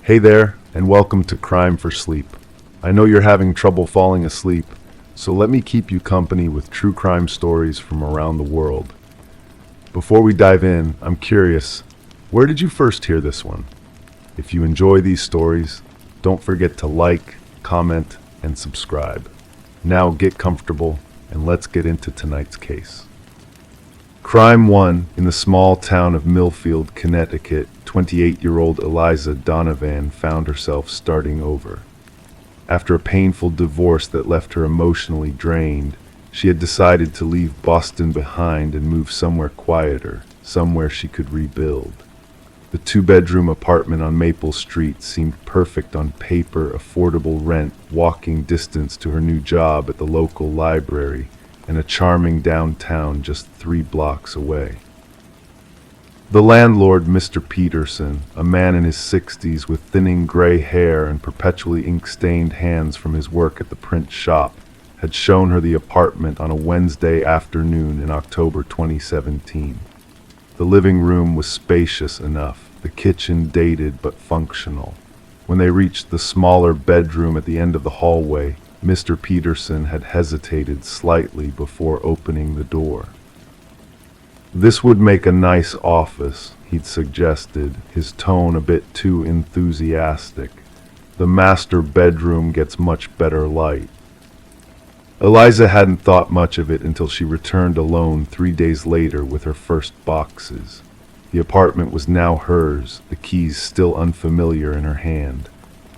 Hey there, and welcome to Crime for Sleep. I know you're having trouble falling asleep, so let me keep you company with true crime stories from around the world. Before we dive in, I'm curious, where did you first hear this one? If you enjoy these stories, don't forget to like, comment, and subscribe. Now get comfortable, and let's get into tonight's case. Crime 1 in the small town of Millfield, Connecticut. 28-year-old Eliza Donovan found herself starting over. After a painful divorce that left her emotionally drained, she had decided to leave Boston behind and move somewhere quieter, somewhere she could rebuild. The two-bedroom apartment on Maple Street seemed perfect on paper, affordable rent, walking distance to her new job at the local library, and a charming downtown just 3 blocks away. The landlord, Mr. Peterson, a man in his 60s with thinning gray hair and perpetually ink-stained hands from his work at the print shop, had shown her the apartment on a Wednesday afternoon in October 2017. The living room was spacious enough, the kitchen dated but functional. When they reached the smaller bedroom at the end of the hallway, Mr. Peterson had hesitated slightly before opening the door. "This would make a nice office," he'd suggested, his tone a bit too enthusiastic. "The master bedroom gets much better light." Eliza hadn't thought much of it until she returned alone 3 days later with her first boxes. The apartment was now hers, the keys still unfamiliar in her hand.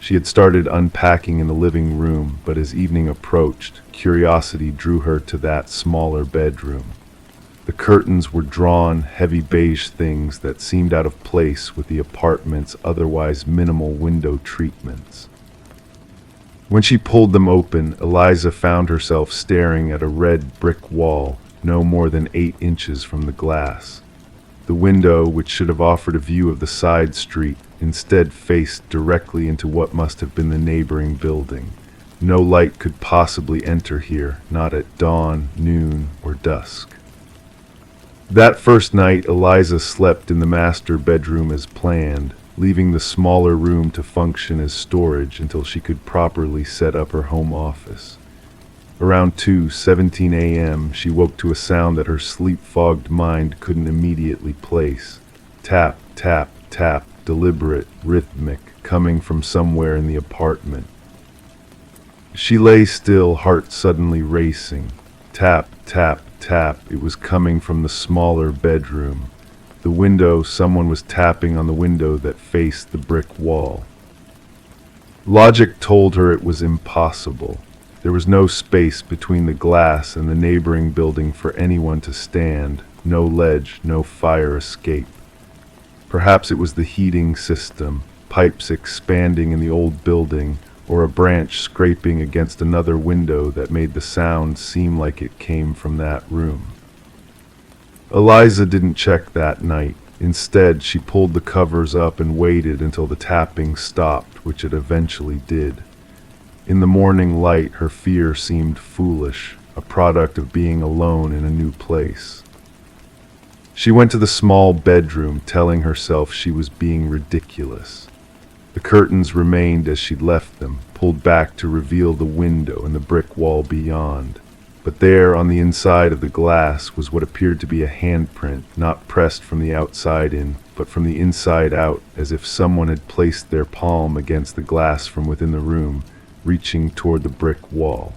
She had started unpacking in the living room, but as evening approached, curiosity drew her to that smaller bedroom. The curtains were drawn, heavy beige things that seemed out of place with the apartment's otherwise minimal window treatments. When she pulled them open, Eliza found herself staring at a red brick wall, no more than 8 inches from the glass. The window, which should have offered a view of the side street, instead faced directly into what must have been the neighboring building. No light could possibly enter here, not at dawn, noon, or dusk. That first night, Eliza slept in the master bedroom as planned, leaving the smaller room to function as storage until she could properly set up her home office. Around 2:17 a.m., she woke to a sound that her sleep-fogged mind couldn't immediately place. Tap, tap, tap, deliberate, rhythmic, coming from somewhere in the apartment. She lay still, heart suddenly racing. Tap, tap, tap, it was coming from the smaller bedroom. The window, someone was tapping on the window that faced the brick wall. Logic told her it was impossible. There was no space between the glass and the neighboring building for anyone to stand, no ledge, no fire escape. Perhaps it was the heating system, pipes expanding in the old building, or a branch scraping against another window that made the sound seem like it came from that room. Eliza didn't check that night. Instead, she pulled the covers up and waited until the tapping stopped, which it eventually did. In the morning light, her fear seemed foolish, a product of being alone in a new place. She went to the small bedroom, telling herself she was being ridiculous. The curtains remained as she'd left them, pulled back to reveal the window and the brick wall beyond. But there, on the inside of the glass, was what appeared to be a handprint, not pressed from the outside in, but from the inside out, as if someone had placed their palm against the glass from within the room, reaching toward the brick wall.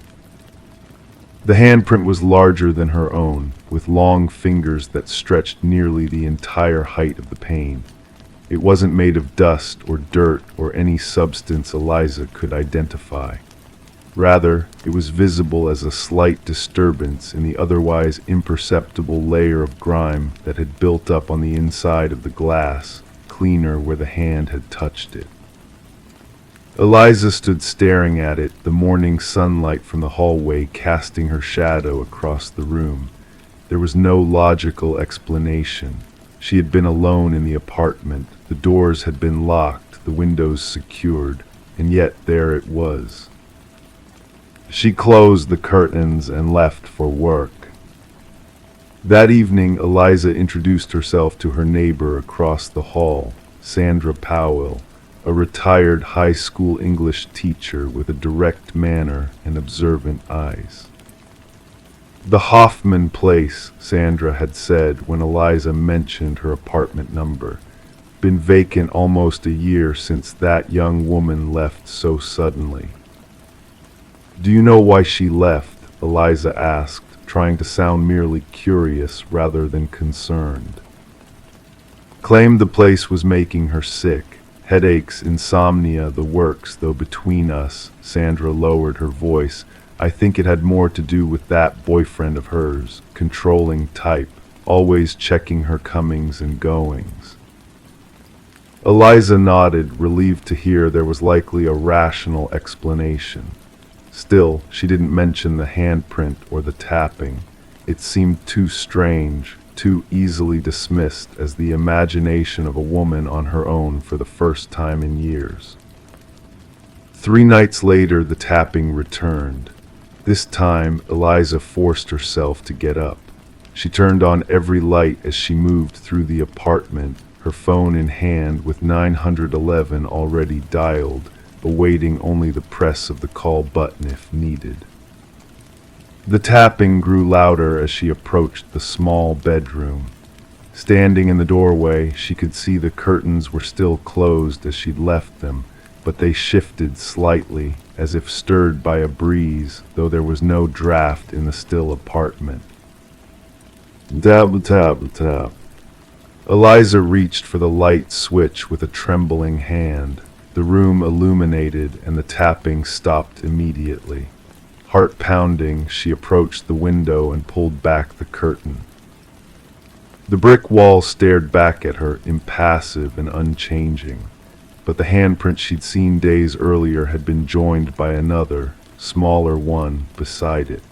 The handprint was larger than her own, with long fingers that stretched nearly the entire height of the pane. It wasn't made of dust or dirt or any substance Eliza could identify. Rather, it was visible as a slight disturbance in the otherwise imperceptible layer of grime that had built up on the inside of the glass, cleaner where the hand had touched it. Eliza stood staring at it, the morning sunlight from the hallway casting her shadow across the room. There was no logical explanation. She had been alone in the apartment. The doors had been locked, the windows secured, and yet there it was. She closed the curtains and left for work. That evening, Eliza introduced herself to her neighbor across the hall, Sandra Powell, a retired high school English teacher with a direct manner and observant eyes. "The Hoffman place," Sandra had said when Eliza mentioned her apartment number. "Been vacant almost a year since that young woman left so suddenly." "Do you know why she left?" Eliza asked, trying to sound merely curious rather than concerned. "Claimed the place was making her sick. Headaches, insomnia, the works, though between us," Sandra lowered her voice, "I think it had more to do with that boyfriend of hers, controlling type, always checking her comings and goings." Eliza nodded, relieved to hear there was likely a rational explanation. Still, she didn't mention the handprint or the tapping. It seemed too strange, too easily dismissed as the imagination of a woman on her own for the first time in years. 3 nights later, the tapping returned. This time, Eliza forced herself to get up. She turned on every light as she moved through the apartment, her phone in hand with 911 already dialed, awaiting only the press of the call button if needed. The tapping grew louder as she approached the small bedroom. Standing in the doorway, she could see the curtains were still closed as she'd left them, but they shifted slightly, as if stirred by a breeze, though there was no draft in the still apartment. Tap, tap, tap. Eliza reached for the light switch with a trembling hand. The room illuminated, and the tapping stopped immediately. Heart pounding, she approached the window and pulled back the curtain. The brick wall stared back at her, impassive and unchanging, but the handprint she'd seen days earlier had been joined by another, smaller one, beside it,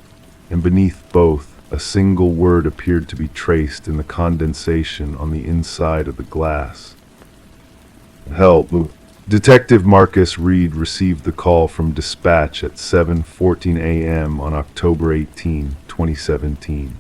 and beneath both, a single word appeared to be traced in the condensation on the inside of the glass. "Help." Detective Marcus Reed received the call from dispatch at 7:14 a.m. on October 18, 2017.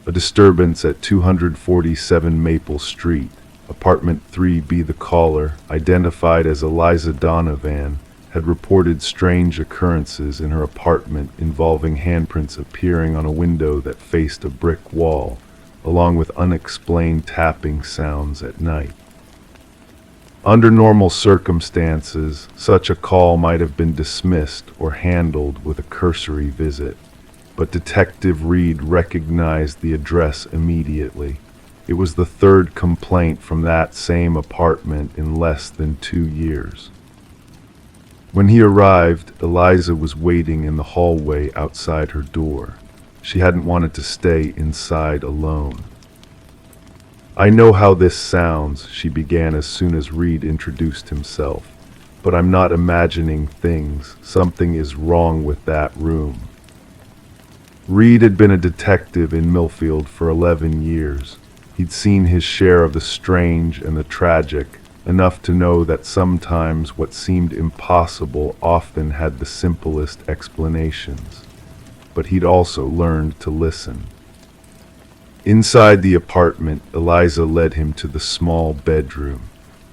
A disturbance at 247 Maple Street, apartment 3B. The caller, identified as Eliza Donovan, had reported strange occurrences in her apartment involving handprints appearing on a window that faced a brick wall, along with unexplained tapping sounds at night. Under normal circumstances, such a call might have been dismissed or handled with a cursory visit, but Detective Reed recognized the address immediately. It was the 3rd complaint from that same apartment in less than 2 years. When he arrived, Eliza was waiting in the hallway outside her door. She hadn't wanted to stay inside alone. "I know how this sounds," she began as soon as Reed introduced himself, "but I'm not imagining things. Something is wrong with that room." Reed had been a detective in Millfield for 11 years. He'd seen his share of the strange and the tragic, enough to know that sometimes what seemed impossible often had the simplest explanations. But he'd also learned to listen. Inside the apartment, Eliza led him to the small bedroom.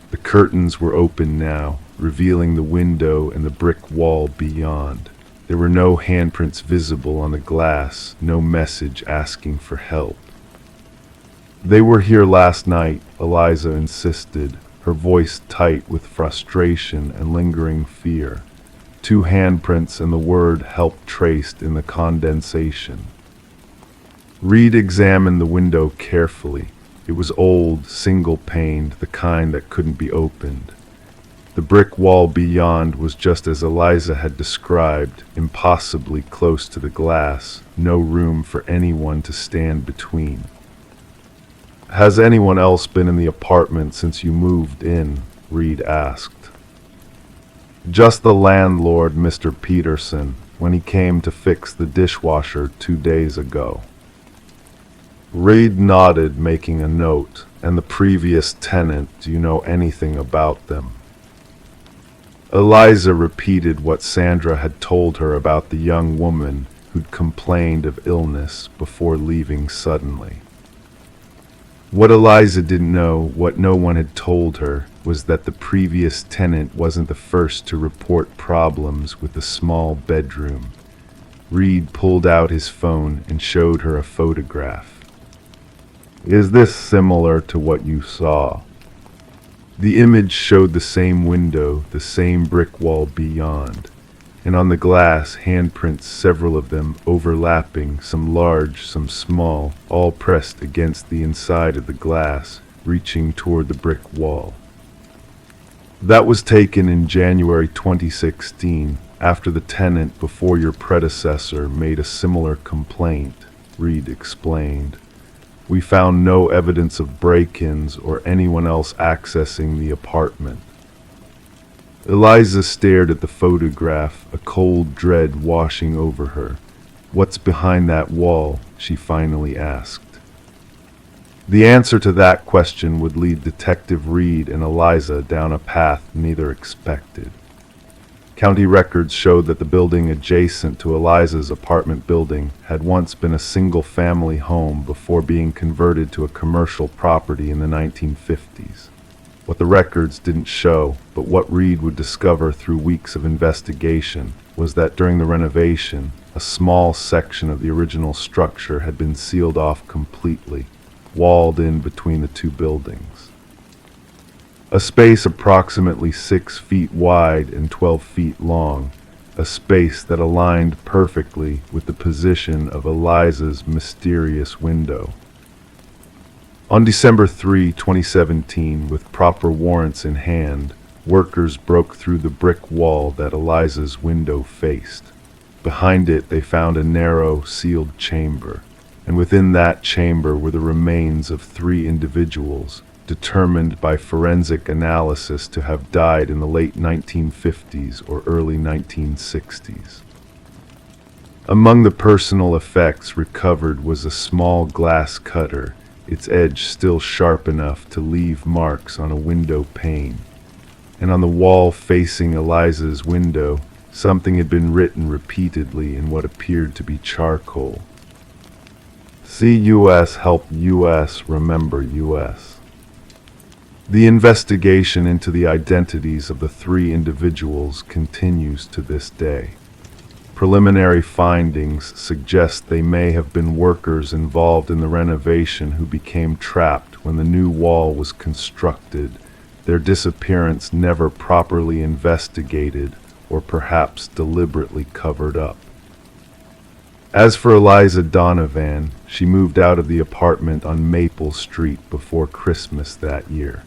The curtains were open now, revealing the window and the brick wall beyond. There were no handprints visible on the glass, no message asking for help. "They were here last night," Eliza insisted, her voice tight with frustration and lingering fear. 2 handprints and the word "help" traced in the condensation. Reed examined the window carefully. It was old, single-paned, the kind that couldn't be opened. The brick wall beyond was just as Eliza had described, impossibly close to the glass, no room for anyone to stand between. "Has anyone else been in the apartment since you moved in?" Reed asked. "Just the landlord, Mr. Peterson, when he came to fix the dishwasher 2 days ago." Reed nodded, making a note. "And the previous tenant, do you know anything about them?" Eliza repeated what Sandra had told her about the young woman who'd complained of illness before leaving suddenly. What Eliza didn't know, what no one had told her, was that the previous tenant wasn't the first to report problems with the small bedroom. Reed pulled out his phone and showed her a photograph. "Is this similar to what you saw?" The image showed the same window, the same brick wall beyond, and on the glass, handprints, several of them overlapping, some large, some small, all pressed against the inside of the glass, reaching toward the brick wall. "That was taken in January 2016, after the tenant before your predecessor made a similar complaint," Reed explained. "We found no evidence of break-ins or anyone else accessing the apartment." Eliza stared at the photograph, a cold dread washing over her. "What's behind that wall?" she finally asked. The answer to that question would lead Detective Reed and Eliza down a path neither expected. County records showed that the building adjacent to Eliza's apartment building had once been a single-family home before being converted to a commercial property in the 1950s. What the records didn't show, but what Reed would discover through weeks of investigation, was that during the renovation, a small section of the original structure had been sealed off completely, walled in between the two buildings. A space approximately 6 feet wide and 12 feet long, a space that aligned perfectly with the position of Eliza's mysterious window. On December 3, 2017, with proper warrants in hand, workers broke through the brick wall that Eliza's window faced. Behind it, they found a narrow, sealed chamber, and within that chamber were the remains of 3 individuals, determined by forensic analysis to have died in the late 1950s or early 1960s. Among the personal effects recovered was a small glass cutter, its edge still sharp enough to leave marks on a window pane. And on the wall facing Eliza's window, something had been written repeatedly in what appeared to be charcoal. "See US, help US, remember US." The investigation into the identities of the 3 individuals continues to this day. Preliminary findings suggest they may have been workers involved in the renovation who became trapped when the new wall was constructed, their disappearance never properly investigated or perhaps deliberately covered up. As for Eliza Donovan, she moved out of the apartment on Maple Street before Christmas that year.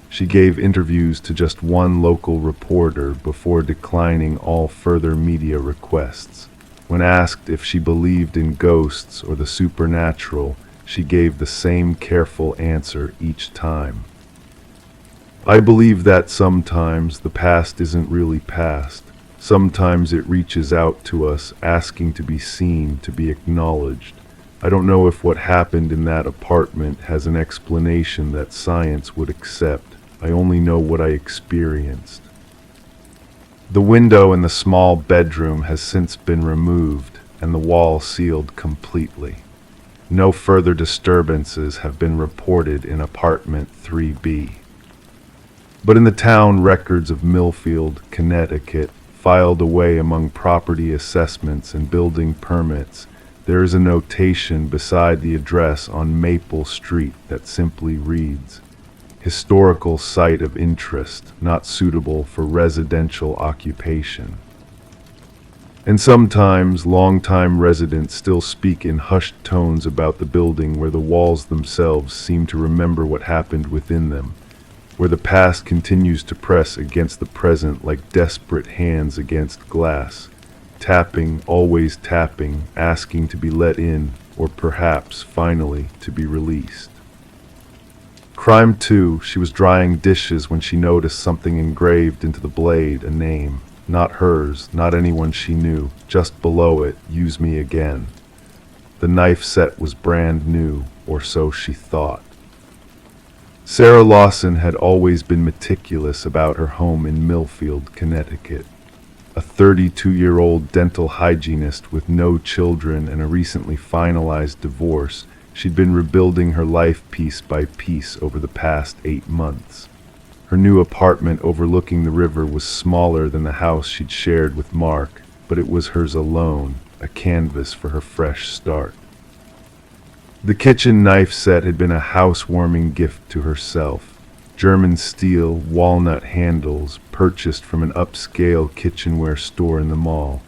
She gave interviews to just one local reporter before declining all further media requests. When asked if she believed in ghosts or the supernatural, she gave the same careful answer each time. "I believe that sometimes the past isn't really past. Sometimes it reaches out to us, asking to be seen, to be acknowledged. I don't know if what happened in that apartment has an explanation that science would accept. I only know what I experienced." The window in the small bedroom has since been removed and the wall sealed completely. No further disturbances have been reported in apartment 3B. But in the town records of Millfield, Connecticut, filed away among property assessments and building permits, there is a notation beside the address on Maple Street that simply reads, "Historical site of interest, not suitable for residential occupation." And sometimes longtime residents still speak in hushed tones about the building where the walls themselves seem to remember what happened within them, where the past continues to press against the present like desperate hands against glass, tapping, always tapping, asking to be let in, or perhaps, finally, to be released. Crime 2, she was drying dishes when she noticed something engraved into the blade, a name. Not hers, not anyone she knew. Just below it, "Use me again." The knife set was brand new, or so she thought. Sarah Lawson had always been meticulous about her home in Millfield, Connecticut. A 32-year-old dental hygienist with no children and a recently finalized divorce, she'd been rebuilding her life piece by piece over the past 8 months. Her new apartment overlooking the river was smaller than the house she'd shared with Mark, but it was hers alone, a canvas for her fresh start. The kitchen knife set had been a housewarming gift to herself. German steel, walnut handles, purchased from an upscale kitchenware store in the mall.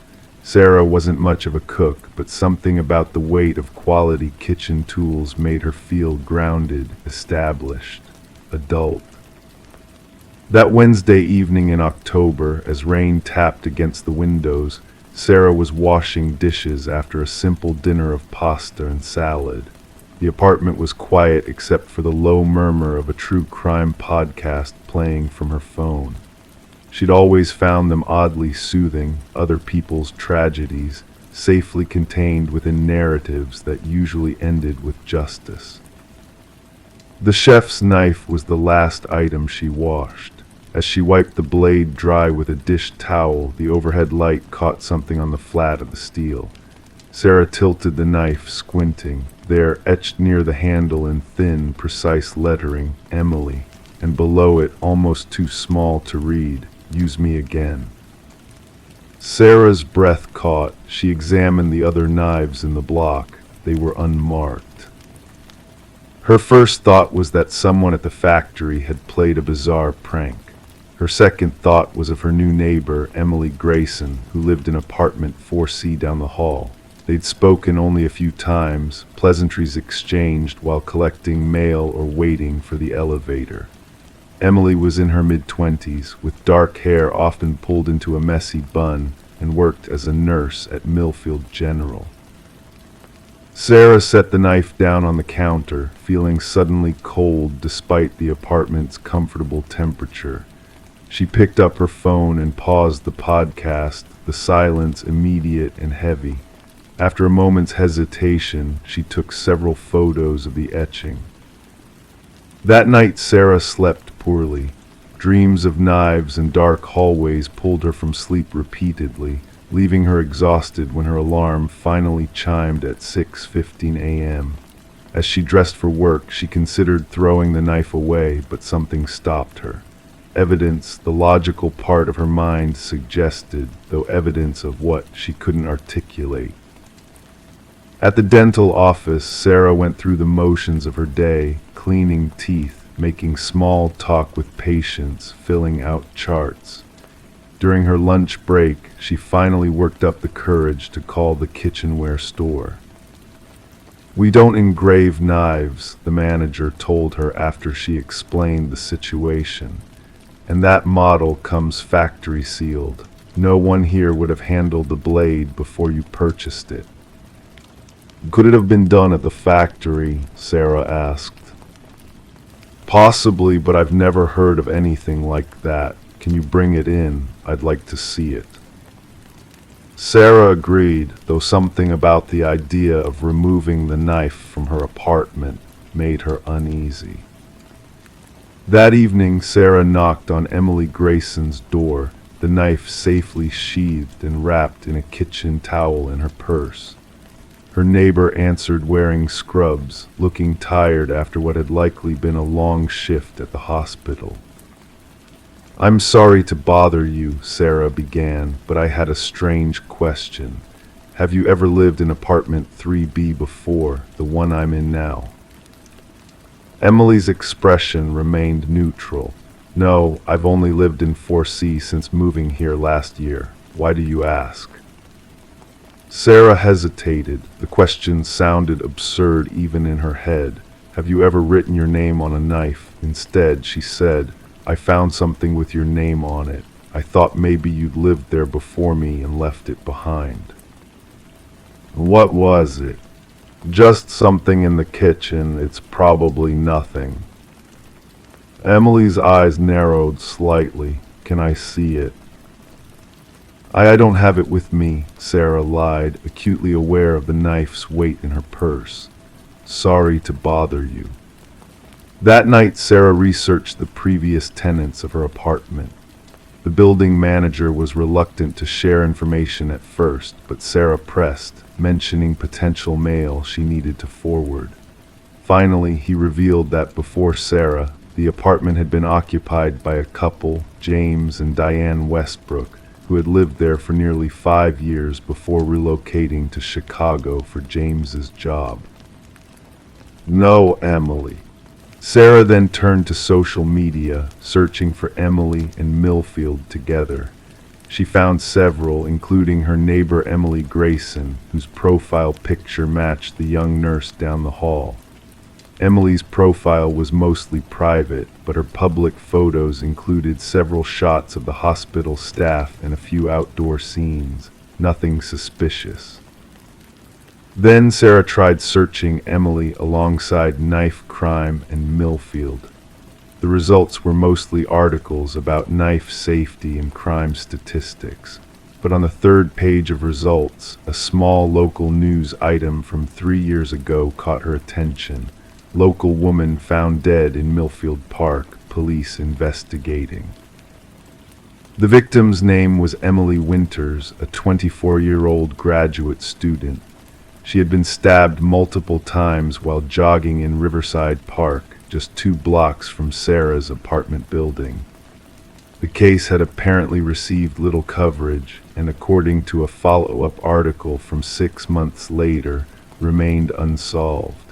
Sarah wasn't much of a cook, but something about the weight of quality kitchen tools made her feel grounded, established, adult. That Wednesday evening in October, as rain tapped against the windows, Sarah was washing dishes after a simple dinner of pasta and salad. The apartment was quiet except for the low murmur of a true crime podcast playing from her phone. She'd always found them oddly soothing, other people's tragedies, safely contained within narratives that usually ended with justice. The chef's knife was the last item she washed. As she wiped the blade dry with a dish towel, the overhead light caught something on the flat of the steel. Sarah tilted the knife, squinting. There, etched near the handle in thin, precise lettering, Emily, and below it, almost too small to read, "Use me again." Sarah's breath caught. She examined the other knives in the block. They were unmarked. Her first thought was that someone at the factory had played a bizarre prank. Her second thought was of her new neighbor, Emily Grayson, who lived in apartment 4C down the hall. They'd spoken only a few times, pleasantries exchanged while collecting mail or waiting for the elevator. Emily was in her mid-20s, with dark hair often pulled into a messy bun, and worked as a nurse at Millfield General. Sarah set the knife down on the counter, feeling suddenly cold despite the apartment's comfortable temperature. She picked up her phone and paused the podcast, the silence immediate and heavy. After a moment's hesitation, she took several photos of the etching. That night, Sarah slept poorly. Dreams of knives and dark hallways pulled her from sleep repeatedly, leaving her exhausted when her alarm finally chimed at 6:15 a.m. As she dressed for work, she considered throwing the knife away, but something stopped her. Evidence, the logical part of her mind suggested, though evidence of what she couldn't articulate. At the dental office, Sarah went through the motions of her day, cleaning teeth, making small talk with patients, filling out charts. During her lunch break, she finally worked up the courage to call the kitchenware store. "We don't engrave knives," the manager told her after she explained the situation. "And that model comes factory sealed. No one here would have handled the blade before you purchased it." "Could it have been done at the factory?" Sarah asked. "Possibly, but I've never heard of anything like that. Can you bring it in? I'd like to see it." Sarah agreed, though something about the idea of removing the knife from her apartment made her uneasy. That evening, Sarah knocked on Emily Grayson's door, the knife safely sheathed and wrapped in a kitchen towel in her purse. Her neighbor answered wearing scrubs, looking tired after what had likely been a long shift at the hospital. "I'm sorry to bother you," Sarah began, "but I had a strange question. Have you ever lived in apartment 3B before, the one I'm in now?" Emily's expression remained neutral. "No, I've only lived in 4C since moving here last year. Why do you ask?" Sarah hesitated. The question sounded absurd even in her head. "Have you ever written your name on a knife?" Instead, she said, "I found something with your name on it. I thought maybe you'd lived there before me and left it behind." "What was it?" "Just something in the kitchen. It's probably nothing." Emily's eyes narrowed slightly. "Can I see it?" I don't have it with me," Sarah lied, acutely aware of the knife's weight in her purse. "Sorry to bother you." That night, Sarah researched the previous tenants of her apartment. The building manager was reluctant to share information at first, but Sarah pressed, mentioning potential mail she needed to forward. Finally, he revealed that before Sarah, The apartment had been occupied by a couple, James and Diane Westbrook, who had lived there for nearly 5 years before relocating to Chicago for James's job. No Emily. Sarah then turned to social media, searching for Emily and Millfield together. She found several, including her neighbor Emily Grayson, whose profile picture matched the young nurse down the hall. Emily's profile was mostly private, but her public photos included several shots of the hospital staff and a few outdoor scenes. Nothing suspicious. Then Sarah tried searching Emily alongside knife crime and Millfield. The results were mostly articles about knife safety and crime statistics. But on the third page of results, a small local news item from 3 years ago caught her attention. Local woman found dead in Millfield Park, police investigating. The victim's name was Emily Winters, a 24-year-old graduate student. She had been stabbed multiple times while jogging in Riverside Park, just 2 blocks from Sarah's apartment building. The case had apparently received little coverage, and according to a follow-up article from 6 months later, remained unsolved.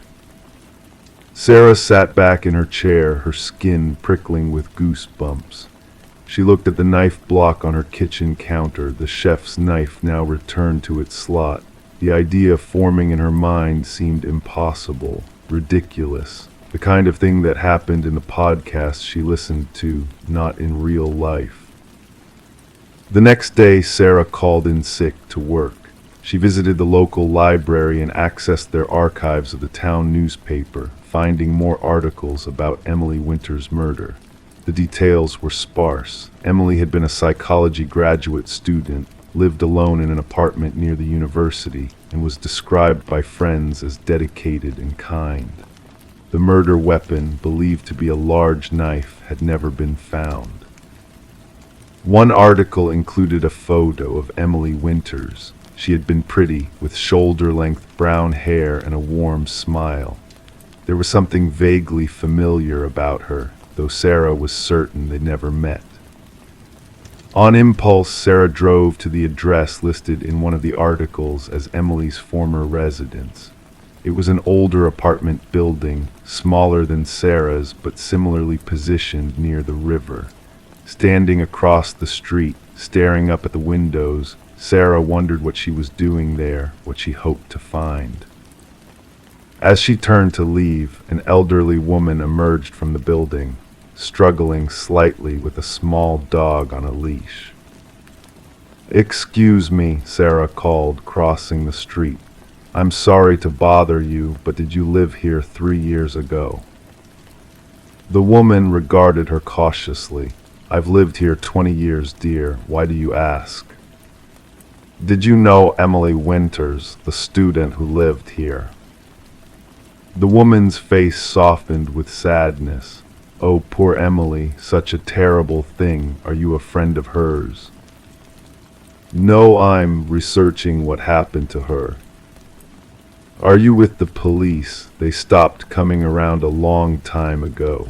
Sarah sat back in her chair, her skin prickling with goosebumps. She looked at the knife block on her kitchen counter, the chef's knife now returned to its slot. The idea forming in her mind seemed impossible, ridiculous, the kind of thing that happened in the podcast she listened to, not in real life. The next day, Sarah called in sick to work. She visited the local library and accessed their archives of the town newspaper, finding more articles about Emily Winters' murder. The details were sparse. Emily had been a psychology graduate student, lived alone in an apartment near the university, and was described by friends as dedicated and kind. The murder weapon, believed to be a large knife, had never been found. One article included a photo of Emily Winters. She had been pretty, with shoulder-length brown hair and a warm smile. There was something vaguely familiar about her, though Sarah was certain they never met. On impulse, Sarah drove to the address listed in one of the articles as Emily's former residence. It was an older apartment building, smaller than Sarah's, but similarly positioned near the river. Standing across the street, staring up at the windows, Sarah wondered what she was doing there, what she hoped to find. As she turned to leave, an elderly woman emerged from the building, struggling slightly with a small dog on a leash. "Excuse me," Sarah called, crossing the street. "I'm sorry to bother you, but did you live here 3 years ago?" The woman regarded her cautiously. "I've lived here 20 years, dear. Why do you ask?" "Did you know Emily Winters, the student who lived here?" The woman's face softened with sadness. "Oh, poor Emily, such a terrible thing. Are you a friend of hers?" "No, I'm researching what happened to her." "Are you with the police? They stopped coming around a long time ago."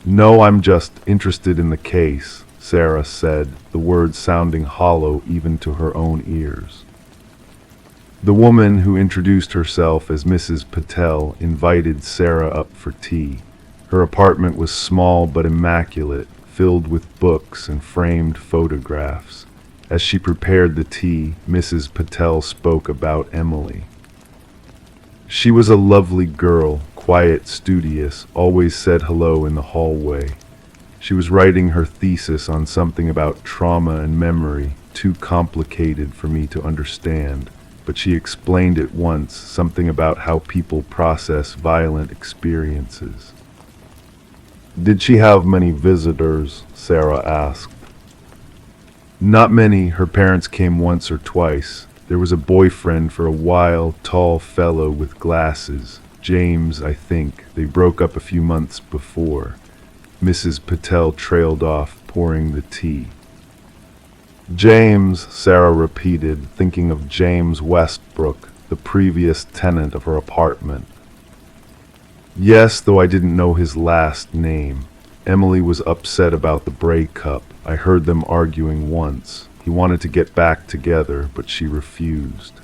"No, I'm just interested in the case," Sarah said, the words sounding hollow even to her own ears. The woman, who introduced herself as Mrs. Patel, invited Sarah up for tea. Her apartment was small but immaculate, filled with books and framed photographs. As she prepared the tea, Mrs. Patel spoke about Emily. She was a lovely girl, quiet, studious, always said hello in the hallway. She was writing her thesis on something about trauma and memory, too complicated for me to understand, but she explained it once, something about how people process violent experiences. "Did she have many visitors?" Sarah asked. "Not many. Her parents came once or twice. There was a boyfriend for a while, tall fellow with glasses. James, I think. They broke up a few months before." Mrs. Patel trailed off, pouring the tea. "James," Sarah repeated, thinking of James Westbrook, the previous tenant of her apartment. Yes, though I didn't know his last name. Emily was upset about the breakup. I heard them arguing once. He wanted to get back together, but she refused.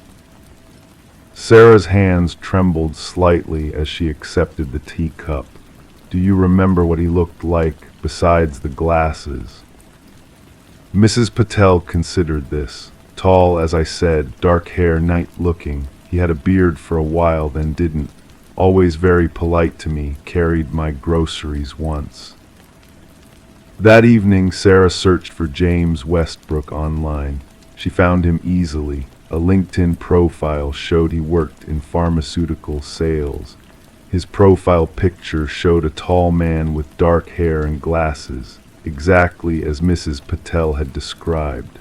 Sarah's hands trembled slightly as she accepted the teacup. Do you remember what he looked like besides the glasses? Mrs. Patel considered this. Tall, as I said, dark hair, nice-looking. He had a beard for a while, then didn't. Always very polite to me, carried my groceries once. That evening, Sarah searched for James Westbrook online. She found him easily. A LinkedIn profile showed he worked in pharmaceutical sales. His profile picture showed a tall man with dark hair and glasses, exactly as Mrs. Patel had described.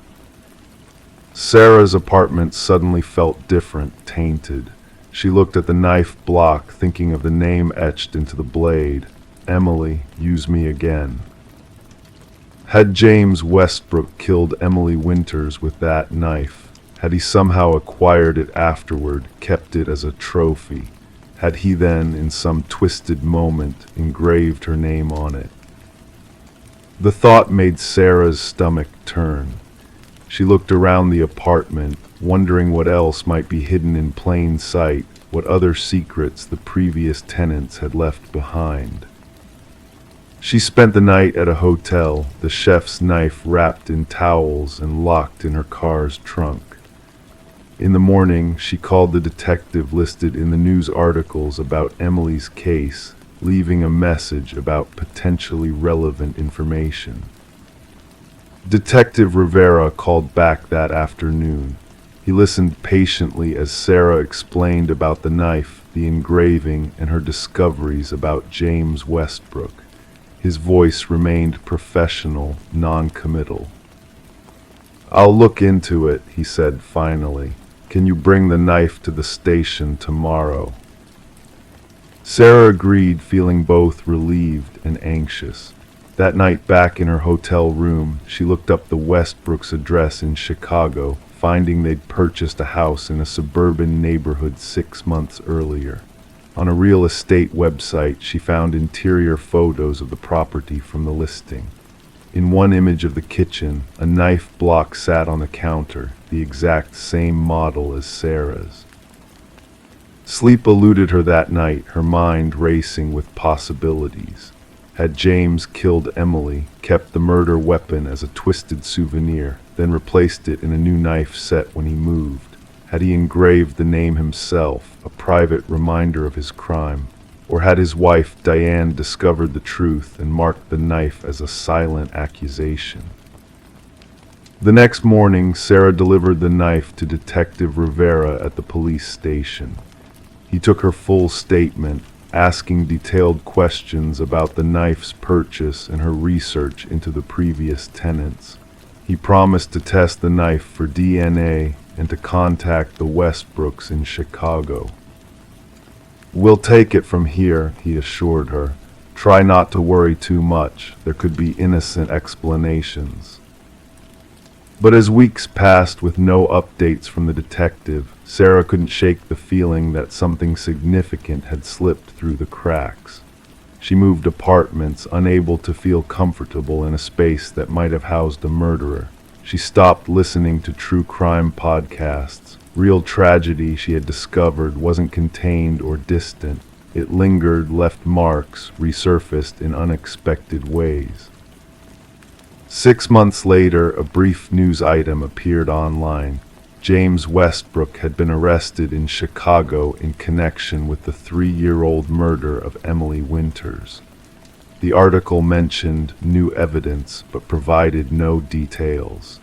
Sarah's apartment suddenly felt different, tainted. She looked at the knife block, thinking of the name etched into the blade. Emily, use me again. Had James Westbrook killed Emily Winters with that knife? Had he somehow acquired it afterward, kept it as a trophy? Had he then, in some twisted moment, engraved her name on it? The thought made Sarah's stomach turn. She looked around the apartment, wondering what else might be hidden in plain sight, what other secrets the previous tenants had left behind. She spent the night at a hotel, the chef's knife wrapped in towels and locked in her car's trunk. In the morning, she called the detective listed in the news articles about Emily's case, leaving a message about potentially relevant information. Detective Rivera called back that afternoon. He listened patiently as Sarah explained about the knife, the engraving, and her discoveries about James Westbrook. His voice remained professional, non-committal. "I'll look into it," he said finally. "Can you bring the knife to the station tomorrow?" Sarah agreed, feeling both relieved and anxious. That night back in her hotel room, she looked up the Westbrooks' address in Chicago, finding they'd purchased a house in a suburban neighborhood 6 months earlier. On a real estate website, she found interior photos of the property from the listing. In one image of the kitchen, a knife block sat on the counter, the exact same model as Sarah's. Sleep eluded her that night, her mind racing with possibilities. Had James killed Emily, kept the murder weapon as a twisted souvenir, then replaced it in a new knife set when he moved? Had he engraved the name himself, a private reminder of his crime? Or had his wife, Diane, discovered the truth and marked the knife as a silent accusation? The next morning, Sarah delivered the knife to Detective Rivera at the police station. He took her full statement, asking detailed questions about the knife's purchase and her research into the previous tenants. He promised to test the knife for DNA and to contact the Westbrooks in Chicago. "We'll take it from here," he assured her. "Try not to worry too much. There could be innocent explanations." But as weeks passed with no updates from the detective, Sarah couldn't shake the feeling that something significant had slipped through the cracks. She moved apartments, unable to feel comfortable in a space that might have housed a murderer. She stopped listening to true crime podcasts. Real tragedy, she had discovered, wasn't contained or distant. It lingered, left marks, resurfaced in unexpected ways. 6 months later, a brief news item appeared online. James Westbrook had been arrested in Chicago in connection with the 3-year-old murder of Emily Winters. The article mentioned new evidence, but provided no details.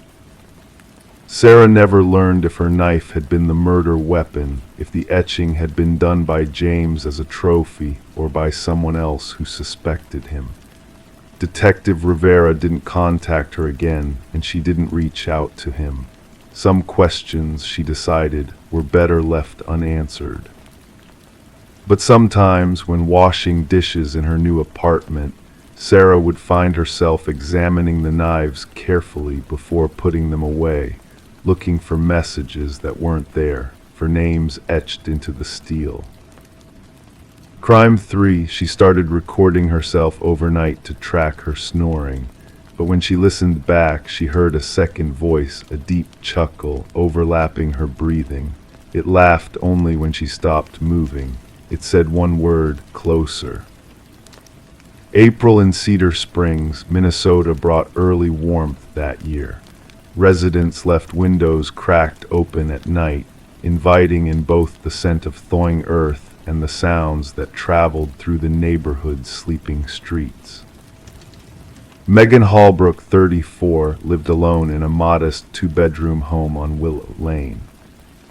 Sarah never learned if her knife had been the murder weapon, if the etching had been done by James as a trophy, or by someone else who suspected him. Detective Rivera didn't contact her again, and she didn't reach out to him. Some questions, she decided, were better left unanswered. But sometimes, when washing dishes in her new apartment, Sarah would find herself examining the knives carefully before putting them away, looking for messages that weren't there, for names etched into the steel. Crime 3, she started recording herself overnight to track her snoring. But when she listened back, she heard a second voice, a deep chuckle, overlapping her breathing. It laughed only when she stopped moving. It said one word, closer. April in Cedar Springs, Minnesota brought early warmth that year. Residents left windows cracked open at night, inviting in both the scent of thawing earth and the sounds that traveled through the neighborhood's sleeping streets. Megan Hallbrook, 34, lived alone in a modest two-bedroom home on Willow Lane.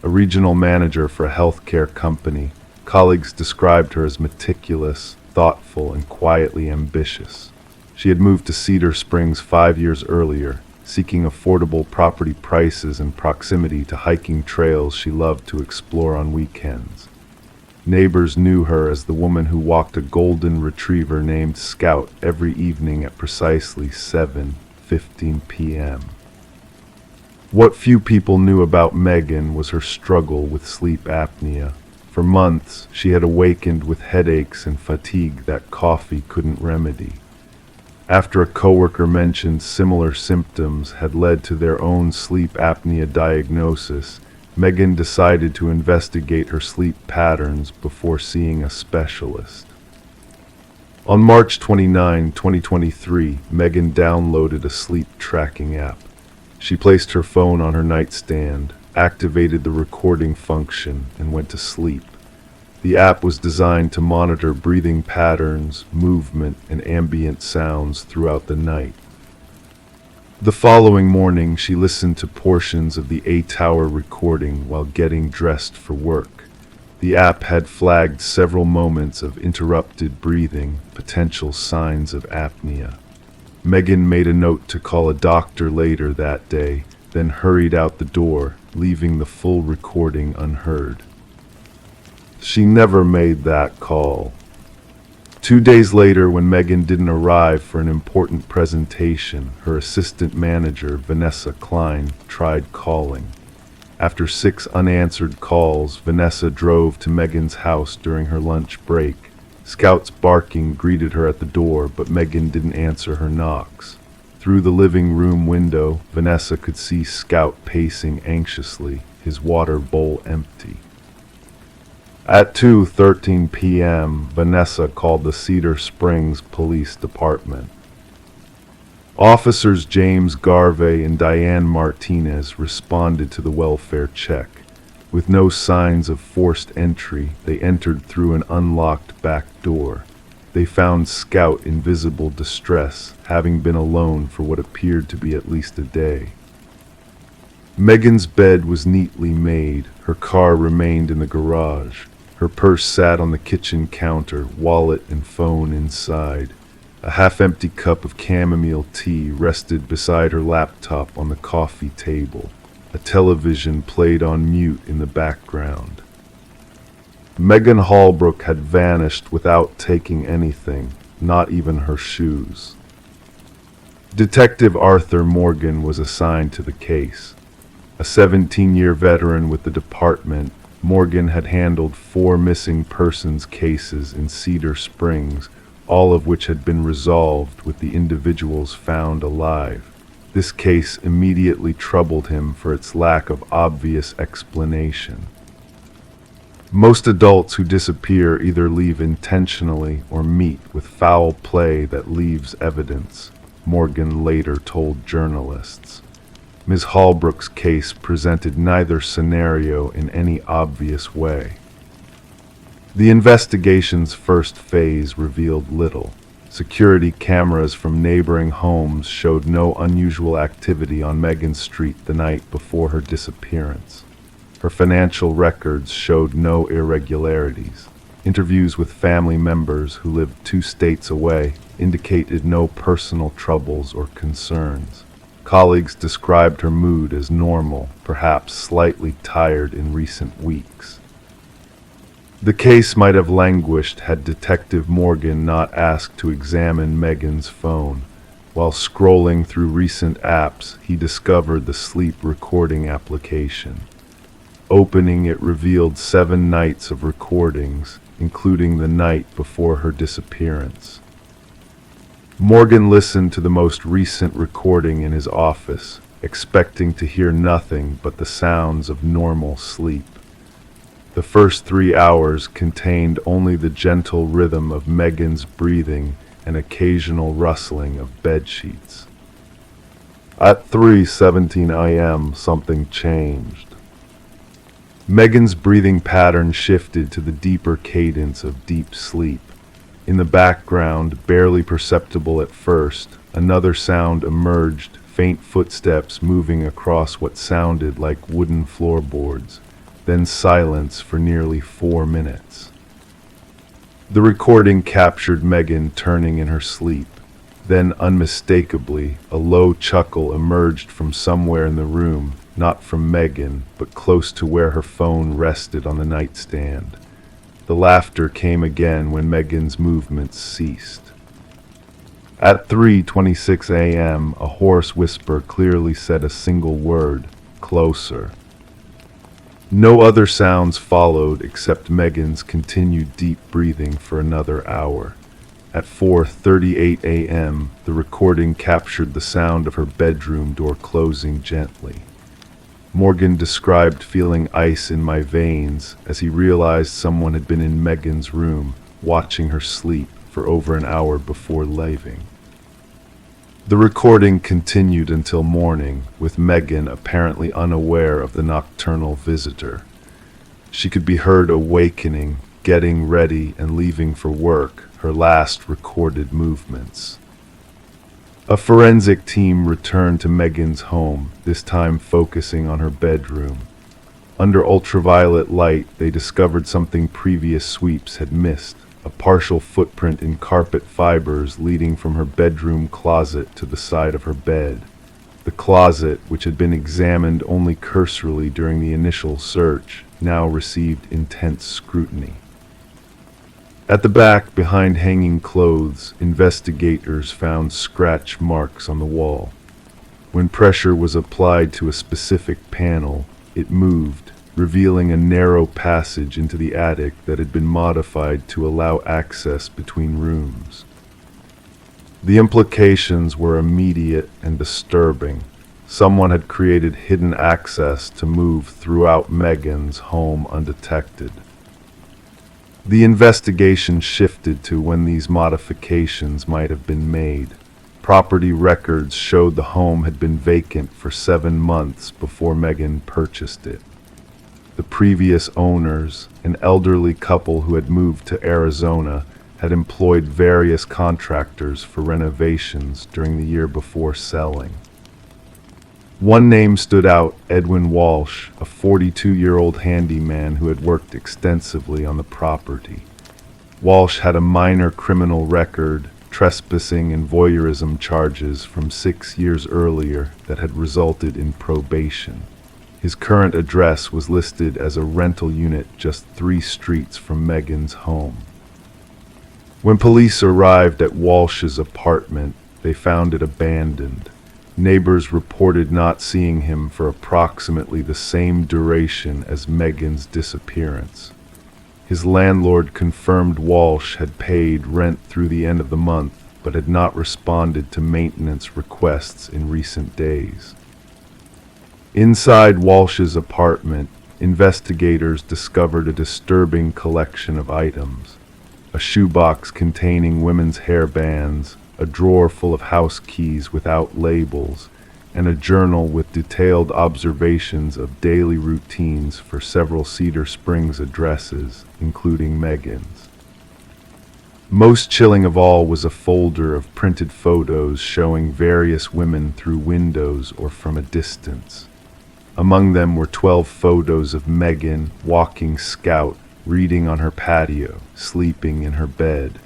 A regional manager for a healthcare company, colleagues described her as meticulous, thoughtful, and quietly ambitious. She had moved to Cedar Springs 5 years earlier, seeking affordable property prices and proximity to hiking trails she loved to explore on weekends. Neighbors knew her as the woman who walked a golden retriever named Scout every evening at precisely 7:15 p.m. What few people knew about Megan was her struggle with sleep apnea. For months, she had awakened with headaches and fatigue that coffee couldn't remedy. After a coworker mentioned similar symptoms had led to their own sleep apnea diagnosis, Megan decided to investigate her sleep patterns before seeing a specialist. On March 29, 2023, Megan downloaded a sleep tracking app. She placed her phone on her nightstand, activated the recording function, and went to sleep. The app was designed to monitor breathing patterns, movement, and ambient sounds throughout the night. The following morning, she listened to portions of the 8-hour recording while getting dressed for work. The app had flagged several moments of interrupted breathing, potential signs of apnea. Megan made a note to call a doctor later that day, then hurried out the door, leaving the full recording unheard. She never made that call. 2 days later, when Megan didn't arrive for an important presentation, her assistant manager, Vanessa Klein, tried calling. After 6 unanswered calls, Vanessa drove to Megan's house during her lunch break. Scout's barking greeted her at the door, but Megan didn't answer her knocks. Through the living room window, Vanessa could see Scout pacing anxiously, his water bowl empty. At 2:13 p.m., Vanessa called the Cedar Springs Police Department. Officers James Garvey and Diane Martinez responded to the welfare check. With no signs of forced entry, they entered through an unlocked back door. They found Scout in visible distress, having been alone for what appeared to be at least a day. Megan's bed was neatly made. Her car remained in the garage. Her purse sat on the kitchen counter, wallet and phone inside. A half-empty cup of chamomile tea rested beside her laptop on the coffee table. A television played on mute in the background. Megan Hallbrook had vanished without taking anything, not even her shoes. Detective Arthur Morgan was assigned to the case. A 17-year veteran with the department, Morgan had handled 4 missing persons cases in Cedar Springs, all of which had been resolved with the individuals found alive. This case immediately troubled him for its lack of obvious explanation. Most adults who disappear either leave intentionally or meet with foul play that leaves evidence, Morgan later told journalists. Ms. Hallbrook's case presented neither scenario in any obvious way. The investigation's first phase revealed little. Security cameras from neighboring homes showed no unusual activity on Megan Street the night before her disappearance. Her financial records showed no irregularities. Interviews with family members who lived 2 states away indicated no personal troubles or concerns. Colleagues described her mood as normal, perhaps slightly tired in recent weeks. The case might have languished had Detective Morgan not asked to examine Megan's phone. While scrolling through recent apps, he discovered the sleep recording application. Opening it revealed 7 nights of recordings, including the night before her disappearance. Morgan listened to the most recent recording in his office, expecting to hear nothing but the sounds of normal sleep. The first 3 hours contained only the gentle rhythm of Megan's breathing and occasional rustling of bed sheets. At 3:17 a.m., something changed. Megan's breathing pattern shifted to the deeper cadence of deep sleep. In the background, barely perceptible at first, another sound emerged, faint footsteps moving across what sounded like wooden floorboards, then silence for nearly 4 minutes. The recording captured Megan turning in her sleep. Then, unmistakably, a low chuckle emerged from somewhere in the room, not from Megan, but close to where her phone rested on the nightstand. The laughter came again when Megan's movements ceased. At 3:26 a.m., a hoarse whisper clearly said a single word: closer. No other sounds followed except Megan's continued deep breathing for another hour. At 4:38 a.m., the recording captured the sound of her bedroom door closing gently. Morgan described feeling ice in my veins as he realized someone had been in Megan's room, watching her sleep for over an hour before leaving. The recording continued until morning, with Megan apparently unaware of the nocturnal visitor. She could be heard awakening, getting ready, and leaving for work, her last recorded movements. A forensic team returned to Megan's home, this time focusing on her bedroom. Under ultraviolet light, they discovered something previous sweeps had missed: a partial footprint in carpet fibers leading from her bedroom closet to the side of her bed. The closet, which had been examined only cursorily during the initial search, now received intense scrutiny. At the back, behind hanging clothes, investigators found scratch marks on the wall. When pressure was applied to a specific panel, it moved, revealing a narrow passage into the attic that had been modified to allow access between rooms. The implications were immediate and disturbing. Someone had created hidden access to move throughout Megan's home undetected. The investigation shifted to when these modifications might have been made. Property records showed the home had been vacant for 7 months before Megan purchased it. The previous owners, an elderly couple who had moved to Arizona, had employed various contractors for renovations during the year before selling. One name stood out: Edwin Walsh, a 42-year-old handyman who had worked extensively on the property. Walsh had a minor criminal record, trespassing and voyeurism charges from 6 years earlier that had resulted in probation. His current address was listed as a rental unit just 3 streets from Megan's home. When police arrived at Walsh's apartment, they found it abandoned. Neighbors reported not seeing him for approximately the same duration as Megan's disappearance. His landlord confirmed Walsh had paid rent through the end of the month, but had not responded to maintenance requests in recent days. Inside Walsh's apartment, investigators discovered a disturbing collection of items: a shoebox containing women's hairbands, a drawer full of house keys without labels, and a journal with detailed observations of daily routines for several Cedar Springs addresses, including Megan's. Most chilling of all was a folder of printed photos showing various women through windows or from a distance. Among them were 12 photos of Megan walking scout, reading on her patio, sleeping in her bed.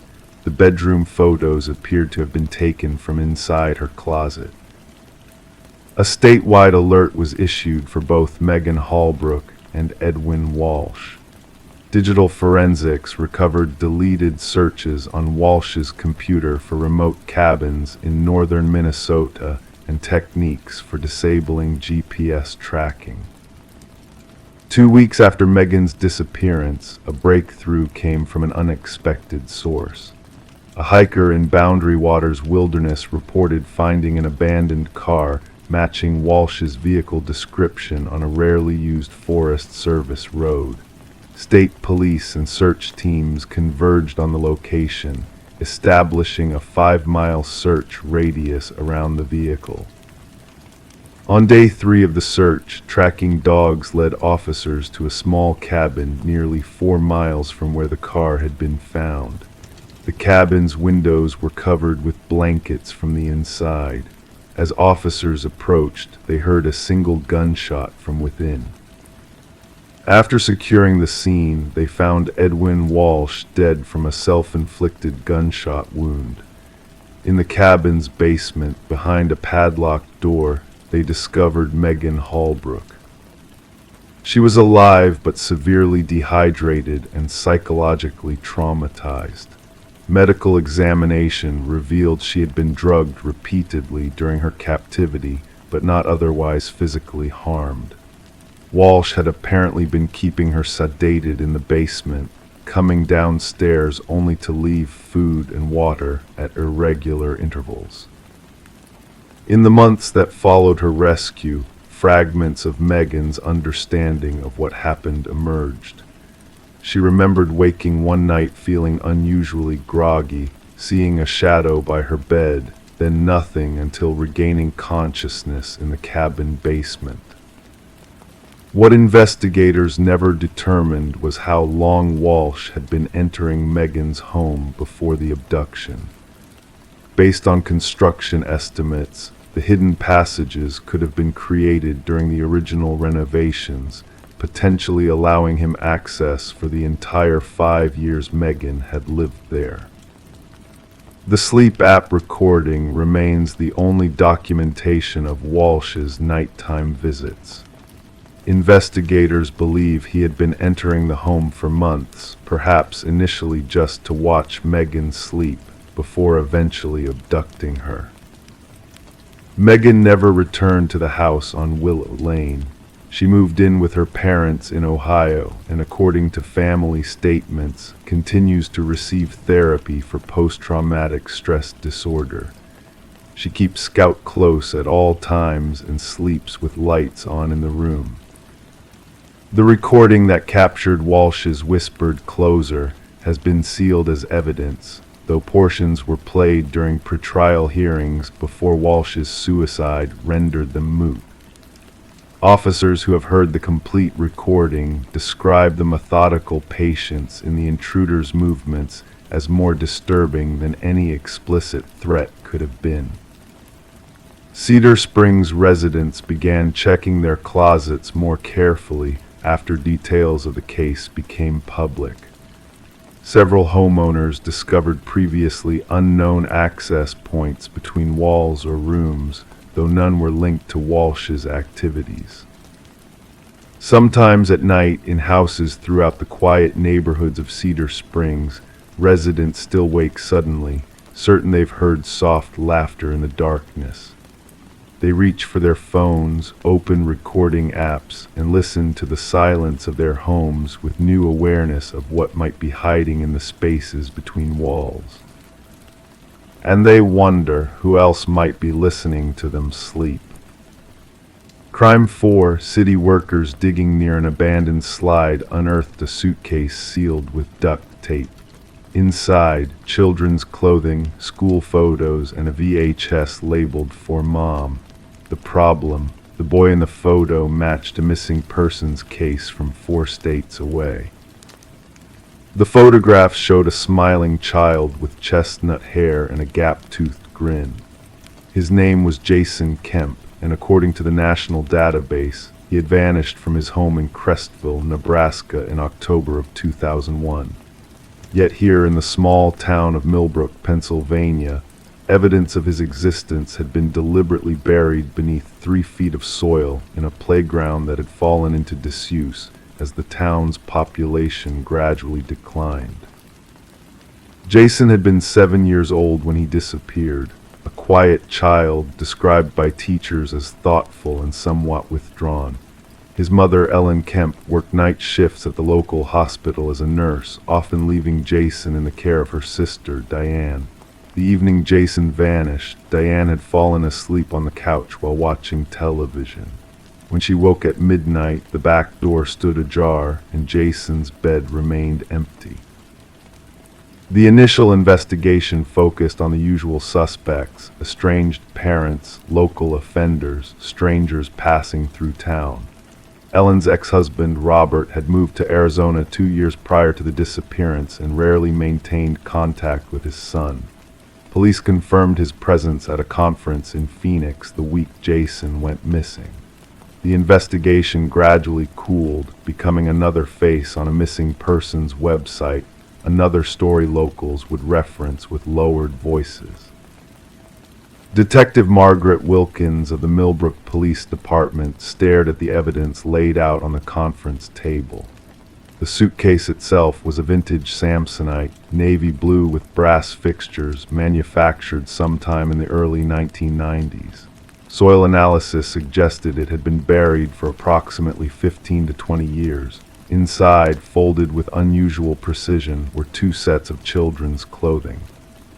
The bedroom photos appeared to have been taken from inside her closet. A statewide alert was issued for both Megan Hallbrook and Edwin Walsh. Digital forensics recovered deleted searches on Walsh's computer for remote cabins in northern Minnesota and techniques for disabling GPS tracking. 2 weeks after Megan's disappearance, a breakthrough came from an unexpected source. A hiker in Boundary Waters Wilderness reported finding an abandoned car matching Walsh's vehicle description on a rarely used Forest Service road. State police and search teams converged on the location, establishing a 5-mile search radius around the vehicle. On day 3 of the search, tracking dogs led officers to a small cabin nearly 4 miles from where the car had been found. The cabin's windows were covered with blankets from the inside. As officers approached, they heard a single gunshot from within. After securing the scene, they found Edwin Walsh dead from a self-inflicted gunshot wound. In the cabin's basement, behind a padlocked door, they discovered Megan Holbrook. She was alive but severely dehydrated and psychologically traumatized. Medical examination revealed she had been drugged repeatedly during her captivity, but not otherwise physically harmed. Walsh had apparently been keeping her sedated in the basement, coming downstairs only to leave food and water at irregular intervals. In the months that followed her rescue, fragments of Megan's understanding of what happened emerged. She remembered waking one night feeling unusually groggy, seeing a shadow by her bed, then nothing until regaining consciousness in the cabin basement. What investigators never determined was how long Walsh had been entering Megan's home before the abduction. Based on construction estimates, the hidden passages could have been created during the original renovations, potentially allowing him access for the entire 5 years Megan had lived there. The sleep app recording remains the only documentation of Walsh's nighttime visits. Investigators believe he had been entering the home for months, perhaps initially just to watch Megan sleep, before eventually abducting her. Megan never returned to the house on Willow Lane. She moved in with her parents in Ohio and, according to family statements, continues to receive therapy for post-traumatic stress disorder. She keeps Scout close at all times and sleeps with lights on in the room. The recording that captured Walsh's whispered closer has been sealed as evidence, though portions were played during pretrial hearings before Walsh's suicide rendered them moot. Officers who have heard the complete recording describe the methodical patience in the intruder's movements as more disturbing than any explicit threat could have been. Cedar Springs residents began checking their closets more carefully after details of the case became public. Several homeowners discovered previously unknown access points between walls or rooms, though none were linked to Walsh's activities. Sometimes at night, in houses throughout the quiet neighborhoods of Cedar Springs, residents still wake suddenly, certain they've heard soft laughter in the darkness. They reach for their phones, open recording apps, and listen to the silence of their homes with new awareness of what might be hiding in the spaces between walls. And they wonder who else might be listening to them sleep. Crime 4, city workers digging near an abandoned slide unearthed a suitcase sealed with duct tape. Inside, children's clothing, school photos, and a VHS labeled "For Mom." The problem: the boy in the photo matched a missing persons case from 4 states away. The photographs showed a smiling child with chestnut hair and a gap-toothed grin. His name was Jason Kemp, and according to the national database, he had vanished from his home in Crestville, Nebraska in October of 2001. Yet here in the small town of Millbrook, Pennsylvania, evidence of his existence had been deliberately buried beneath 3 feet of soil in a playground that had fallen into disuse as the town's population gradually declined. Jason had been 7 years old when he disappeared, a quiet child described by teachers as thoughtful and somewhat withdrawn. His mother, Ellen Kemp, worked night shifts at the local hospital as a nurse, often leaving Jason in the care of her sister, Diane. The evening Jason vanished, Diane had fallen asleep on the couch while watching television. When she woke at midnight, the back door stood ajar and Jason's bed remained empty. The initial investigation focused on the usual suspects: estranged parents, local offenders, strangers passing through town. Ellen's ex-husband, Robert, had moved to Arizona 2 years prior to the disappearance and rarely maintained contact with his son. Police confirmed his presence at a conference in Phoenix the week Jason went missing. The investigation gradually cooled, becoming another face on a missing persons website, another story locals would reference with lowered voices. Detective Margaret Wilkins of the Millbrook Police Department stared at the evidence laid out on the conference table. The suitcase itself was a vintage Samsonite, navy blue with brass fixtures, manufactured sometime in the early 1990s. Soil analysis suggested it had been buried for approximately 15 to 20 years. Inside, folded with unusual precision, were 2 sets of children's clothing.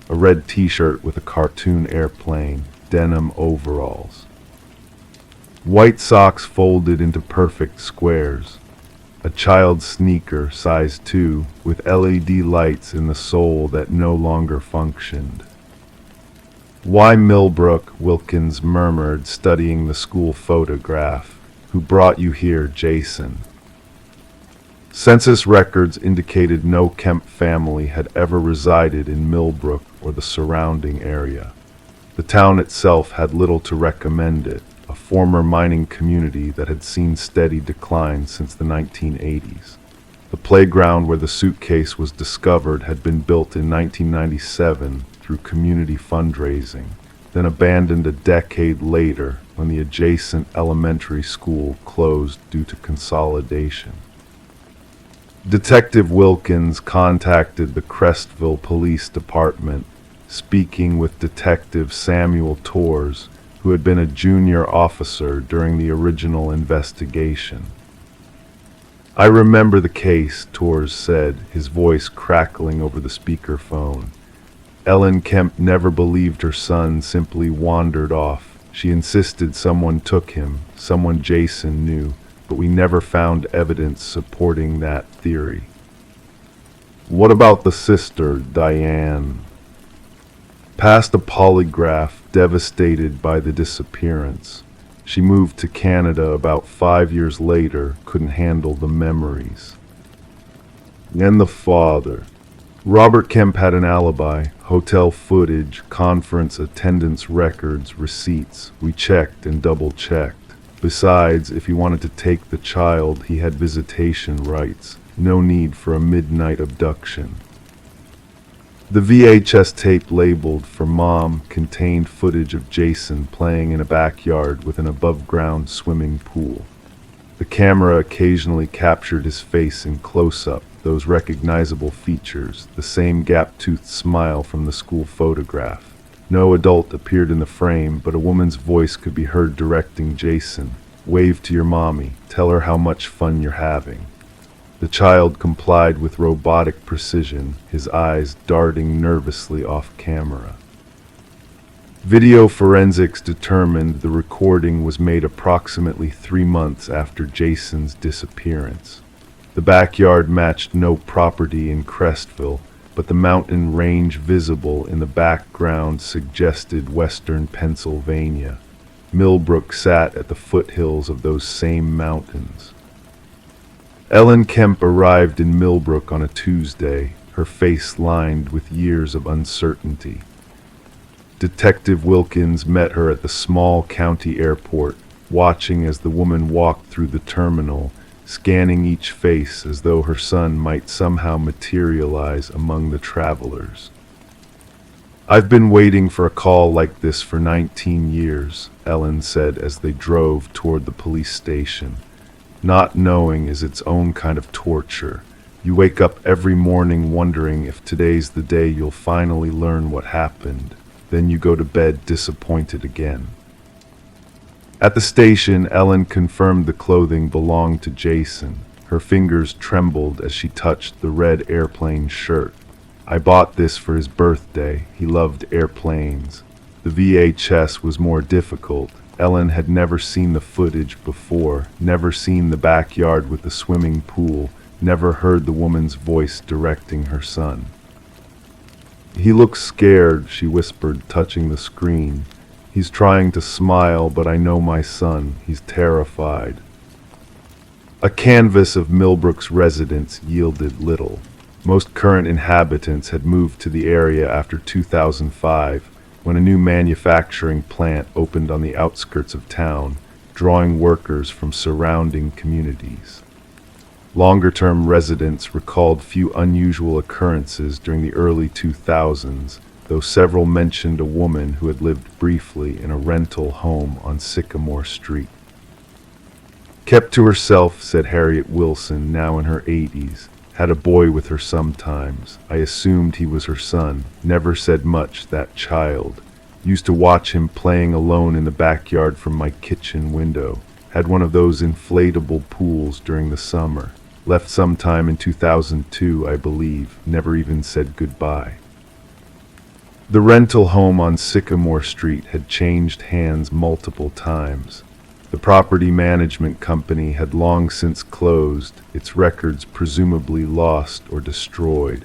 A red t-shirt with a cartoon airplane, denim overalls. White socks folded into perfect squares. A child's sneaker, size 2, with LED lights in the sole that no longer functioned. "Why Millbrook?" Wilkins murmured, studying the school photograph. "Who brought you here, Jason?" Census records indicated no Kemp family had ever resided in Millbrook or the surrounding area. The town itself had little to recommend it, a former mining community that had seen steady decline since the 1980s. The playground where the suitcase was discovered had been built in 1997 through community fundraising, then abandoned a decade later when the adjacent elementary school closed due to consolidation. Detective Wilkins contacted the Crestville Police Department, speaking with Detective Samuel Torres, who had been a junior officer during the original investigation. "I remember the case," Torres said, his voice crackling over the speakerphone. "Ellen Kemp never believed her son simply wandered off. She insisted someone took him, someone Jason knew, but we never found evidence supporting that theory." "What about the sister, Diane?" "Passed a polygraph, devastated by the disappearance. She moved to Canada about 5 years later, couldn't handle the memories." "And the father?" "Robert Kemp had an alibi, hotel footage, conference attendance records, receipts. We checked and double-checked. Besides, if he wanted to take the child, he had visitation rights. No need for a midnight abduction." The VHS tape labeled "For Mom" contained footage of Jason playing in a backyard with an above-ground swimming pool. The camera occasionally captured his face in close-up, those recognizable features, the same gap-toothed smile from the school photograph. No adult appeared in the frame, but a woman's voice could be heard directing Jason. "Wave to your mommy, tell her how much fun you're having." The child complied with robotic precision, his eyes darting nervously off camera. Video forensics determined the recording was made approximately 3 months after Jason's disappearance. The backyard matched no property in Crestville, but the mountain range visible in the background suggested western Pennsylvania. Millbrook sat at the foothills of those same mountains. Ellen Kemp arrived in Millbrook on a Tuesday, her face lined with years of uncertainty. Detective Wilkins met her at the small county airport, watching as the woman walked through the terminal, scanning each face as though her son might somehow materialize among the travelers. "I've been waiting for a call like this for 19 years, Ellen said as they drove toward the police station. "Not knowing is its own kind of torture. You wake up every morning wondering if today's the day you'll finally learn what happened. Then you go to bed disappointed again." At the station, Ellen confirmed the clothing belonged to Jason. Her fingers trembled as she touched the red airplane shirt. I bought this for his birthday. He loved airplanes. The VHS was more difficult. Ellen had never seen the footage before, never seen the backyard with the swimming pool, never heard the woman's voice directing her son. "He looks scared," she whispered, touching the screen. "He's trying to smile, but I know my son. He's terrified." A canvass of Millbrook's residents yielded little. Most current inhabitants had moved to the area after 2005, when a new manufacturing plant opened on the outskirts of town, drawing workers from surrounding communities. Longer-term residents recalled few unusual occurrences during the early 2000s, though several mentioned a woman who had lived briefly in a rental home on Sycamore Street. "Kept to herself," said Harriet Wilson, now in her 80s. "Had a boy with her sometimes. I assumed he was her son. Never said much, that child. Used to watch him playing alone in the backyard from my kitchen window. Had one of those inflatable pools during the summer. Left sometime in 2002, I believe. Never even said goodbye." The rental home on Sycamore Street had changed hands multiple times. The property management company had long since closed, its records presumably lost or destroyed.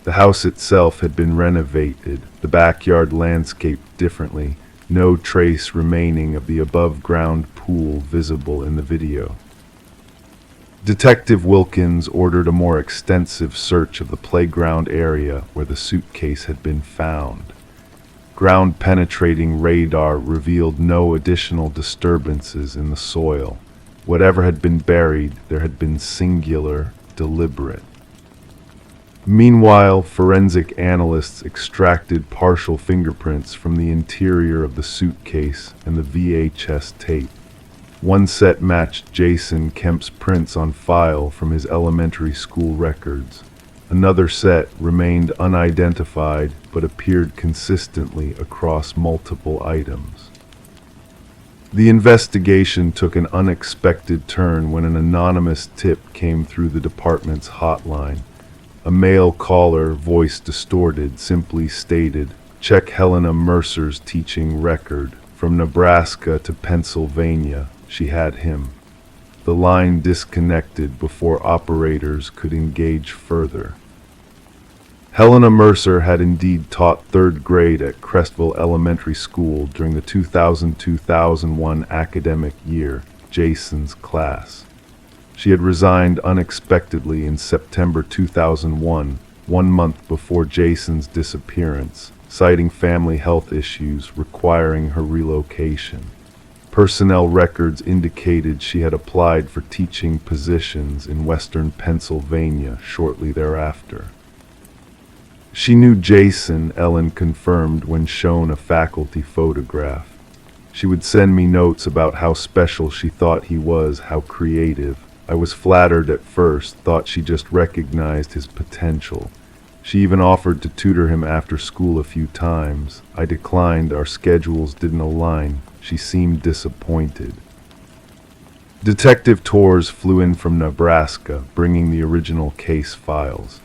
The house itself had been renovated, the backyard landscaped differently, no trace remaining of the above-ground pool visible in the video. Detective Wilkins ordered a more extensive search of the playground area where the suitcase had been found. Ground-penetrating radar revealed no additional disturbances in the soil. Whatever had been buried, there had been singular, deliberate. Meanwhile, forensic analysts extracted partial fingerprints from the interior of the suitcase and the VHS tape. One set matched Jason Kemp's prints on file from his elementary school records. Another set remained unidentified but appeared consistently across multiple items. The investigation took an unexpected turn when an anonymous tip came through the department's hotline. A male caller, voice distorted, simply stated, "Check Helena Mercer's teaching record. From Nebraska to Pennsylvania, she had him." The line disconnected before operators could engage further. Helena Mercer had indeed taught third grade at Crestville Elementary School during the 2000-2001 academic year, Jason's class. She had resigned unexpectedly in September 2001, 1 month before Jason's disappearance, citing family health issues requiring her relocation. Personnel records indicated she had applied for teaching positions in western Pennsylvania shortly thereafter. She knew Jason, Ellen confirmed when shown a faculty photograph. She would send me notes about how special she thought he was, how creative. I was flattered at first, thought she just recognized his potential. She even offered to tutor him after school a few times. I declined, our schedules didn't align. She seemed disappointed. Detective Torres flew in from Nebraska, bringing the original case files.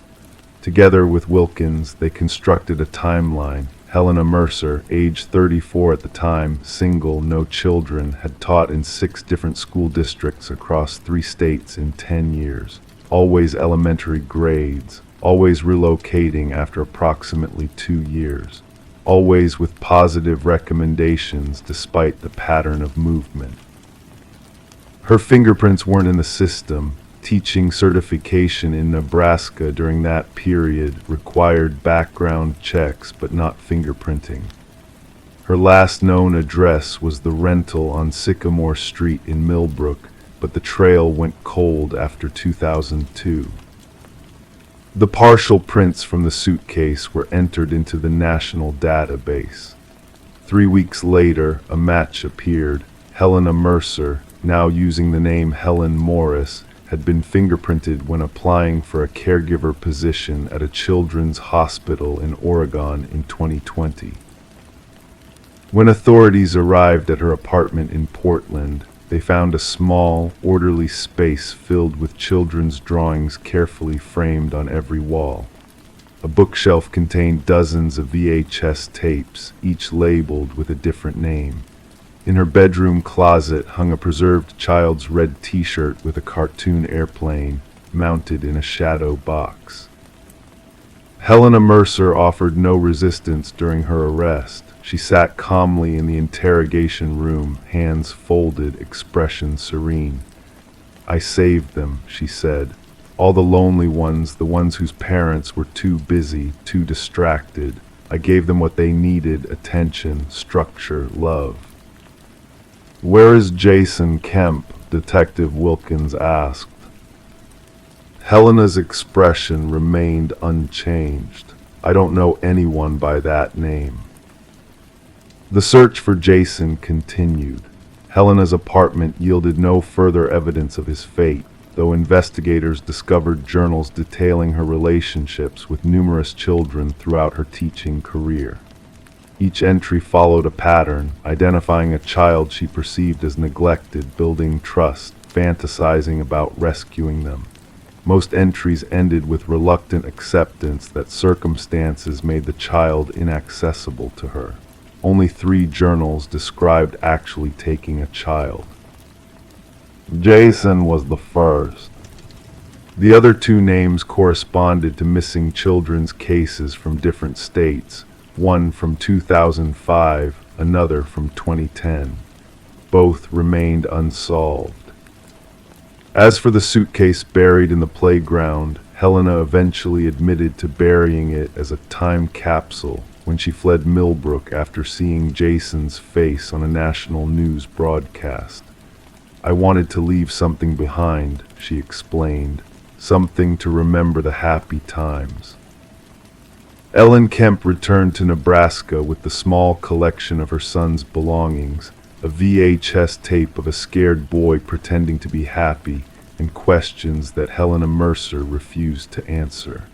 Together with Wilkins, they constructed a timeline. Helena Mercer, age 34 at the time, single, no children, had taught in 6 different school districts across 3 states in 10 years. Always elementary grades, always relocating after approximately 2 years. Always with positive recommendations despite the pattern of movement. Her fingerprints weren't in the system. Teaching certification in Nebraska during that period required background checks but not fingerprinting. Her last known address was the rental on Sycamore Street in Millbrook, but the trail went cold after 2002. The partial prints from the suitcase were entered into the national database. 3 weeks later, a match appeared. Helena Mercer, now using the name Helen Morris, had been fingerprinted when applying for a caregiver position at a children's hospital in Oregon in 2020. When authorities arrived at her apartment in Portland, they found a small, orderly space filled with children's drawings carefully framed on every wall. A bookshelf contained dozens of VHS tapes, each labeled with a different name. In her bedroom closet hung a preserved child's red t-shirt with a cartoon airplane mounted in a shadow box. Helena Mercer offered no resistance during her arrest. She sat calmly in the interrogation room, hands folded, expression serene. "I saved them," she said. "All the lonely ones, the ones whose parents were too busy, too distracted. I gave them what they needed: attention, structure, love." "Where is Jason Kemp?" Detective Wilkins asked. Helena's expression remained unchanged. "I don't know anyone by that name." The search for Jason continued. Helena's apartment yielded no further evidence of his fate, though investigators discovered journals detailing her relationships with numerous children throughout her teaching career. Each entry followed a pattern, identifying a child she perceived as neglected, building trust, fantasizing about rescuing them. Most entries ended with reluctant acceptance that circumstances made the child inaccessible to her. Only 3 journals described actually taking a child. Jason was the first. The other 2 names corresponded to missing children's cases from different states, one from 2005, another from 2010. Both remained unsolved. As for the suitcase buried in the playground, Helena eventually admitted to burying it as a time capsule when she fled Millbrook after seeing Jason's face on a national news broadcast. "I wanted to leave something behind," she explained, "something to remember the happy times." Ellen Kemp returned to Nebraska with the small collection of her son's belongings, a VHS tape of a scared boy pretending to be happy, and questions that Helena Mercer refused to answer.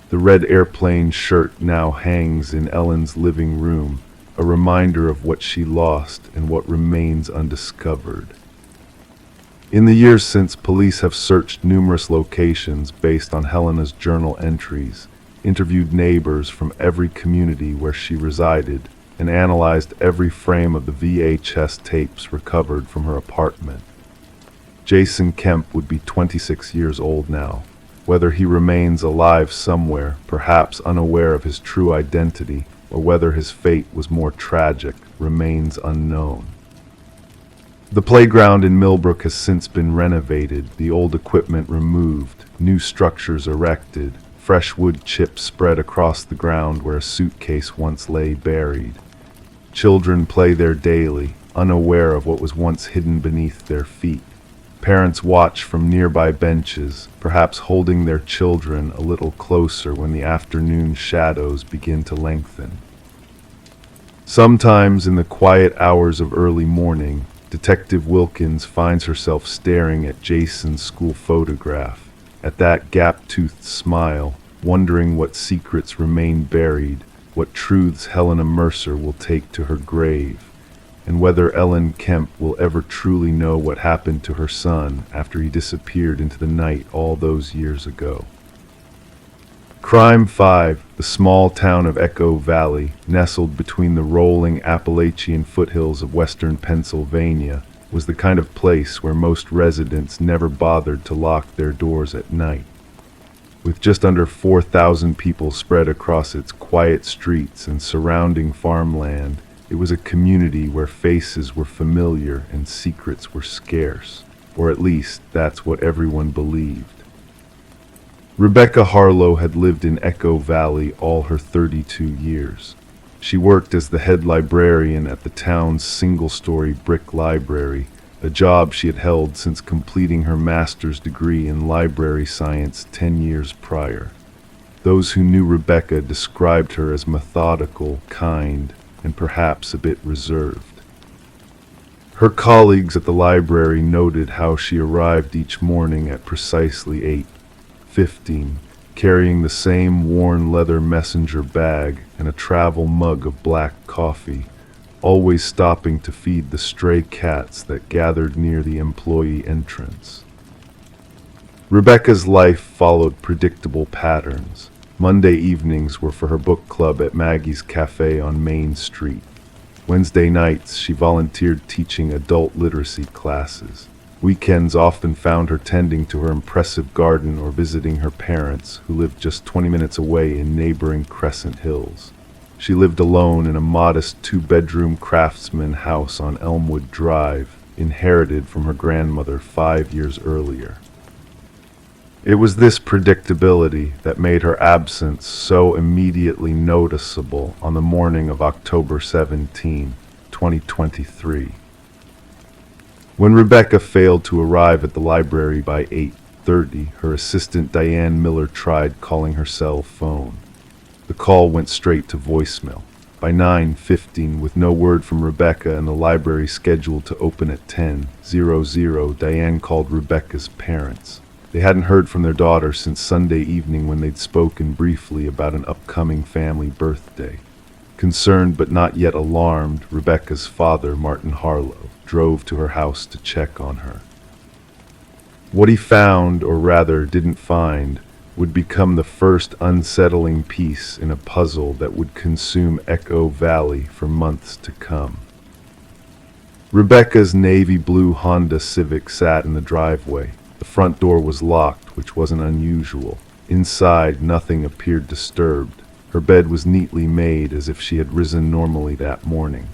The red airplane shirt now hangs in Ellen's living room, a reminder of what she lost and what remains undiscovered. In the years since, police have searched numerous locations based on Helena's journal entries, interviewed neighbors from every community where she resided, and analyzed every frame of the VHS tapes recovered from her apartment. Jason Kemp would be 26 years old now. Whether he remains alive somewhere, perhaps unaware of his true identity, or whether his fate was more tragic, remains unknown. The playground in Millbrook has since been renovated, the old equipment removed, new structures erected, fresh wood chips spread across the ground where a suitcase once lay buried. Children play there daily, unaware of what was once hidden beneath their feet. Parents watch from nearby benches, perhaps holding their children a little closer when the afternoon shadows begin to lengthen. Sometimes in the quiet hours of early morning, Detective Wilkins finds herself staring at Jason's school photograph, at that gap-toothed smile, wondering what secrets remain buried, what truths Helena Mercer will take to her grave, and whether Ellen Kemp will ever truly know what happened to her son after he disappeared into the night all those years ago. Crime 5, the small town of Echo Valley, nestled between the rolling Appalachian foothills of western Pennsylvania, was the kind of place where most residents never bothered to lock their doors at night. With just under 4,000 people spread across its quiet streets and surrounding farmland, it was a community where faces were familiar and secrets were scarce, or at least that's what everyone believed. Rebecca Harlow had lived in Echo Valley all her 32 years. She worked as the head librarian at the town's single-story brick library, a job she had held since completing her master's degree in library science 10 years prior. Those who knew Rebecca described her as methodical, kind, and perhaps a bit reserved. Her colleagues at the library noted how she arrived each morning at precisely 8:15, carrying the same worn leather messenger bag and a travel mug of black coffee, always stopping to feed the stray cats that gathered near the employee entrance. Rebecca's life followed predictable patterns. Monday evenings were for her book club at Maggie's Cafe on Main Street. Wednesday nights, she volunteered teaching adult literacy classes. Weekends often found her tending to her impressive garden or visiting her parents, who lived just 20 minutes away in neighboring Crescent Hills. She lived alone in a modest 2-bedroom craftsman house on Elmwood Drive, inherited from her grandmother 5 years earlier. It was this predictability that made her absence so immediately noticeable on the morning of October 17, 2023. When Rebecca failed to arrive at the library by 8:30, her assistant Diane Miller tried calling her cell phone. The call went straight to voicemail. By 9:15, with no word from Rebecca and the library scheduled to open at 10:00, Diane called Rebecca's parents. They hadn't heard from their daughter since Sunday evening when they'd spoken briefly about an upcoming family birthday. Concerned but not yet alarmed, Rebecca's father, Martin Harlow, drove to her house to check on her. What he found, or rather didn't find, would become the first unsettling piece in a puzzle that would consume Echo Valley for months to come. Rebecca's navy blue Honda Civic sat in the driveway. The front door was locked, which wasn't unusual. Inside, nothing appeared disturbed. Her bed was neatly made, as if she had risen normally that morning.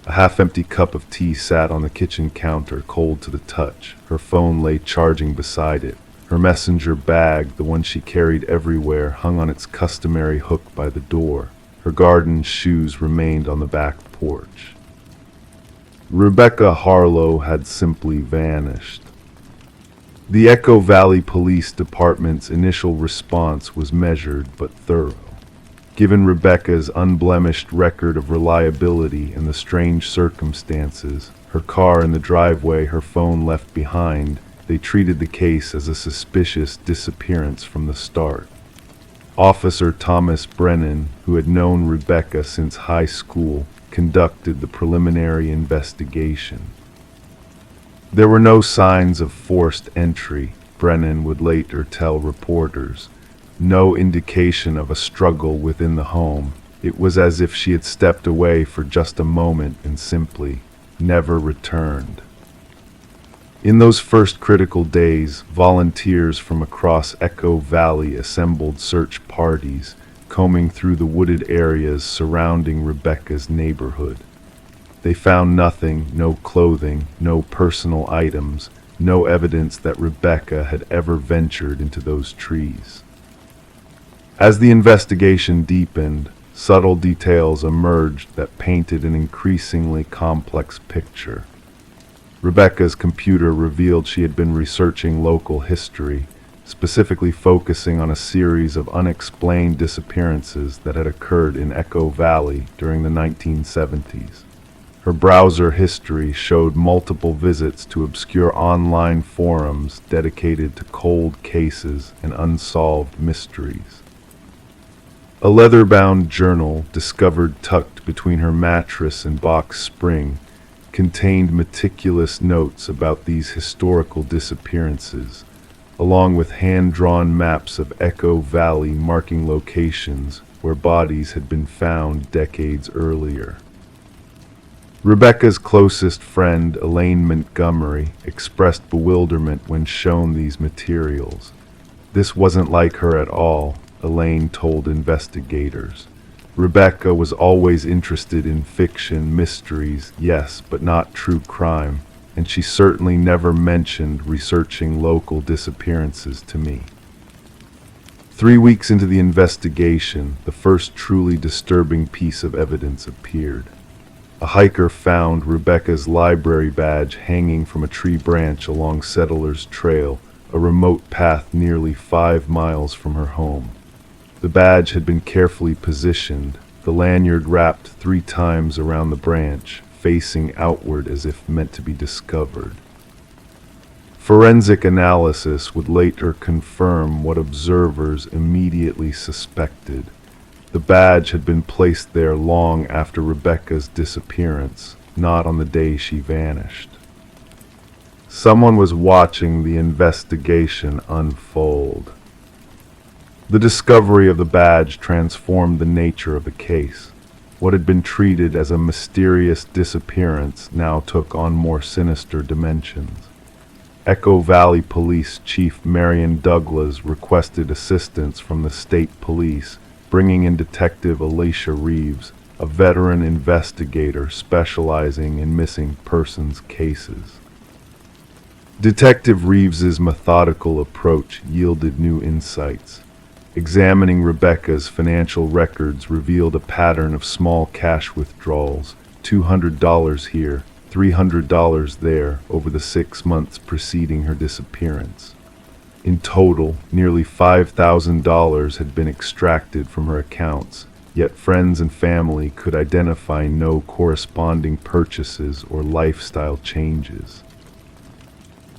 A half-empty cup of tea sat on the kitchen counter, cold to the touch. Her phone lay charging beside it. Her messenger bag, the one she carried everywhere, hung on its customary hook by the door. Her garden shoes remained on the back porch. Rebecca Harlow had simply vanished. The Echo Valley Police Department's initial response was measured but thorough. Given Rebecca's unblemished record of reliability and the strange circumstances, her car in the driveway, her phone left behind, they treated the case as a suspicious disappearance from the start. Officer Thomas Brennan, who had known Rebecca since high school, conducted the preliminary investigation. There were no signs of forced entry, Brennan would later tell reporters. No indication of a struggle within the home. It was as if she had stepped away for just a moment and simply never returned. In those first critical days, volunteers from across Echo Valley assembled search parties, combing through the wooded areas surrounding Rebecca's neighborhood. They found nothing, no clothing, no personal items, no evidence that Rebecca had ever ventured into those trees. As the investigation deepened, subtle details emerged that painted an increasingly complex picture. Rebecca's computer revealed she had been researching local history, specifically focusing on a series of unexplained disappearances that had occurred in Echo Valley during the 1970s. Her browser history showed multiple visits to obscure online forums dedicated to cold cases and unsolved mysteries. A leather-bound journal, discovered tucked between her mattress and box spring, contained meticulous notes about these historical disappearances, along with hand-drawn maps of Echo Valley marking locations where bodies had been found decades earlier. Rebecca's closest friend, Elaine Montgomery, expressed bewilderment when shown these materials. This wasn't like her at all, Elaine told investigators. Rebecca was always interested in fiction, mysteries, yes, but not true crime, and she certainly never mentioned researching local disappearances to me. 3 weeks into the investigation, the first truly disturbing piece of evidence appeared. A hiker found Rebecca's library badge hanging from a tree branch along Settlers Trail, a remote path nearly 5 miles from her home. The badge had been carefully positioned, the lanyard wrapped 3 times around the branch, facing outward as if meant to be discovered. Forensic analysis would later confirm what observers immediately suspected. The badge had been placed there long after Rebecca's disappearance, not on the day she vanished. Someone was watching the investigation unfold. The discovery of the badge transformed the nature of the case. What had been treated as a mysterious disappearance now took on more sinister dimensions. Echo Valley Police Chief Marion Douglas requested assistance from the state police, bringing in Detective Alicia Reeves, a veteran investigator specializing in missing persons cases. Detective Reeves's methodical approach yielded new insights. Examining Rebecca's financial records revealed a pattern of small cash withdrawals, $200 here, $300 there, over the 6 months preceding her disappearance. In total, nearly $5,000 had been extracted from her accounts, yet friends and family could identify no corresponding purchases or lifestyle changes.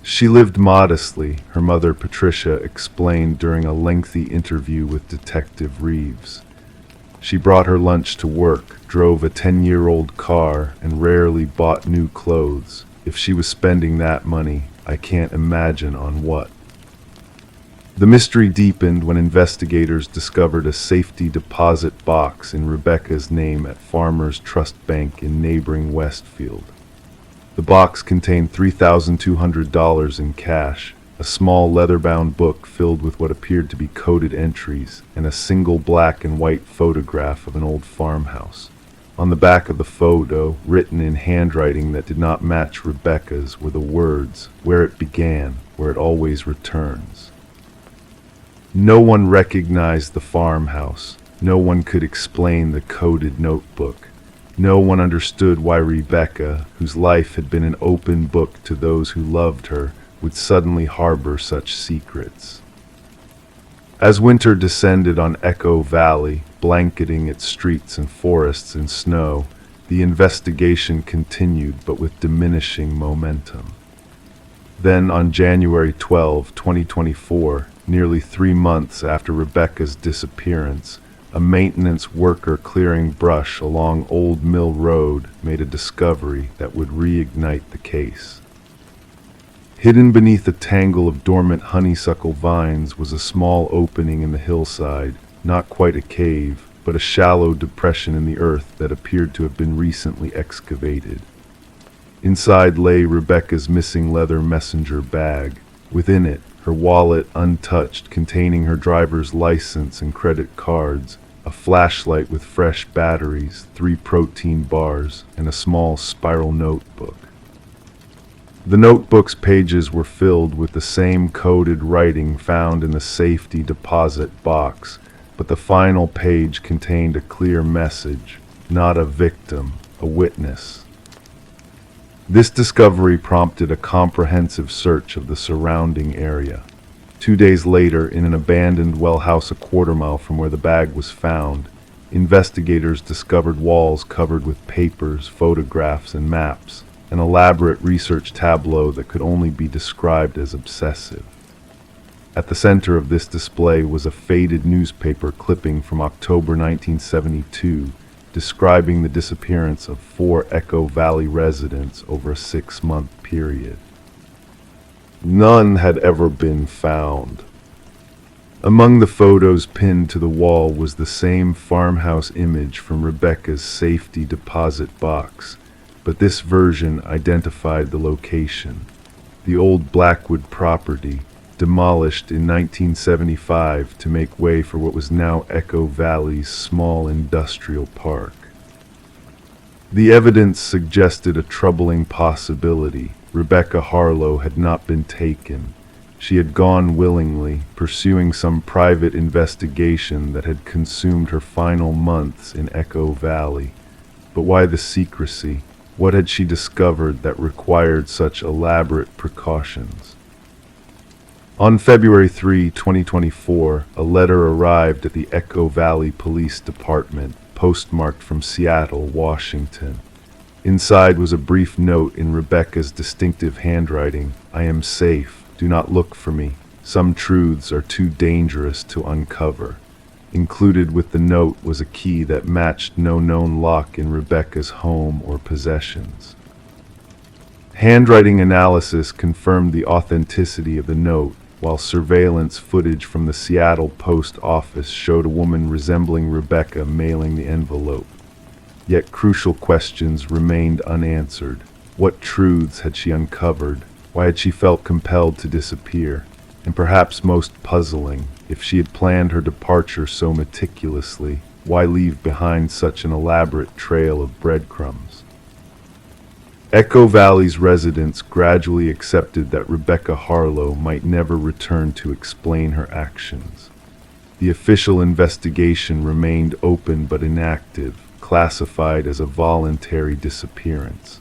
She lived modestly, her mother Patricia explained during a lengthy interview with Detective Reeves. She brought her lunch to work, drove a 10-year-old car, and rarely bought new clothes. If she was spending that money, I can't imagine on what. The mystery deepened when investigators discovered a safety deposit box in Rebecca's name at Farmers Trust Bank in neighboring Westfield. The box contained $3,200 in cash, a small leather-bound book filled with what appeared to be coded entries, and a single black and white photograph of an old farmhouse. On the back of the photo, written in handwriting that did not match Rebecca's, were the words, "Where it began, where it always returns." No one recognized the farmhouse. No one could explain the coded notebook. No one understood why Rebecca, whose life had been an open book to those who loved her, would suddenly harbor such secrets. As winter descended on Echo Valley, blanketing its streets and forests in snow, the investigation continued, but with diminishing momentum. Then, on January 12, 2024, nearly 3 months after Rebecca's disappearance, a maintenance worker clearing brush along Old Mill Road made a discovery that would reignite the case. Hidden beneath a tangle of dormant honeysuckle vines was a small opening in the hillside, not quite a cave, but a shallow depression in the earth that appeared to have been recently excavated. Inside lay Rebecca's missing leather messenger bag. Within it, her wallet untouched, containing her driver's license and credit cards, a flashlight with fresh batteries, 3 protein bars, and a small spiral notebook. The notebook's pages were filled with the same coded writing found in the safety deposit box, but the final page contained a clear message: not a victim, a witness. This discovery prompted a comprehensive search of the surrounding area. 2 days later, in an abandoned well house a quarter-mile from where the bag was found, investigators discovered walls covered with papers, photographs, and maps, an elaborate research tableau that could only be described as obsessive. At the center of this display was a faded newspaper clipping from October 1972, describing the disappearance of 4 Echo Valley residents over a 6-month period. None had ever been found. Among the photos pinned to the wall was the same farmhouse image from Rebecca's safety deposit box, but this version identified the location: the old Blackwood property, demolished in 1975 to make way for what was now Echo Valley's small industrial park. The evidence suggested a troubling possibility. Rebecca Harlow had not been taken. She had gone willingly, pursuing some private investigation that had consumed her final months in Echo Valley. But why the secrecy? What had she discovered that required such elaborate precautions? On February 3, 2024, a letter arrived at the Echo Valley Police Department, postmarked from Seattle, Washington. Inside was a brief note in Rebecca's distinctive handwriting: "I am safe. Do not look for me. Some truths are too dangerous to uncover." Included with the note was a key that matched no known lock in Rebecca's home or possessions. Handwriting analysis confirmed the authenticity of the note, while surveillance footage from the Seattle Post Office showed a woman resembling Rebecca mailing the envelope. Yet crucial questions remained unanswered. What truths had she uncovered? Why had she felt compelled to disappear? And perhaps most puzzling, if she had planned her departure so meticulously, why leave behind such an elaborate trail of breadcrumbs? Echo Valley's residents gradually accepted that Rebecca Harlow might never return to explain her actions. The official investigation remained open but inactive, classified as a voluntary disappearance.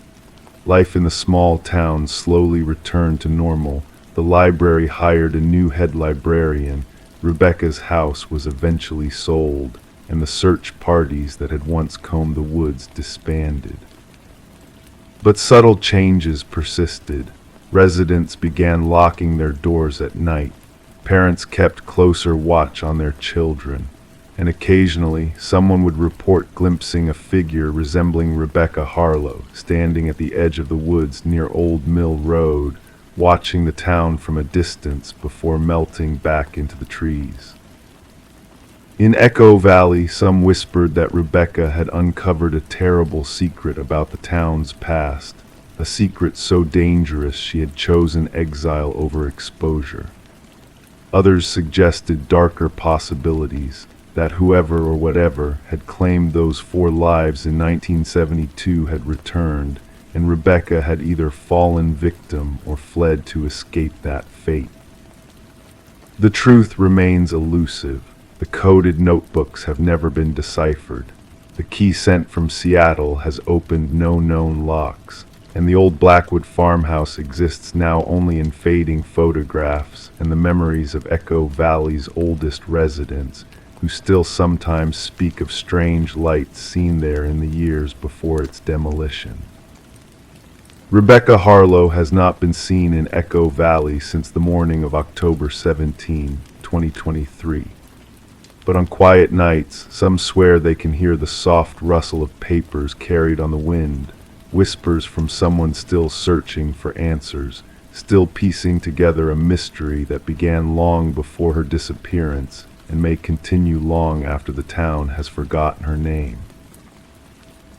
Life in the small town slowly returned to normal. The library hired a new head librarian. Rebecca's house was eventually sold, and the search parties that had once combed the woods disbanded. But subtle changes persisted. Residents began locking their doors at night. Parents kept closer watch on their children, and occasionally someone would report glimpsing a figure resembling Rebecca Harlow standing at the edge of the woods near Old Mill Road, watching the town from a distance before melting back into the trees. In Echo Valley, some whispered that Rebecca had uncovered a terrible secret about the town's past, a secret so dangerous she had chosen exile over exposure. Others suggested darker possibilities, that whoever or whatever had claimed those 4 lives in 1972 had returned, and Rebecca had either fallen victim or fled to escape that fate. The truth remains elusive. The coded notebooks have never been deciphered. The key sent from Seattle has opened no known locks, and the old Blackwood farmhouse exists now only in fading photographs and the memories of Echo Valley's oldest residents, who still sometimes speak of strange lights seen there in the years before its demolition. Rebecca Harlow has not been seen in Echo Valley since the morning of October 17, 2023. But on quiet nights, some swear they can hear the soft rustle of papers carried on the wind, whispers from someone still searching for answers, still piecing together a mystery that began long before her disappearance and may continue long after the town has forgotten her name.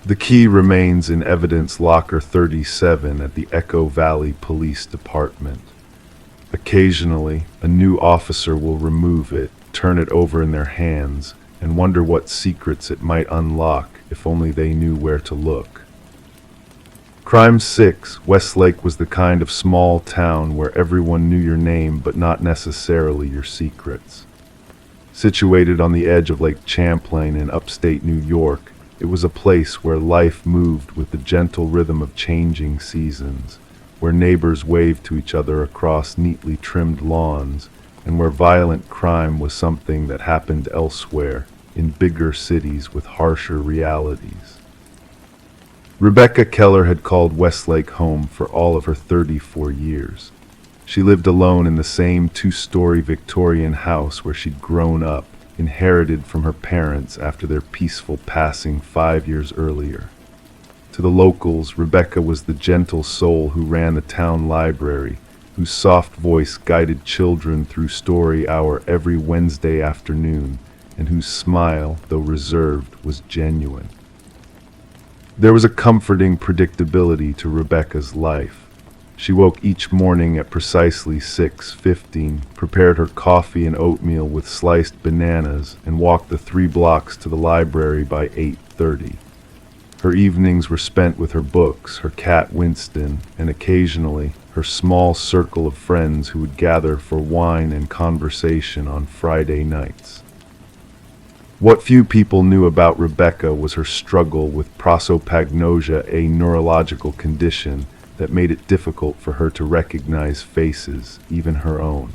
The key remains in evidence locker 37 at the Echo Valley Police Department. Occasionally, a new officer will remove it, turn it over in their hands, and wonder what secrets it might unlock if only they knew where to look. Crime 6, Westlake was the kind of small town where everyone knew your name but not necessarily your secrets. Situated on the edge of Lake Champlain in upstate New York, it was a place where life moved with the gentle rhythm of changing seasons, where neighbors waved to each other across neatly trimmed lawns, and where violent crime was something that happened elsewhere, in bigger cities with harsher realities. Rebecca Keller had called Westlake home for all of her 34 years. She lived alone in the same 2-story Victorian house where she'd grown up, inherited from her parents after their peaceful passing 5 years earlier. To the locals, Rebecca was the gentle soul who ran the town library, whose soft voice guided children through story hour every Wednesday afternoon, and whose smile, though reserved, was genuine. There was a comforting predictability to Rebecca's life. She woke each morning at precisely 6:15, prepared her coffee and oatmeal with sliced bananas, and walked the 3 blocks to the library by 8:30. Her evenings were spent with her books, her cat Winston, and occasionally her small circle of friends who would gather for wine and conversation on Friday nights. What few people knew about Rebecca was her struggle with prosopagnosia, a neurological condition that made it difficult for her to recognize faces, even her own.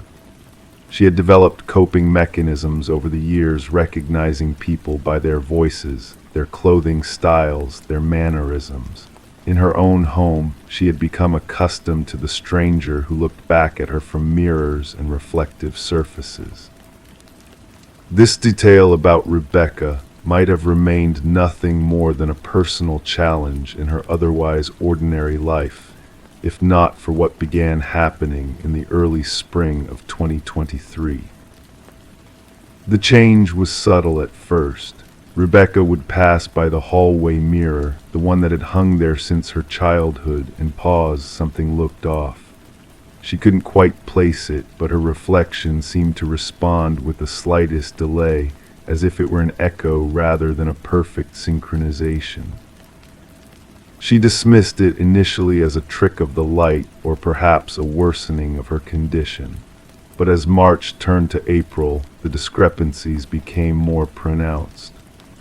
She had developed coping mechanisms over the years, recognizing people by their voices, their clothing styles, their mannerisms. In her own home, she had become accustomed to the stranger who looked back at her from mirrors and reflective surfaces. This detail about Rebecca might have remained nothing more than a personal challenge in her otherwise ordinary life, if not for what began happening in the early spring of 2023. The change was subtle at first. Rebecca would pass by the hallway mirror, the one that had hung there since her childhood, and pause. Something looked off. She couldn't quite place it, but her reflection seemed to respond with the slightest delay, as if it were an echo rather than a perfect synchronization. She dismissed it initially as a trick of the light, or perhaps a worsening of her condition. But as March turned to April, the discrepancies became more pronounced.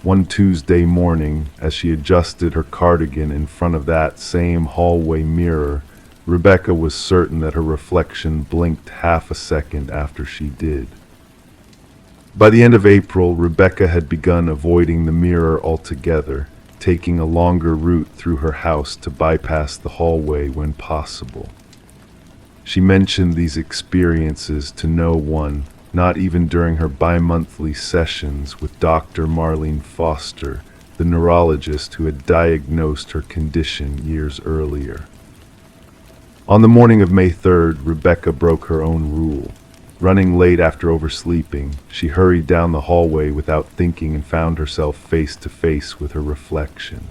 One Tuesday morning, as she adjusted her cardigan in front of that same hallway mirror, Rebecca was certain that her reflection blinked half a second after she did. By the end of April, Rebecca had begun avoiding the mirror altogether, taking a longer route through her house to bypass the hallway when possible. She mentioned these experiences to no one, not even during her bi-monthly sessions with Dr. Marlene Foster, the neurologist who had diagnosed her condition years earlier. On the morning of May 3rd, Rebecca broke her own rule. Running late after oversleeping, she hurried down the hallway without thinking and found herself face to face with her reflection.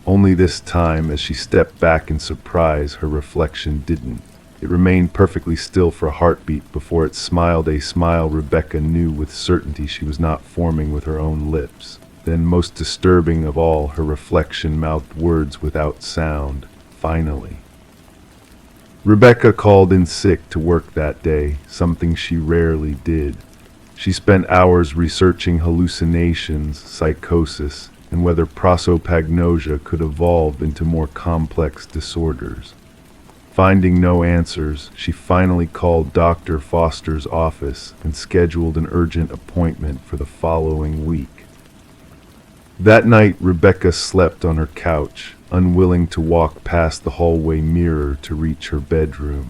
Only this time, as she stepped back in surprise, her reflection didn't. It remained perfectly still for a heartbeat before it smiled a smile Rebecca knew with certainty she was not forming with her own lips. Then, most disturbing of all, her reflection mouthed words without sound. Finally. Rebecca called in sick to work that day, something she rarely did. She spent hours researching hallucinations, psychosis, and whether prosopagnosia could evolve into more complex disorders. Finding no answers, she finally called Dr. Foster's office and scheduled an urgent appointment for the following week. That night, Rebecca slept on her couch, unwilling to walk past the hallway mirror to reach her bedroom.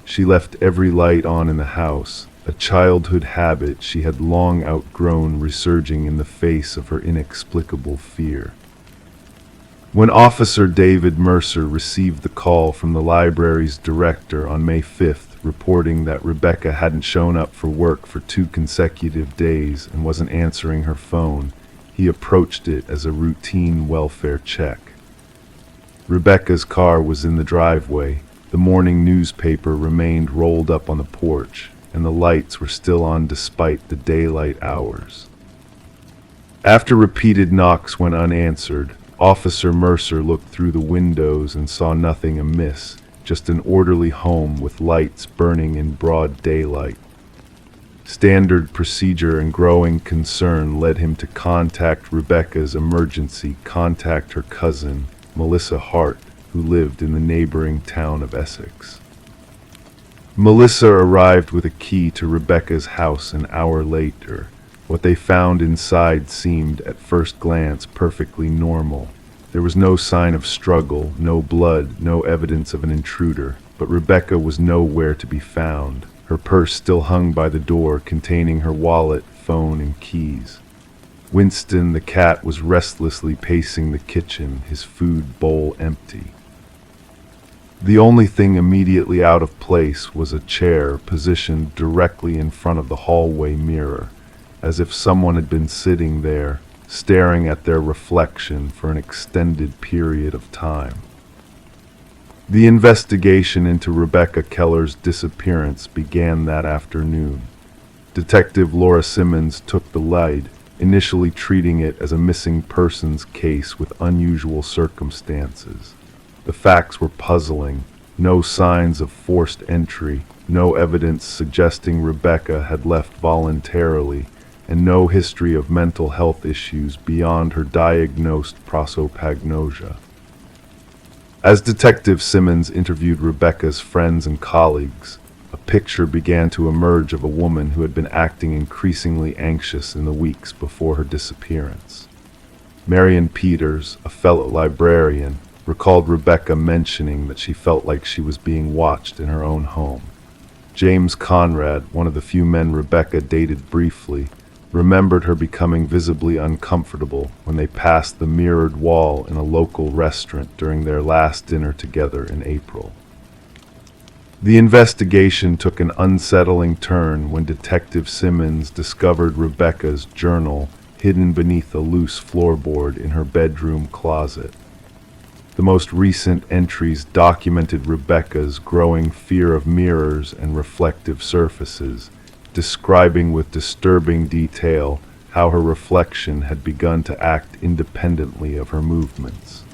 She left every light on in the house, a childhood habit she had long outgrown resurging in the face of her inexplicable fear. When Officer David Mercer received the call from the library's director on May 5th, reporting that Rebecca hadn't shown up for work for 2 consecutive days and wasn't answering her phone, he approached it as a routine welfare check. Rebecca's car was in the driveway, the morning newspaper remained rolled up on the porch, and the lights were still on despite the daylight hours. After repeated knocks went unanswered, Officer Mercer looked through the windows and saw nothing amiss, just an orderly home with lights burning in broad daylight. Standard procedure and growing concern led him to contact Rebecca's emergency, contact her cousin, Melissa Hart, who lived in the neighboring town of Essex. Melissa arrived with a key to Rebecca's house an hour later. What they found inside seemed, at first glance, perfectly normal. There was no sign of struggle, no blood, no evidence of an intruder, but Rebecca was nowhere to be found. Her purse still hung by the door, containing her wallet, phone, and keys. Winston, the cat, was restlessly pacing the kitchen, his food bowl empty. The only thing immediately out of place was a chair positioned directly in front of the hallway mirror, as if someone had been sitting there, staring at their reflection for an extended period of time. The investigation into Rebecca Keller's disappearance began that afternoon. Detective Laura Simmons took the lead, initially treating it as a missing persons case with unusual circumstances. The facts were puzzling. No signs of forced entry, no evidence suggesting Rebecca had left voluntarily, and no history of mental health issues beyond her diagnosed prosopagnosia. As Detective Simmons interviewed Rebecca's friends and colleagues, a picture began to emerge of a woman who had been acting increasingly anxious in the weeks before her disappearance. Marion Peters, a fellow librarian, recalled Rebecca mentioning that she felt like she was being watched in her own home. James Conrad, one of the few men Rebecca dated briefly, remembered her becoming visibly uncomfortable when they passed the mirrored wall in a local restaurant during their last dinner together in April. The investigation took an unsettling turn when Detective Simmons discovered Rebecca's journal hidden beneath a loose floorboard in her bedroom closet. The most recent entries documented Rebecca's growing fear of mirrors and reflective surfaces, describing with disturbing detail how her reflection had begun to act independently of her movements.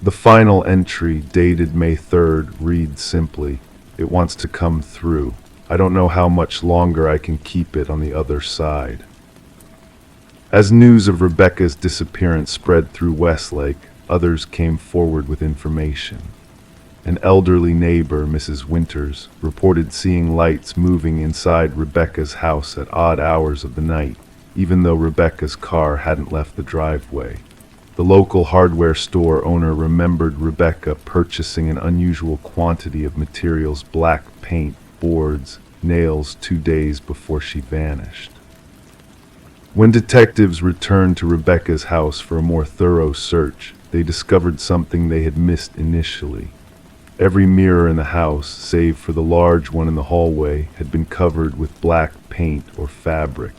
The final entry, dated May 3rd, reads simply, "It wants to come through. I don't know how much longer I can keep it on the other side." As news of Rebecca's disappearance spread through Westlake, others came forward with information. An elderly neighbor, Mrs. Winters, reported seeing lights moving inside Rebecca's house at odd hours of the night, even though Rebecca's car hadn't left the driveway. The local hardware store owner remembered Rebecca purchasing an unusual quantity of materials: black paint, boards, nails 2 days before she vanished. When detectives returned to Rebecca's house for a more thorough search, they discovered something they had missed initially. Every mirror in the house, save for the large one in the hallway, had been covered with black paint or fabric.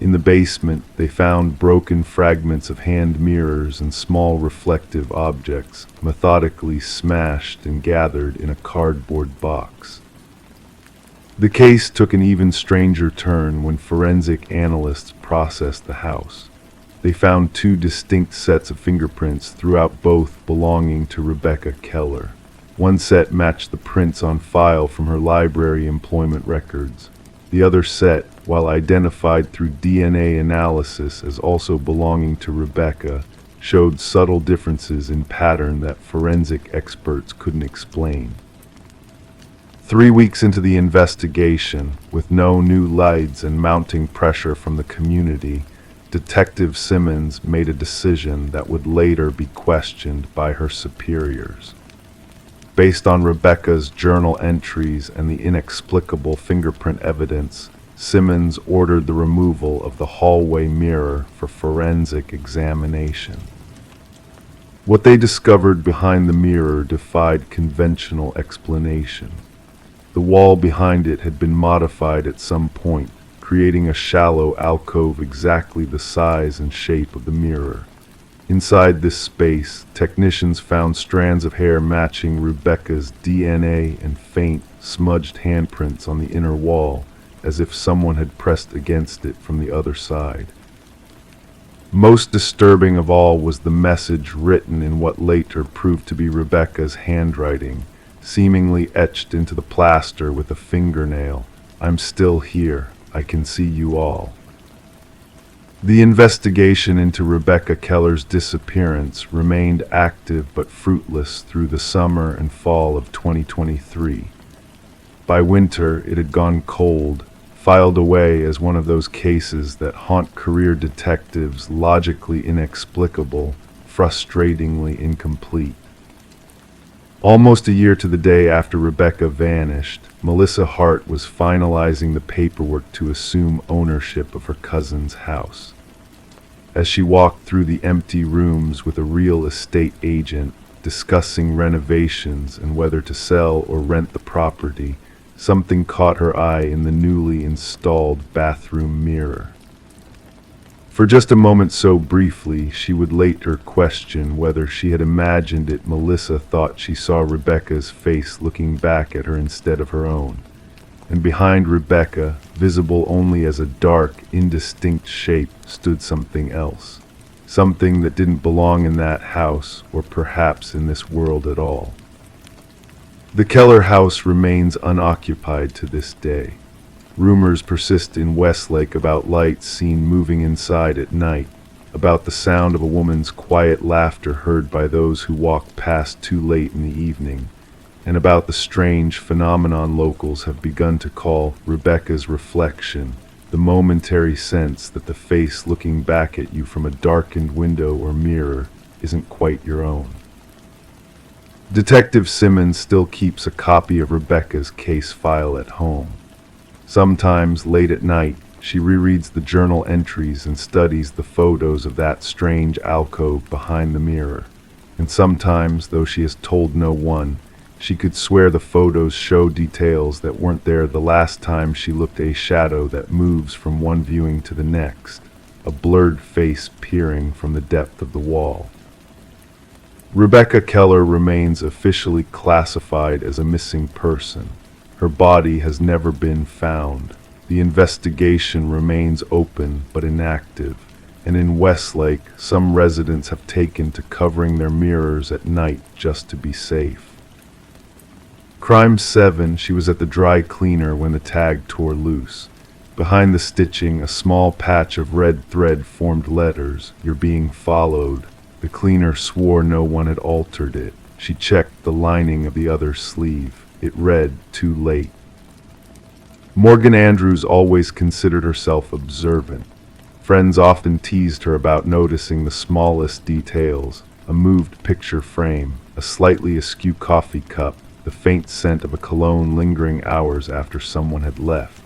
In the basement, they found broken fragments of hand mirrors and small reflective objects, methodically smashed and gathered in a cardboard box. The case took an even stranger turn when forensic analysts processed the house. They found 2 distinct sets of fingerprints throughout, both belonging to Rebecca Keller. One set matched the prints on file from her library employment records. The other set, while identified through DNA analysis as also belonging to Rebecca, showed subtle differences in pattern that forensic experts couldn't explain. 3 weeks into the investigation, with no new leads and mounting pressure from the community, Detective Simmons made a decision that would later be questioned by her superiors. Based on Rebecca's journal entries and the inexplicable fingerprint evidence, Simmons ordered the removal of the hallway mirror for forensic examination. What they discovered behind the mirror defied conventional explanation. The wall behind it had been modified at some point, creating a shallow alcove exactly the size and shape of the mirror. Inside this space, technicians found strands of hair matching Rebecca's DNA and faint, smudged handprints on the inner wall, as if someone had pressed against it from the other side. Most disturbing of all was the message written in what later proved to be Rebecca's handwriting, seemingly etched into the plaster with a fingernail. "I'm still here. I can see you all." The investigation into Rebecca Keller's disappearance remained active but fruitless through the summer and fall of 2023. By winter, it had gone cold, filed away as one of those cases that haunt career detectives, logically inexplicable, frustratingly incomplete. Almost a year to the day after Rebecca vanished, Melissa Hart was finalizing the paperwork to assume ownership of her cousin's house. As she walked through the empty rooms with a real estate agent, discussing renovations and whether to sell or rent the property, something caught her eye in the newly installed bathroom mirror. For just a moment, so briefly, she would later question whether she had imagined it. Melissa thought she saw Rebecca's face looking back at her instead of her own. And behind Rebecca, visible only as a dark, indistinct shape, stood something else. Something that didn't belong in that house, or perhaps in this world at all. The Keller house remains unoccupied to this day. Rumors persist in Westlake about lights seen moving inside at night, about the sound of a woman's quiet laughter heard by those who walk past too late in the evening, and about the strange phenomenon locals have begun to call Rebecca's reflection, the momentary sense that the face looking back at you from a darkened window or mirror isn't quite your own. Detective Simmons still keeps a copy of Rebecca's case file at home. Sometimes, late at night, She rereads the journal entries and studies the photos of that strange alcove behind the mirror. And sometimes, though she has told no one, she could swear the photos show details that weren't there the last time she looked, a shadow that moves from one viewing to the next, a blurred face peering from the depth of the wall. Rebecca Keller remains officially classified as a missing person. Her body has never been found. The investigation remains open but inactive, and in Westlake, some residents have taken to covering their mirrors at night just to be safe. Crime 7, she was at the dry cleaner when the tag tore loose. Behind the stitching, a small patch of red thread formed letters, "You're being followed." The cleaner swore no one had altered it. She checked the lining of the other sleeve. It read, "Too late." Morgan Andrews always considered herself observant. Friends often teased her about noticing the smallest details: a moved picture frame, a slightly askew coffee cup, the faint scent of a cologne lingering hours after someone had left.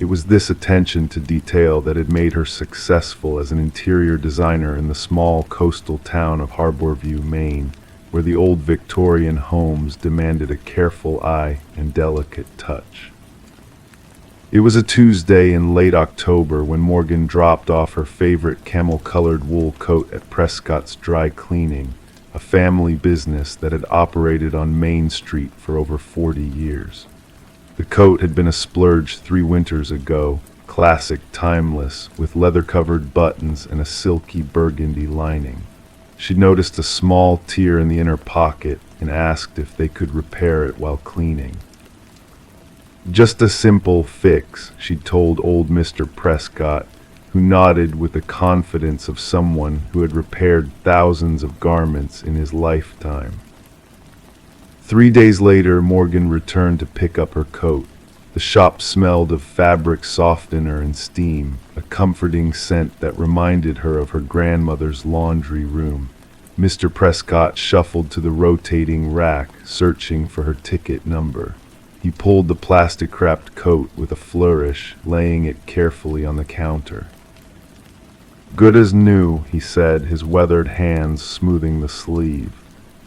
It was this attention to detail that had made her successful as an interior designer in the small coastal town of Harborview, Maine, where the old Victorian homes demanded a careful eye and delicate touch. It was a Tuesday in late October when Morgan dropped off her favorite camel-colored wool coat at Prescott's Dry Cleaning, a family business that had operated on Main Street for over 40 years. The coat had been a splurge 3 winters ago, classic, timeless, with leather-covered buttons and a silky burgundy lining. She noticed a small tear in the inner pocket and asked if they could repair it while cleaning. Just a simple fix, she told old Mr. Prescott, who nodded with the confidence of someone who had repaired thousands of garments in his lifetime. 3 days later, Morgan returned to pick up her coat. The shop smelled of fabric softener and steam, a comforting scent that reminded her of her grandmother's laundry room. Mr. Prescott shuffled to the rotating rack, searching for her ticket number. He pulled the plastic-wrapped coat with a flourish, laying it carefully on the counter. "Good as new," he said, his weathered hands smoothing the sleeve.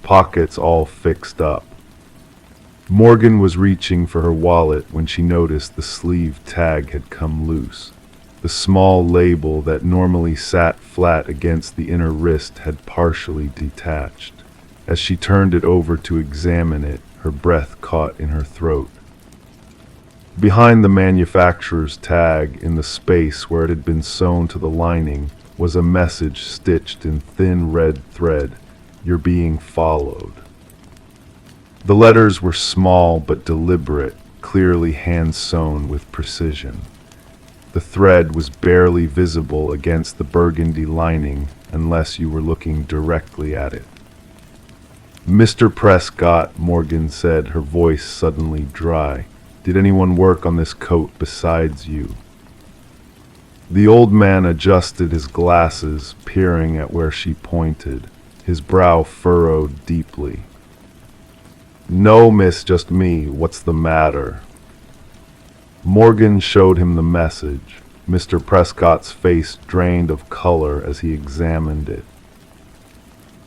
Pockets all fixed up. Morgan was reaching for her wallet when she noticed the sleeve tag had come loose. The small label that normally sat flat against the inner wrist had partially detached. As she turned it over to examine it, her breath caught in her throat. Behind the manufacturer's tag, in the space where it had been sewn to the lining, was a message stitched in thin red thread: "You're being followed." The letters were small but deliberate, clearly hand-sewn with precision. The thread was barely visible against the burgundy lining unless you were looking directly at it. "Mr. Prescott," Morgan said, her voice suddenly dry, "did anyone work on this coat besides you?" The old man adjusted his glasses, peering at where she pointed, his brow furrowed deeply. "No, miss, just me. What's the matter?" Morgan showed him the message. Mr. Prescott's face drained of color as he examined it.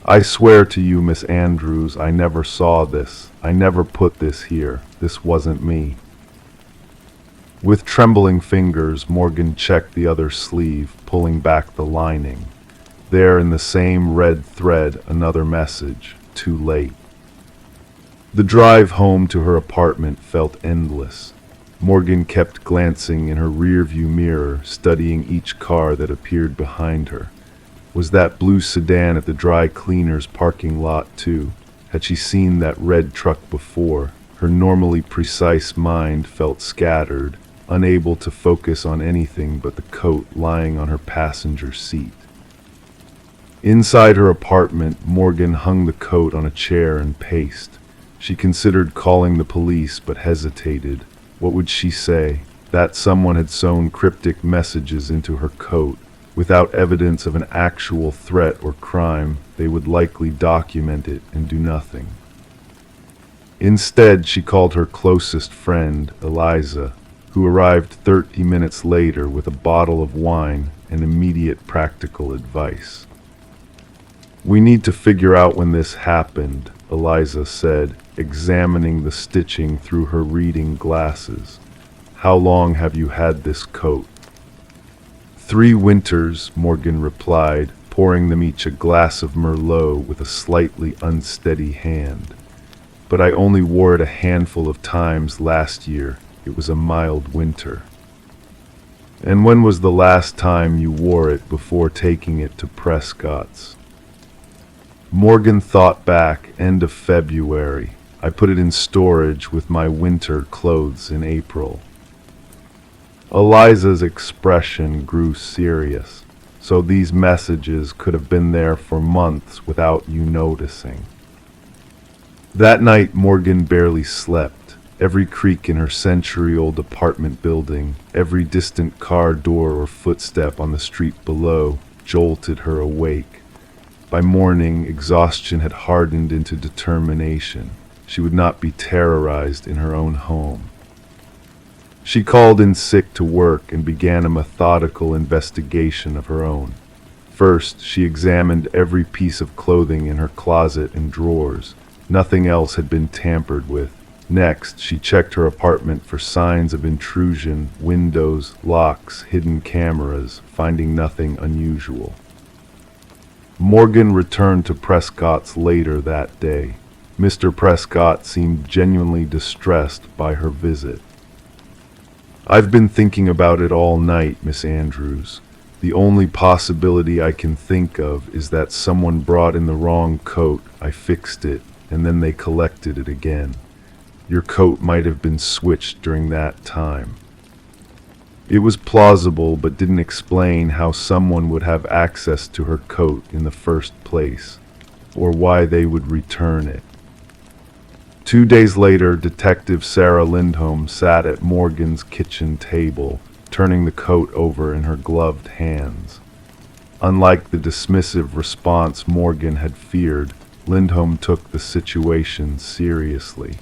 "I swear to you, Miss Andrews, I never saw this. I never put this here. This wasn't me." With trembling fingers, Morgan checked the other sleeve, pulling back the lining. There, in the same red thread, another message: "Too late." The drive home to her apartment felt endless. Morgan kept glancing in her rearview mirror, studying each car that appeared behind her. Was that blue sedan at the dry cleaner's parking lot too? Had she seen that red truck before? Her normally precise mind felt scattered, unable to focus on anything but the coat lying on her passenger seat. Inside her apartment, Morgan hung the coat on a chair and paced. She considered calling the police but hesitated. What would she say? That someone had sewn cryptic messages into her coat. Without evidence of an actual threat or crime, they would likely document it and do nothing. Instead, she called her closest friend, Eliza. who arrived 30 minutes later with a bottle of wine and immediate practical advice. "We need to figure out when this happened," Eliza said, examining the stitching through her reading glasses. "How long have you had this coat?" "3 winters," Morgan replied, pouring them each a glass of Merlot with a slightly unsteady hand. "But I only wore it a handful of times last year. It was a mild winter." "And when was the last time you wore it before taking it to Prescott's?" Morgan thought back. "End of February. I put it in storage with my winter clothes in April." Eliza's expression grew serious. "So these messages could have been there for months without you noticing." That night, Morgan barely slept. Every creak in her century-old apartment building, every distant car door or footstep on the street below, jolted her awake. By morning, exhaustion had hardened into determination. She would not be terrorized in her own home. She called in sick to work and began a methodical investigation of her own. First, she examined every piece of clothing in her closet and drawers. Nothing else had been tampered with. Next, she checked her apartment for signs of intrusion, windows, locks, hidden cameras, finding nothing unusual. Morgan returned to Prescott's later that day. Mr. Prescott seemed genuinely distressed by her visit. "I've been thinking about it all night, Miss Andrews. The only possibility I can think of is that someone brought in the wrong coat, I fixed it, and then they collected it again. Your coat might have been switched during that time." It was plausible, but didn't explain how someone would have access to her coat in the first place, or why they would return it. 2 days later, Detective Sarah Lindholm sat at Morgan's kitchen table, turning the coat over in her gloved hands. Unlike the dismissive response Morgan had feared, Lindholm took the situation seriously.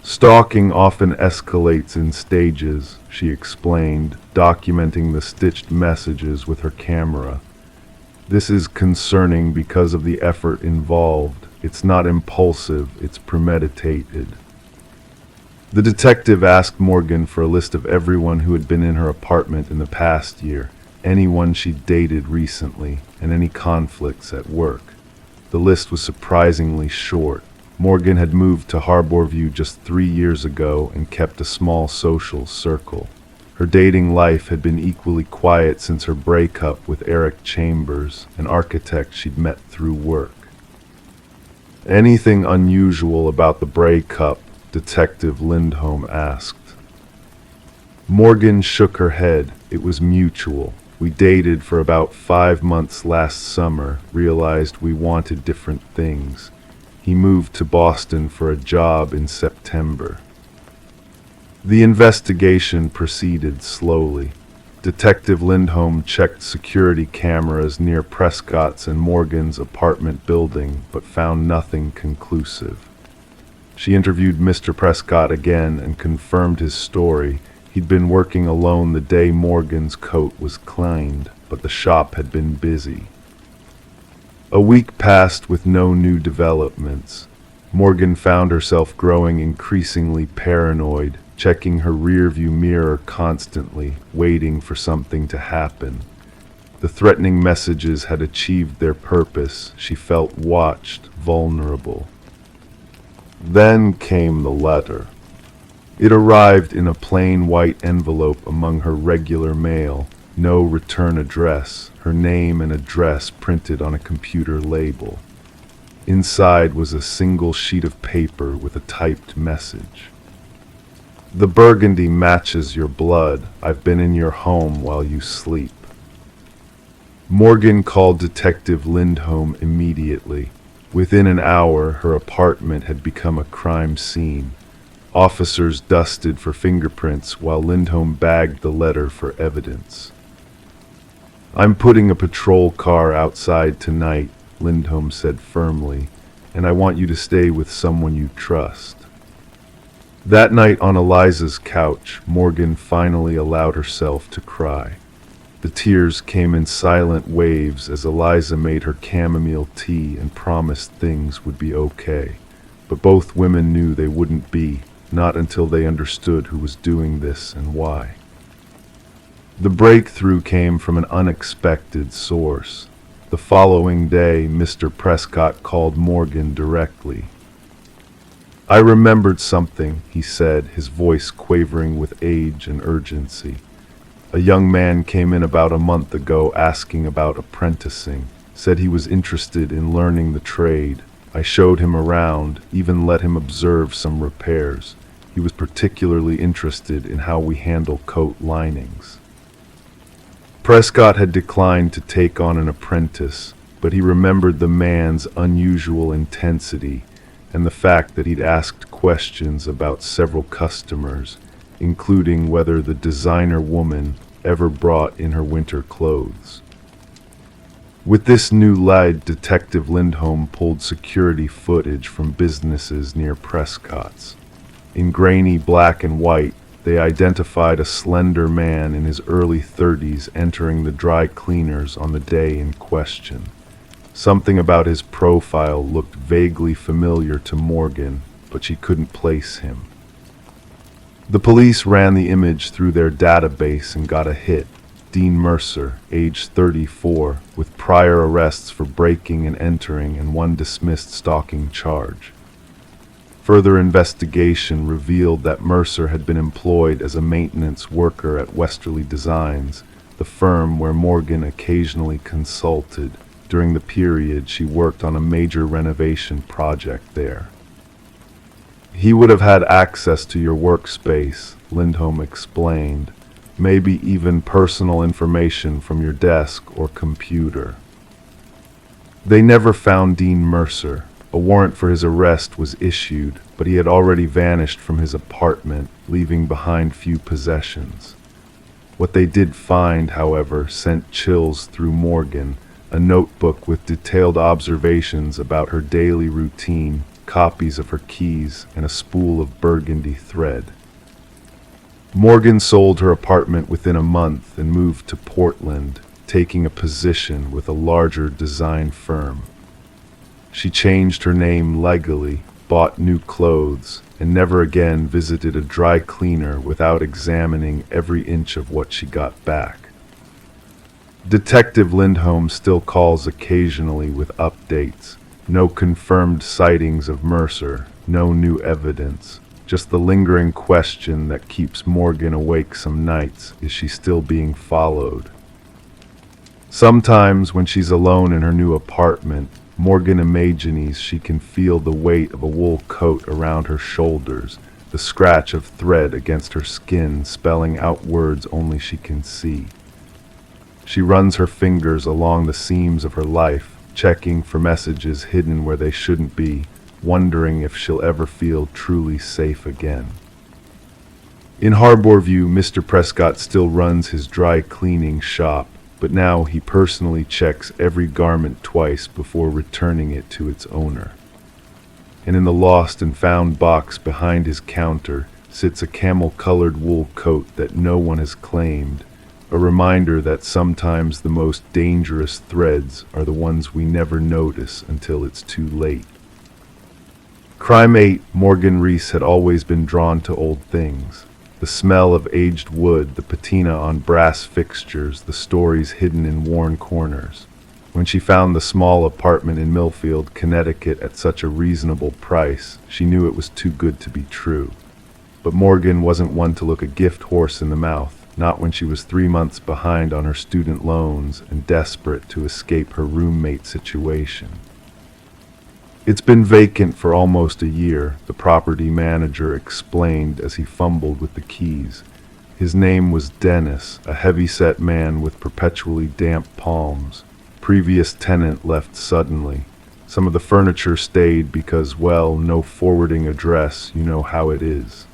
"Stalking often escalates in stages," she explained, documenting the stitched messages with her camera. "This is concerning because of the effort involved. It's not impulsive, it's premeditated." The detective asked Morgan for a list of everyone who had been in her apartment in the past year, anyone she'd dated recently, and any conflicts at work. The list was surprisingly short. Morgan had moved to Harborview just 3 years ago and kept a small social circle. Her dating life had been equally quiet since her breakup with Eric Chambers, an architect she'd met through work. "Anything unusual about the breakup?" Detective Lindholm asked. Morgan shook her head. "It was mutual. We dated for about 5 months last summer, realized we wanted different things. He moved to Boston for a job in September." The investigation proceeded slowly. Detective Lindholm checked security cameras near Prescott's and Morgan's apartment building, but found nothing conclusive. She interviewed Mr. Prescott again and confirmed his story. He'd been working alone the day Morgan's coat was cleaned, but the shop had been busy. A week passed with no new developments. Morgan found herself growing increasingly paranoid, checking her rearview mirror constantly, waiting for something to happen. The threatening messages had achieved their purpose. She felt watched, vulnerable. Then came the letter. It arrived in a plain white envelope among her regular mail. No return address, her name and address printed on a computer label. Inside was a single sheet of paper with a typed message. "The burgundy matches your blood. I've been in your home while you sleep." Morgan called Detective Lindholm immediately. Within an hour, her apartment had become a crime scene. Officers dusted for fingerprints while Lindholm bagged the letter for evidence. "I'm putting a patrol car outside tonight," Lindholm said firmly, "and I want you to stay with someone you trust." That night on Eliza's couch, Morgan finally allowed herself to cry. The tears came in silent waves as Eliza made her chamomile tea and promised things would be okay. But both women knew they wouldn't be, not until they understood who was doing this and why. The breakthrough came from an unexpected source. The following day, Mr. Prescott called Morgan directly. "I remembered something," he said, his voice quavering with age and urgency. "A young man came in about a month ago asking about apprenticing, said he was interested in learning the trade. I showed him around, even let him observe some repairs. He was particularly interested in how we handle coat linings." Prescott had declined to take on an apprentice, but he remembered the man's unusual intensity and the fact that he'd asked questions about several customers, including whether the designer woman ever brought in her winter clothes. With this new lead, Detective Lindholm pulled security footage from businesses near Prescott's. In grainy black and white, they identified a slender man in his early 30s entering the dry cleaners on the day in question. Something about his profile looked vaguely familiar to Morgan, but she couldn't place him. The police ran the image through their database and got a hit. Dean Mercer, age 34, with prior arrests for breaking and entering and one dismissed stalking charge. Further investigation revealed that Mercer had been employed as a maintenance worker at Westerly Designs, the firm where Morgan occasionally consulted during the period she worked on a major renovation project there. "He would have had access to your workspace," Lindholm explained, "maybe even personal information from your desk or computer." They never found Dean Mercer. A warrant for his arrest was issued, but he had already vanished from his apartment, leaving behind few possessions. What they did find, however, sent chills through Morgan, a notebook with detailed observations about her daily routine, copies of her keys, and a spool of burgundy thread. Morgan sold her apartment within a month and moved to Portland, taking a position with a larger design firm. She changed her name legally, bought new clothes, and never again visited a dry cleaner without examining every inch of what she got back. Detective Lindholm still calls occasionally with updates. No confirmed sightings of Mercer, no new evidence, just the lingering question that keeps Morgan awake some nights: is she still being followed? Sometimes when she's alone in her new apartment, Morgan imagines she can feel the weight of a wool coat around her shoulders, the scratch of thread against her skin spelling out words only she can see. She runs her fingers along the seams of her life, checking for messages hidden where they shouldn't be, wondering if she'll ever feel truly safe again. In Harborview, Mr. Prescott still runs his dry cleaning shop, but now he personally checks every garment twice before returning it to its owner. And in the lost and found box behind his counter sits a camel-colored wool coat that no one has claimed, a reminder that sometimes the most dangerous threads are the ones we never notice until it's too late. Crime 8, Morgan Reese had always been drawn to old things. The smell of aged wood, the patina on brass fixtures, the stories hidden in worn corners. When she found the small apartment in Millfield, Connecticut at such a reasonable price, she knew it was too good to be true. But Morgan wasn't one to look a gift horse in the mouth, not when she was 3 months behind on her student loans and desperate to escape her roommate situation. "It's been vacant for almost a year," the property manager explained as he fumbled with the keys. His name was Dennis, a heavy-set man with perpetually damp palms. Previous tenant left suddenly. Some of the furniture stayed because, well, no forwarding address, you know how it is.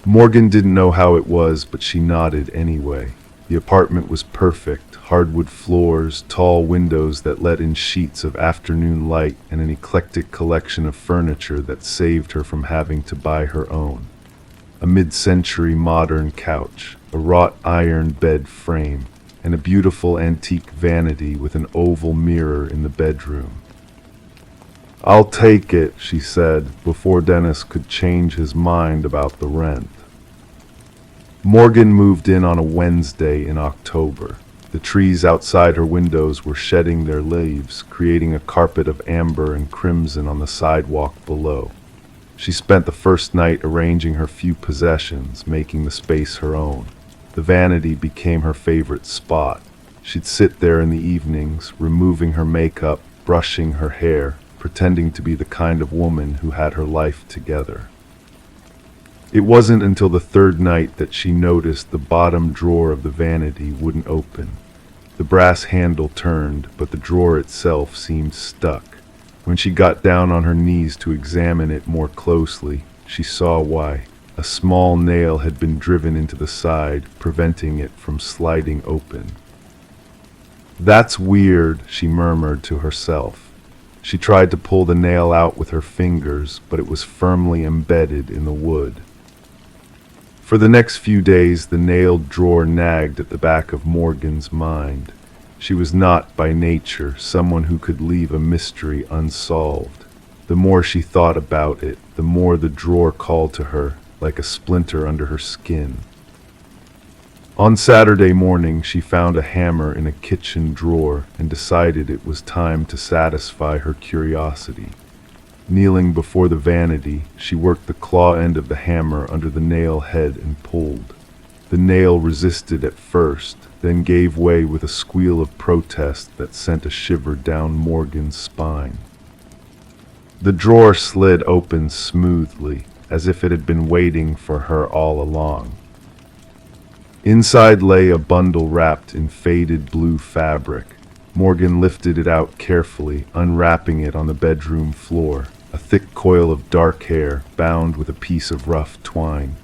Morgan didn't know how it was, but she nodded anyway. The apartment was perfect, hardwood floors, tall windows that let in sheets of afternoon light, and an eclectic collection of furniture that saved her from having to buy her own. A mid-century modern couch, a wrought iron bed frame, and a beautiful antique vanity with an oval mirror in the bedroom. "I'll take it," she said, before Dennis could change his mind about the rent. Morgan moved in on a Wednesday in October. The trees outside her windows were shedding their leaves, creating a carpet of amber and crimson on the sidewalk below. She spent the first night arranging her few possessions, making the space her own. The vanity became her favorite spot. She'd sit there in the evenings, removing her makeup, brushing her hair, pretending to be the kind of woman who had her life together. It wasn't until the third night that she noticed the bottom drawer of the vanity wouldn't open. The brass handle turned, but the drawer itself seemed stuck. When she got down on her knees to examine it more closely, she saw why. A small nail had been driven into the side, preventing it from sliding open. "That's weird," she murmured to herself. She tried to pull the nail out with her fingers, but it was firmly embedded in the wood. For the next few days, the nailed drawer nagged at the back of Morgan's mind. She was not, by nature, someone who could leave a mystery unsolved. The more she thought about it, the more the drawer called to her, like a splinter under her skin. On Saturday morning, she found a hammer in a kitchen drawer and decided it was time to satisfy her curiosity. Kneeling before the vanity, she worked the claw end of the hammer under the nail head and pulled. The nail resisted at first, then gave way with a squeal of protest that sent a shiver down Morgan's spine. The drawer slid open smoothly, as if it had been waiting for her all along. Inside lay a bundle wrapped in faded blue fabric. Morgan lifted it out carefully, unwrapping it on the bedroom floor. A thick coil of dark hair, bound with a piece of rough twine.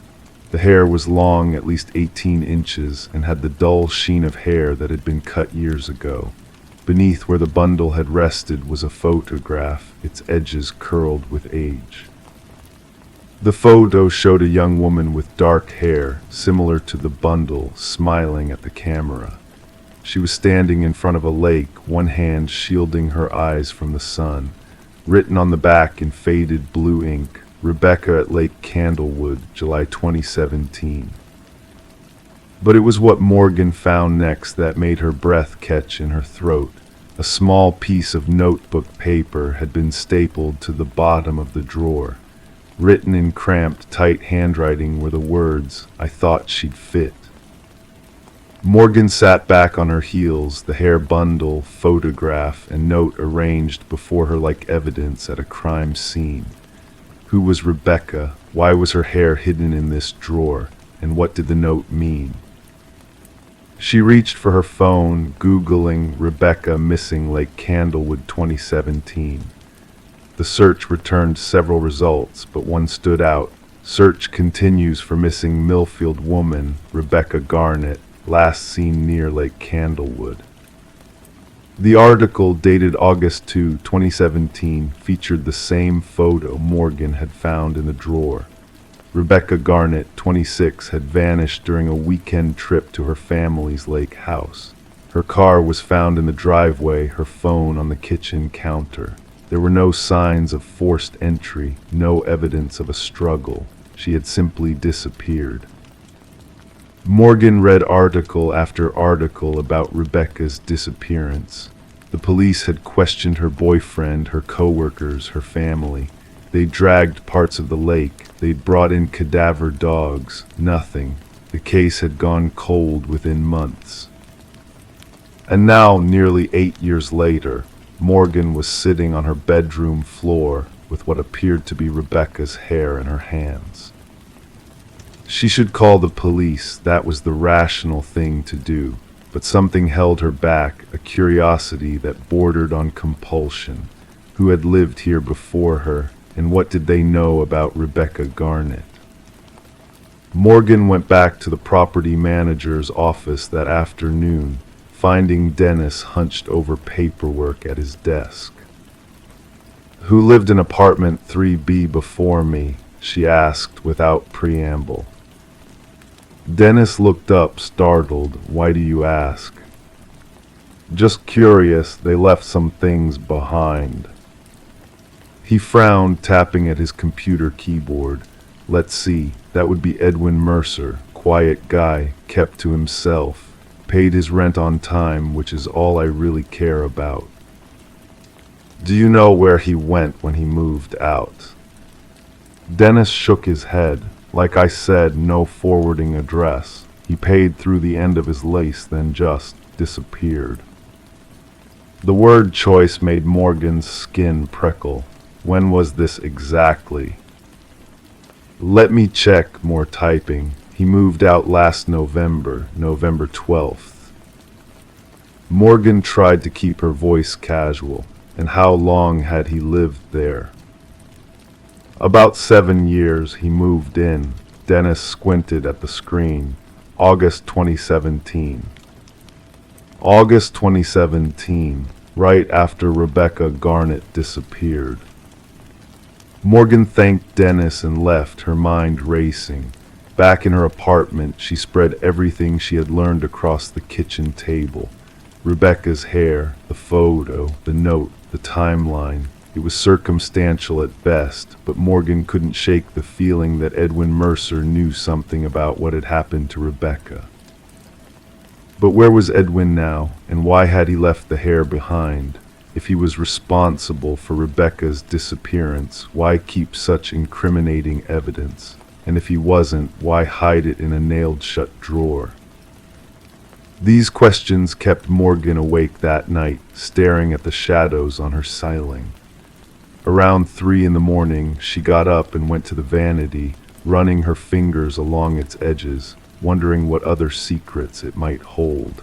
The hair was long, at least 18 inches, and had the dull sheen of hair that had been cut years ago. Beneath where the bundle had rested was a photograph, its edges curled with age. The photo showed a young woman with dark hair, similar to the bundle, smiling at the camera. She was standing in front of a lake, one hand shielding her eyes from the sun. Written on the back in faded blue ink, "Rebecca at Lake Candlewood, July 2017. But it was what Morgan found next that made her breath catch in her throat. A small piece of notebook paper had been stapled to the bottom of the drawer. Written in cramped, tight handwriting were the words, "I thought she'd fit." Morgan sat back on her heels, the hair bundle, photograph, and note arranged before her like evidence at a crime scene. Who was Rebecca? Why was her hair hidden in this drawer? And what did the note mean? She reached for her phone, Googling Rebecca missing Lake Candlewood 2017. The search returned several results, but one stood out. Search continues for missing Millfield woman, Rebecca Garnett, last seen near Lake Candlewood. The article, dated August 2, 2017, featured the same photo Morgan had found in the drawer. Rebecca Garnett, 26, had vanished during a weekend trip to her family's lake house. Her car was found in the driveway, her phone on the kitchen counter. There were no signs of forced entry, no evidence of a struggle. She had simply disappeared. Morgan read article after article about Rebecca's disappearance. The police had questioned her boyfriend, her coworkers, her family. They dragged parts of the lake. They'd brought in cadaver dogs. Nothing. The case had gone cold within months. And now, nearly 8 years later, Morgan was sitting on her bedroom floor with what appeared to be Rebecca's hair in her hands. She should call the police, that was the rational thing to do, but something held her back, a curiosity that bordered on compulsion. Who had lived here before her, and what did they know about Rebecca Garnett? Morgan went back to the property manager's office that afternoon. finding Dennis hunched over paperwork at his desk. "Who lived in apartment 3B before me?" she asked without preamble. Dennis looked up, startled. "Why do you ask?" "Just curious. They left some things behind." He frowned, tapping at his computer keyboard. "Let's see, that would be Edwin Mercer, quiet guy, kept to himself, paid his rent on time, which is all I really care about." "Do you know where he went when he moved out?" Dennis shook his head. "Like I said, no forwarding address. He paid through the end of his lease, then just disappeared." The word choice made Morgan's skin prickle. When was this exactly? "Let me check," more typing. "He moved out last November, November 12th. Morgan tried to keep her voice casual. "And how long had he lived there?" "About 7 years. He moved in." Dennis squinted at the screen. "August 2017. August 2017, right after Rebecca Garnett disappeared. Morgan thanked Dennis and left, her mind racing. Back in her apartment, she spread everything she had learned across the kitchen table. Rebecca's hair, the photo, the note, the timeline. It was circumstantial at best, but Morgan couldn't shake the feeling that Edwin Mercer knew something about what had happened to Rebecca. But where was Edwin now, and why had he left the hair behind? If he was responsible for Rebecca's disappearance, why keep such incriminating evidence? And if he wasn't, why hide it in a nailed-shut drawer? These questions kept Morgan awake that night, staring at the shadows on her ceiling. Around 3 in the morning, she got up and went to the vanity, running her fingers along its edges, wondering what other secrets it might hold.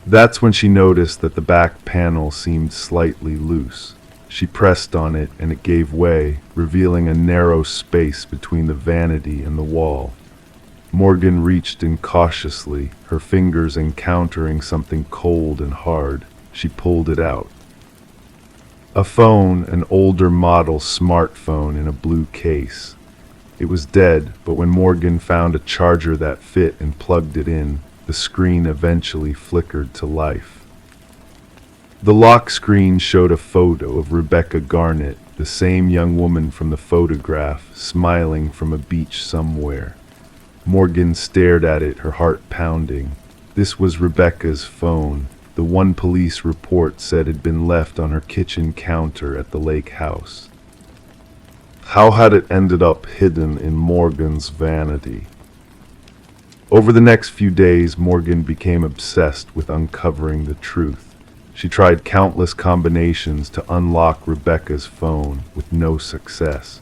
That's when she noticed that the back panel seemed slightly loose. She pressed on it and it gave way, revealing a narrow space between the vanity and the wall. Morgan reached in cautiously, her fingers encountering something cold and hard. She pulled it out. A phone, an older model smartphone in a blue case. It was dead, but when Morgan found a charger that fit and plugged it in, the screen eventually flickered to life. The lock screen showed a photo of Rebecca Garnett, the same young woman from the photograph, smiling from a beach somewhere. Morgan stared at it, her heart pounding. This was Rebecca's phone. The one police report said had been left on her kitchen counter at the lake house. How had it ended up hidden in Morgan's vanity? Over the next few days, Morgan became obsessed with uncovering the truth. She tried countless combinations to unlock Rebecca's phone, with no success.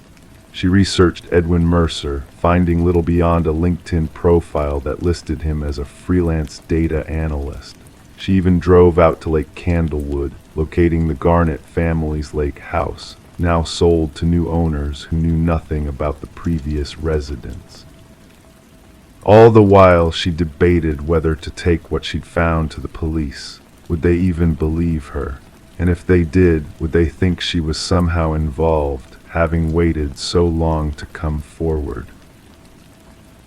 She researched Edwin Mercer, finding little beyond a LinkedIn profile that listed him as a freelance data analyst. She even drove out to Lake Candlewood, locating the Garnett family's lake house, now sold to new owners who knew nothing about the previous residents. All the while, she debated whether to take what she'd found to the police. Would they even believe her? And if they did, would they think she was somehow involved, having waited so long to come forward?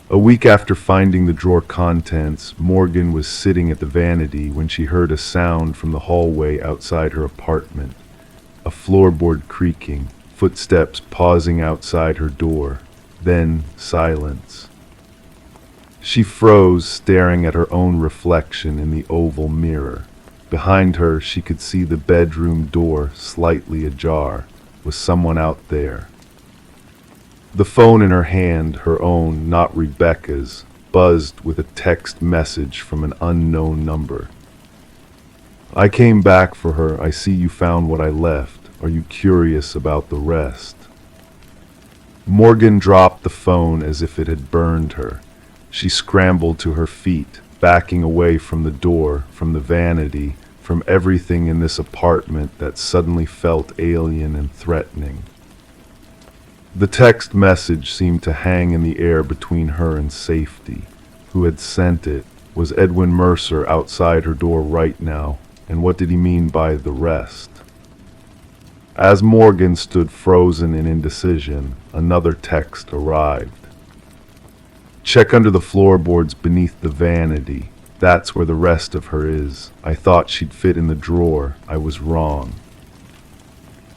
A week after finding the drawer contents, Morgan was sitting at the vanity when she heard a sound from the hallway outside her apartment. A floorboard creaking, footsteps pausing outside her door, then silence. She froze, staring at her own reflection in the oval mirror. Behind her, she could see the bedroom door slightly ajar. Was someone out there? The phone in her hand, her own, not Rebecca's, buzzed with a text message from an unknown number. "I came back for her. I see you found what I left. Are you curious about the rest?" Morgan dropped the phone as if it had burned her. She scrambled to her feet, backing away from the door, from the vanity, from everything in this apartment that suddenly felt alien and threatening. The text message seemed to hang in the air between her and safety. Who had sent it? Was Edwin Mercer outside her door right now, and what did he mean by the rest? As Morgan stood frozen in indecision, another text arrived. Check under the floorboards beneath the vanity. That's where the rest of her is. I thought she'd fit in the drawer. I was wrong.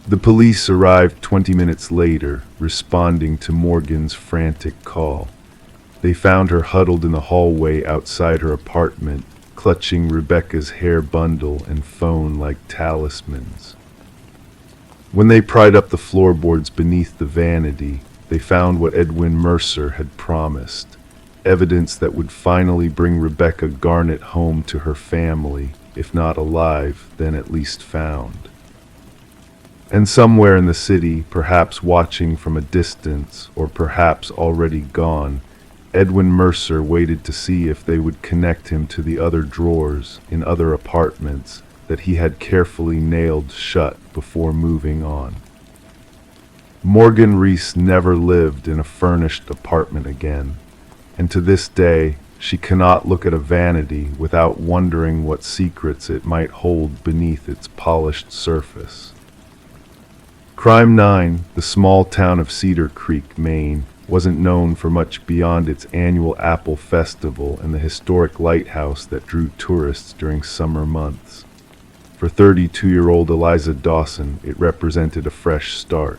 The police arrived 20 minutes later, responding to Morgan's frantic call. They found her huddled in the hallway outside her apartment, clutching Rebecca's hair bundle and phone like talismans. When they pried up the floorboards beneath the vanity, they found what Edwin Mercer had promised, evidence that would finally bring Rebecca Garnett home to her family, if not alive, then at least found. And somewhere in the city, perhaps watching from a distance, or perhaps already gone, Edwin Mercer waited to see if they would connect him to the other drawers in other apartments that he had carefully nailed shut before moving on. Morgan Reese never lived in a furnished apartment again, and to this day she cannot look at a vanity without wondering what secrets it might hold beneath its polished surface. Crime 9, the small town of Cedar Creek, Maine, wasn't known for much beyond its annual Apple Festival and the historic lighthouse that drew tourists during summer months. For 32-year-old Eliza Dawson, it represented a fresh start.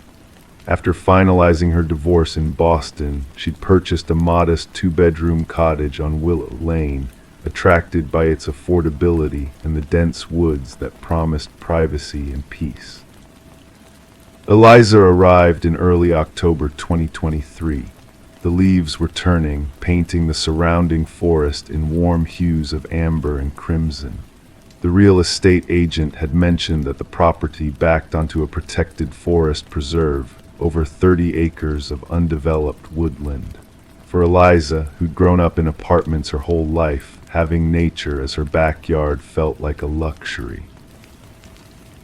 After finalizing her divorce in Boston, she'd purchased a modest 2-bedroom cottage on Willow Lane, attracted by its affordability and the dense woods that promised privacy and peace. Eliza arrived in early October 2023. The leaves were turning, painting the surrounding forest in warm hues of amber and crimson. The real estate agent had mentioned that the property backed onto a protected forest preserve, over 30 acres of undeveloped woodland. For Eliza, who'd grown up in apartments her whole life, having nature as her backyard felt like a luxury.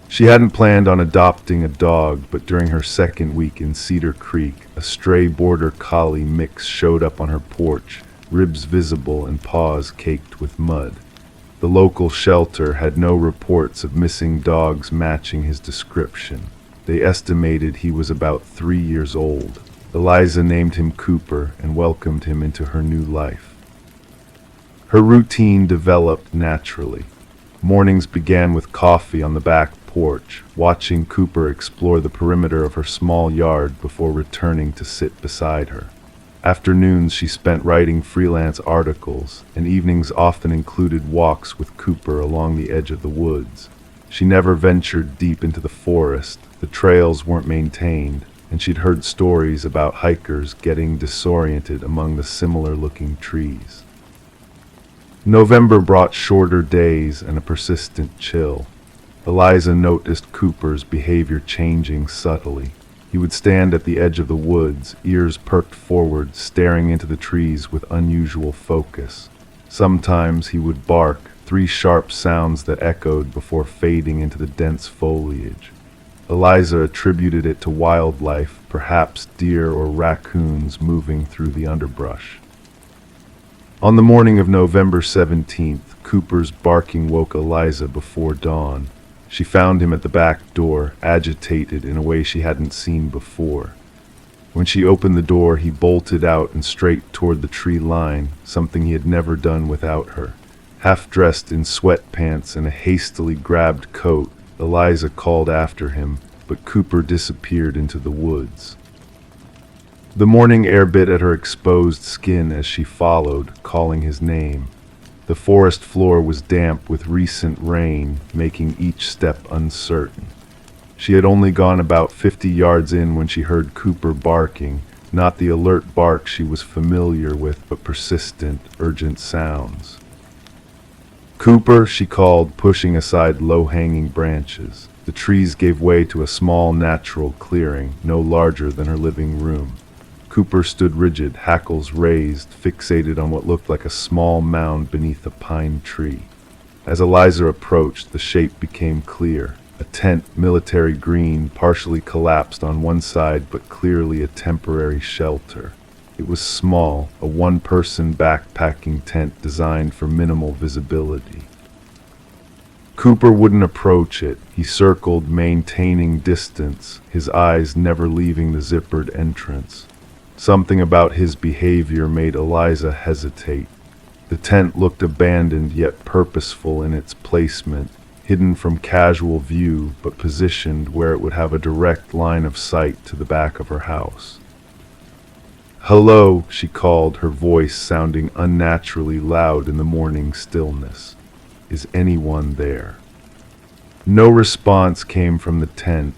She hadn't planned on adopting a dog, but during her second week in Cedar Creek, a stray border collie mix showed up on her porch, ribs visible and paws caked with mud. The local shelter had no reports of missing dogs matching his description. They estimated he was about 3 years old. Eliza named him Cooper and welcomed him into her new life. Her routine developed naturally. Mornings began with coffee on the back porch, watching Cooper explore the perimeter of her small yard before returning to sit beside her. Afternoons she spent writing freelance articles, and evenings often included walks with Cooper along the edge of the woods. She never ventured deep into the forest. The trails weren't maintained, and she'd heard stories about hikers getting disoriented among the similar-looking trees. November brought shorter days and a persistent chill. Eliza noticed Cooper's behavior changing subtly. He would stand at the edge of the woods, ears perked forward, staring into the trees with unusual focus. Sometimes he would bark, 3 sharp sounds that echoed before fading into the dense foliage. Eliza attributed it to wildlife, perhaps deer or raccoons moving through the underbrush. On the morning of November 17th, Cooper's barking woke Eliza before dawn. She found him at the back door, agitated in a way she hadn't seen before. When she opened the door, he bolted out and straight toward the tree line, something he had never done without her. Half-dressed in sweatpants and a hastily grabbed coat, Eliza called after him, but Cooper disappeared into the woods. The morning air bit at her exposed skin as she followed, calling his name. The forest floor was damp with recent rain, making each step uncertain. She had only gone about 50 yards in when she heard Cooper barking, not the alert bark she was familiar with, but persistent, urgent sounds. "Cooper," she called, pushing aside low-hanging branches. The trees gave way to a small natural clearing, no larger than her living room. Cooper stood rigid, hackles raised, fixated on what looked like a small mound beneath a pine tree. As Eliza approached, the shape became clear. A tent, military green, partially collapsed on one side, but clearly a temporary shelter. It was small, a one-person backpacking tent designed for minimal visibility. Cooper wouldn't approach it. He circled, maintaining distance, his eyes never leaving the zippered entrance. Something about his behavior made Eliza hesitate. The tent looked abandoned yet purposeful in its placement, hidden from casual view but positioned where it would have a direct line of sight to the back of her house. "Hello," she called, her voice sounding unnaturally loud in the morning stillness. "Is anyone there?" No response came from the tent.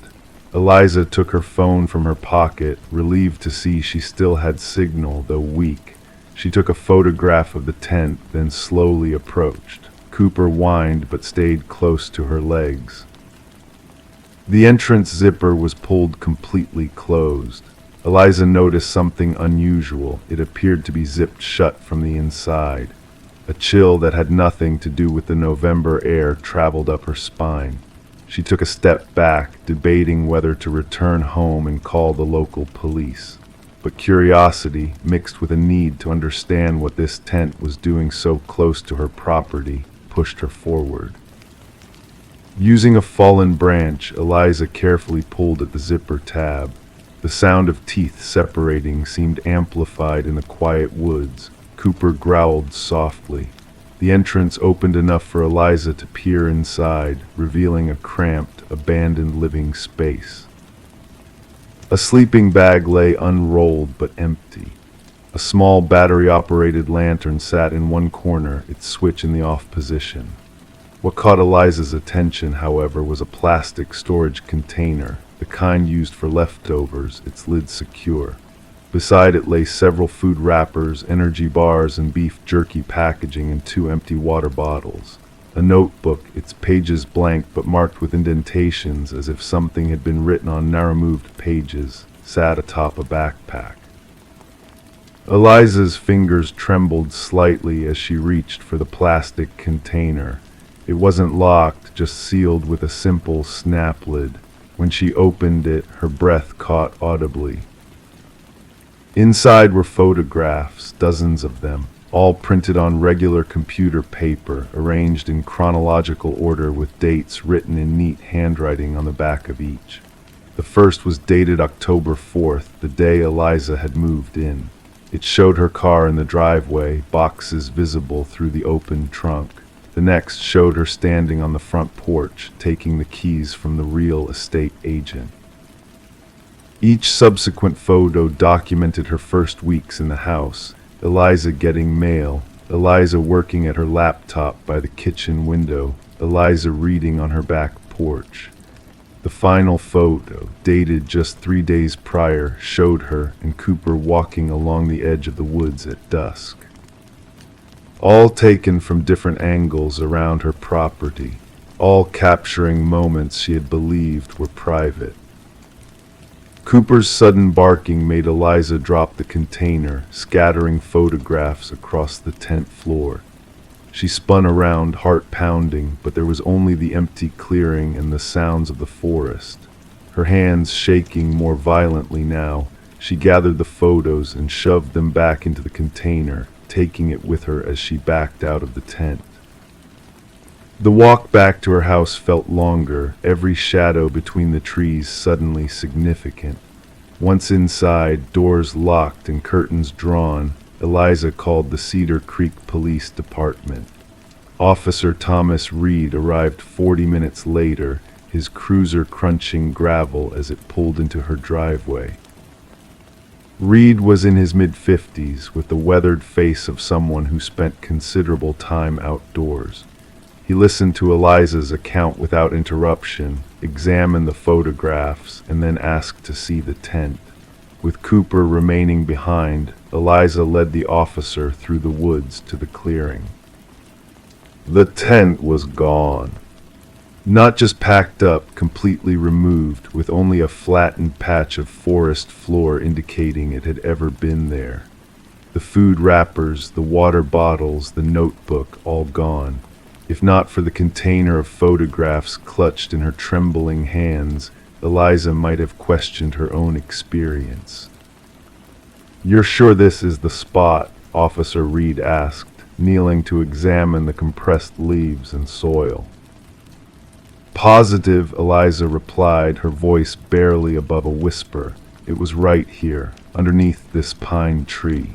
Eliza took her phone from her pocket, relieved to see she still had signal, though weak. She took a photograph of the tent, then slowly approached. Cooper whined but stayed close to her legs. The entrance zipper was pulled completely closed. Eliza noticed something unusual. It appeared to be zipped shut from the inside. A chill that had nothing to do with the November air traveled up her spine. She took a step back, debating whether to return home and call the local police. But curiosity, mixed with a need to understand what this tent was doing so close to her property, pushed her forward. Using a fallen branch, Eliza carefully pulled at the zipper tab. The sound of teeth separating seemed amplified in the quiet woods. Cooper growled softly. The entrance opened enough for Eliza to peer inside, revealing a cramped, abandoned living space. A sleeping bag lay unrolled but empty. A small battery-operated lantern sat in one corner, its switch in the off position. What caught Eliza's attention, however, was a plastic storage container, the kind used for leftovers, its lid secure. Beside it lay several food wrappers, energy bars, and beef jerky packaging in 2 empty water bottles. A notebook, its pages blank but marked with indentations as if something had been written on now-removed pages, sat atop a backpack. Eliza's fingers trembled slightly as she reached for the plastic container. It wasn't locked, just sealed with a simple snap lid. When she opened it, her breath caught audibly. Inside were photographs, dozens of them, all printed on regular computer paper, arranged in chronological order with dates written in neat handwriting on the back of each. The first was dated October 4th, the day Eliza had moved in. It showed her car in the driveway, boxes visible through the open trunk. The next showed her standing on the front porch, taking the keys from the real estate agent. Each subsequent photo documented her first weeks in the house. Eliza getting mail, Eliza working at her laptop by the kitchen window, Eliza reading on her back porch. The final photo, dated just 3 days prior, showed her and Cooper walking along the edge of the woods at dusk. All taken from different angles around her property, all capturing moments she had believed were private. Cooper's sudden barking made Eliza drop the container, scattering photographs across the tent floor. She spun around, heart pounding, but there was only the empty clearing and the sounds of the forest. Her hands shaking more violently now, she gathered the photos and shoved them back into the container, taking it with her as she backed out of the tent. The walk back to her house felt longer, every shadow between the trees suddenly significant. Once inside, doors locked and curtains drawn, Eliza called the Cedar Creek Police Department. Officer Thomas Reed arrived 40 minutes later, his cruiser crunching gravel as it pulled into her driveway. Reed was in his mid-50s, with the weathered face of someone who spent considerable time outdoors. He listened to Eliza's account without interruption, examined the photographs, and then asked to see the tent. With Cooper remaining behind, Eliza led the officer through the woods to the clearing. The tent was gone. Not just packed up, completely removed, with only a flattened patch of forest floor indicating it had ever been there. The food wrappers, the water bottles, the notebook, all gone. If not for the container of photographs clutched in her trembling hands, Eliza might have questioned her own experience. "You're sure this is the spot?" Officer Reed asked, kneeling to examine the compressed leaves and soil. "Positive," Eliza replied, her voice barely above a whisper. "It was right here, underneath this pine tree."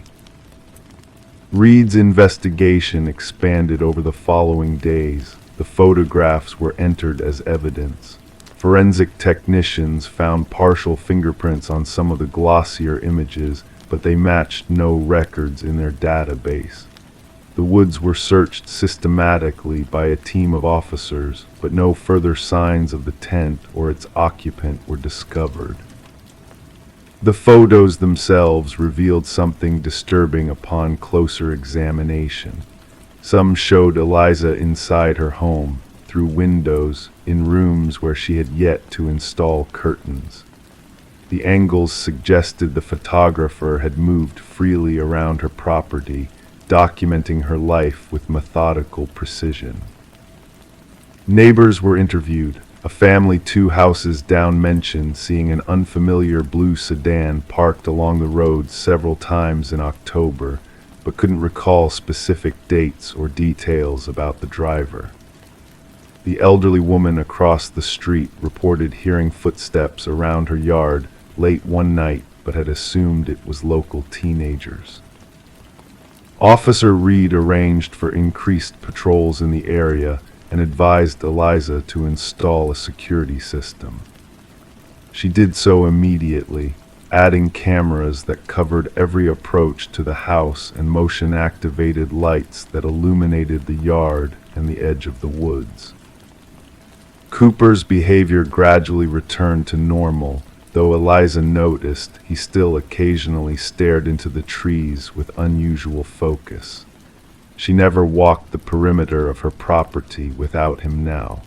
Reed's investigation expanded over the following days. The photographs were entered as evidence. Forensic technicians found partial fingerprints on some of the glossier images, but they matched no records in their database. The woods were searched systematically by a team of officers, but no further signs of the tent or its occupant were discovered. The photos themselves revealed something disturbing upon closer examination. Some showed Eliza inside her home, through windows, in rooms where she had yet to install curtains. The angles suggested the photographer had moved freely around her property, documenting her life with methodical precision. Neighbors were interviewed. A family 2 houses down mentioned seeing an unfamiliar blue sedan parked along the road several times in October, but couldn't recall specific dates or details about the driver. The elderly woman across the street reported hearing footsteps around her yard late one night, but had assumed it was local teenagers. Officer Reed arranged for increased patrols in the area and advised Eliza to install a security system. She did so immediately, adding cameras that covered every approach to the house and motion-activated lights that illuminated the yard and the edge of the woods. Cooper's behavior gradually returned to normal, though Eliza noticed he still occasionally stared into the trees with unusual focus. She never walked the perimeter of her property without him now.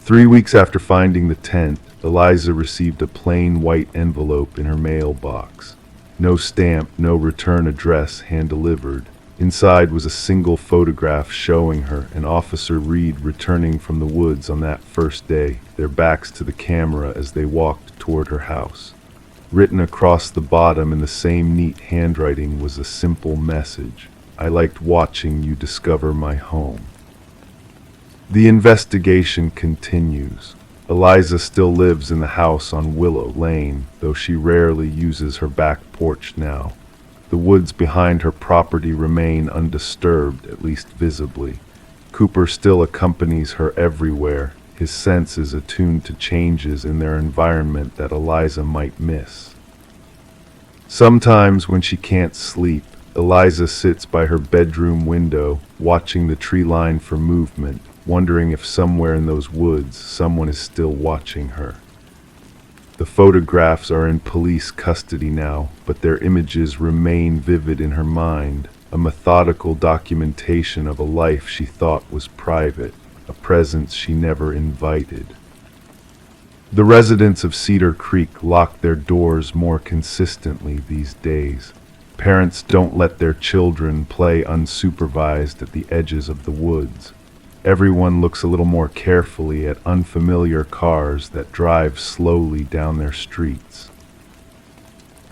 3 weeks after finding the tent, Eliza received a plain white envelope in her mailbox. No stamp, no return address hand-delivered. Inside was a single photograph showing her and Officer Reed returning from the woods on that first day, their backs to the camera as they walked toward her house. Written across the bottom in the same neat handwriting was a simple message: "I liked watching you discover my home." The investigation continues. Eliza still lives in the house on Willow Lane, though she rarely uses her back porch now. The woods behind her property remain undisturbed, at least visibly. Cooper still accompanies her everywhere, his senses attuned to changes in their environment that Eliza might miss. Sometimes when she can't sleep, Eliza sits by her bedroom window, watching the tree line for movement, wondering if somewhere in those woods someone is still watching her. The photographs are in police custody now, but their images remain vivid in her mind, a methodical documentation of a life she thought was private, a presence she never invited. The residents of Cedar Creek lock their doors more consistently these days. Parents don't let their children play unsupervised at the edges of the woods. Everyone looks a little more carefully at unfamiliar cars that drive slowly down their streets.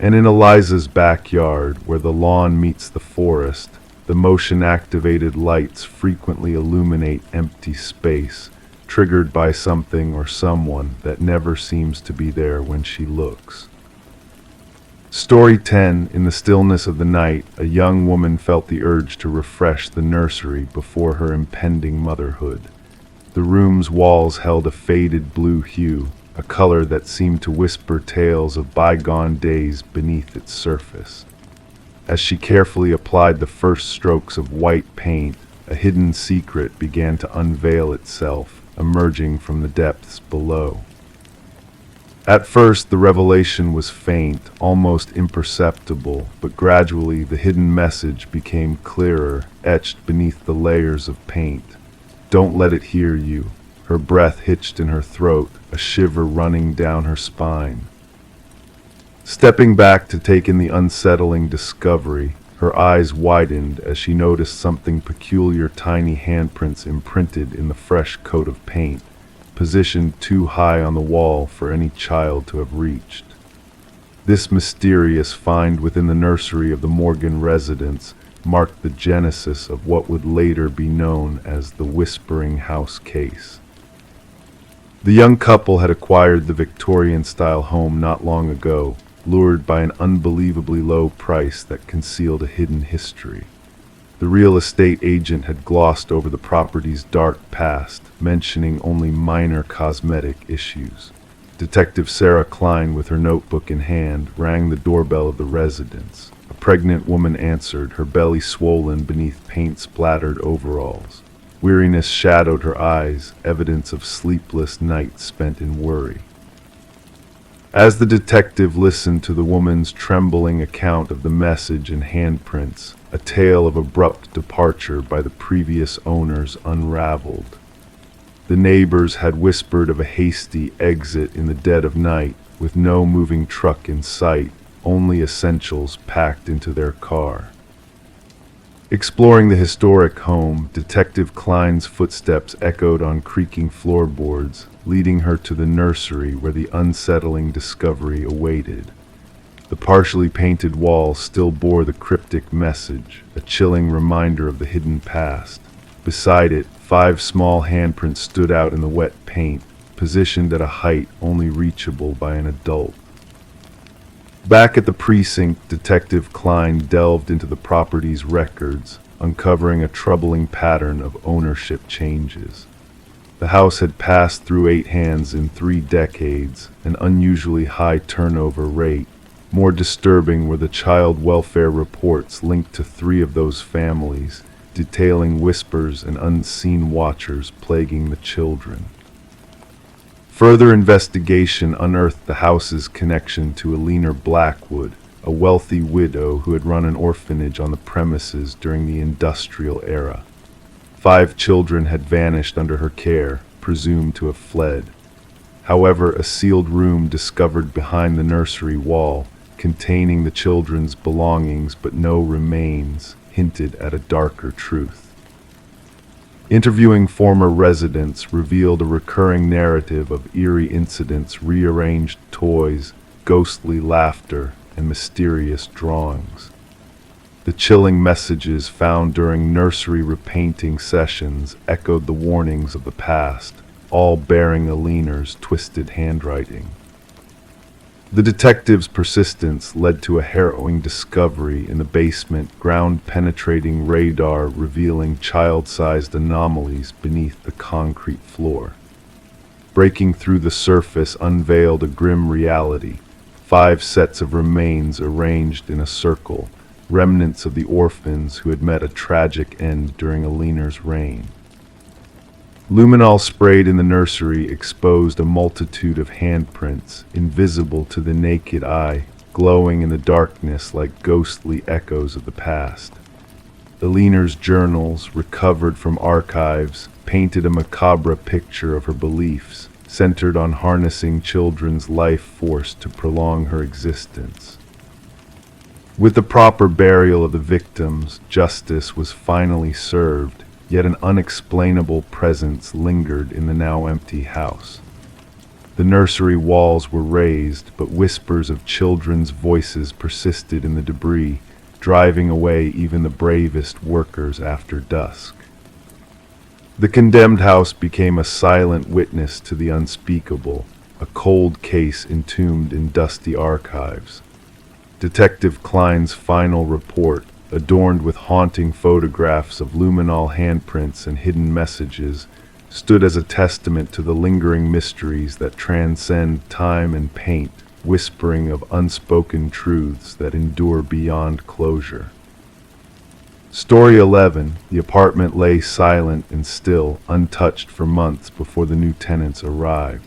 And in Eliza's backyard, where the lawn meets the forest, the motion-activated lights frequently illuminate empty space, triggered by something or someone that never seems to be there when she looks. Story 10. In the stillness of the night, a young woman felt the urge to refresh the nursery before her impending motherhood. The room's walls held a faded blue hue, a color that seemed to whisper tales of bygone days beneath its surface. As she carefully applied the first strokes of white paint, a hidden secret began to unveil itself, emerging from the depths below. At first, the revelation was faint, almost imperceptible, but gradually the hidden message became clearer, etched beneath the layers of paint. "Don't let it hear you." Her breath hitched in her throat, a shiver running down her spine. Stepping back to take in the unsettling discovery, her eyes widened as she noticed something peculiar: tiny handprints imprinted in the fresh coat of paint, positioned too high on the wall for any child to have reached. This mysterious find within the nursery of the Morgan residence marked the genesis of what would later be known as the Whispering House case. The young couple had acquired the Victorian-style home not long ago, lured by an unbelievably low price that concealed a hidden history. The real estate agent had glossed over the property's dark past, mentioning only minor cosmetic issues. Detective Sarah Klein, with her notebook in hand, rang the doorbell of the residence. A pregnant woman answered, her belly swollen beneath paint-splattered overalls. Weariness shadowed her eyes, evidence of sleepless nights spent in worry. As the detective listened to the woman's trembling account of the message and handprints, a tale of abrupt departure by the previous owners unraveled. The neighbors had whispered of a hasty exit in the dead of night, with no moving truck in sight, only essentials packed into their car. Exploring the historic home, Detective Klein's footsteps echoed on creaking floorboards, leading her to the nursery where the unsettling discovery awaited. The partially painted walls still bore the cryptic message, a chilling reminder of the hidden past. Beside it, 5 small handprints stood out in the wet paint, positioned at a height only reachable by an adult. Back at the precinct, Detective Klein delved into the property's records, uncovering a troubling pattern of ownership changes. The house had passed through 8 hands in 3 decades, an unusually high turnover rate. More disturbing were the child welfare reports linked to 3 of those families, detailing whispers and unseen watchers plaguing the children. Further investigation unearthed the house's connection to Alina Blackwood, a wealthy widow who had run an orphanage on the premises during the industrial era. 5 children had vanished under her care, presumed to have fled. However, a sealed room discovered behind the nursery wall, containing the children's belongings but no remains, hinted at a darker truth. Interviewing former residents revealed a recurring narrative of eerie incidents, rearranged toys, ghostly laughter, and mysterious drawings. The chilling messages found during nursery repainting sessions echoed the warnings of the past, all bearing Alina's twisted handwriting. The detective's persistence led to a harrowing discovery in the basement, ground-penetrating radar revealing child-sized anomalies beneath the concrete floor. Breaking through the surface unveiled a grim reality. 5 sets of remains arranged in a circle, remnants of the orphans who had met a tragic end during Alina's reign. Luminol sprayed in the nursery exposed a multitude of handprints, invisible to the naked eye, glowing in the darkness like ghostly echoes of the past. Alina's journals, recovered from archives, painted a macabre picture of her beliefs, centered on harnessing children's life force to prolong her existence. With the proper burial of the victims, justice was finally served. Yet an unexplainable presence lingered in the now empty house. The nursery walls were raised, but whispers of children's voices persisted in the debris, driving away even the bravest workers after dusk. The condemned house became a silent witness to the unspeakable, a cold case entombed in dusty archives. Detective Klein's final report, adorned with haunting photographs of luminol handprints and hidden messages, stood as a testament to the lingering mysteries that transcend time and paint, whispering of unspoken truths that endure beyond closure. Story 11, the apartment lay silent and still, untouched for months before the new tenants arrived.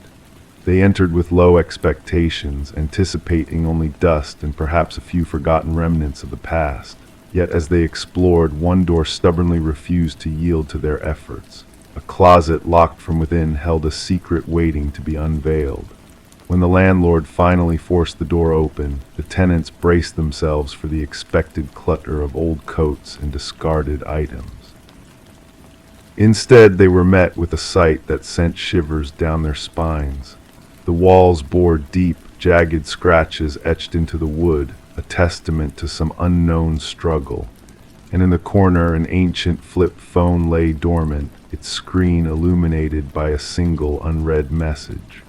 They entered with low expectations, anticipating only dust and perhaps a few forgotten remnants of the past. Yet as they explored, one door stubbornly refused to yield to their efforts. A closet locked from within held a secret waiting to be unveiled. When the landlord finally forced the door open, the tenants braced themselves for the expected clutter of old coats and discarded items. Instead, they were met with a sight that sent shivers down their spines. The walls bore deep, jagged scratches etched into the wood, a testament to some unknown struggle. And in the corner, an ancient flip phone lay dormant, its screen illuminated by a single unread message.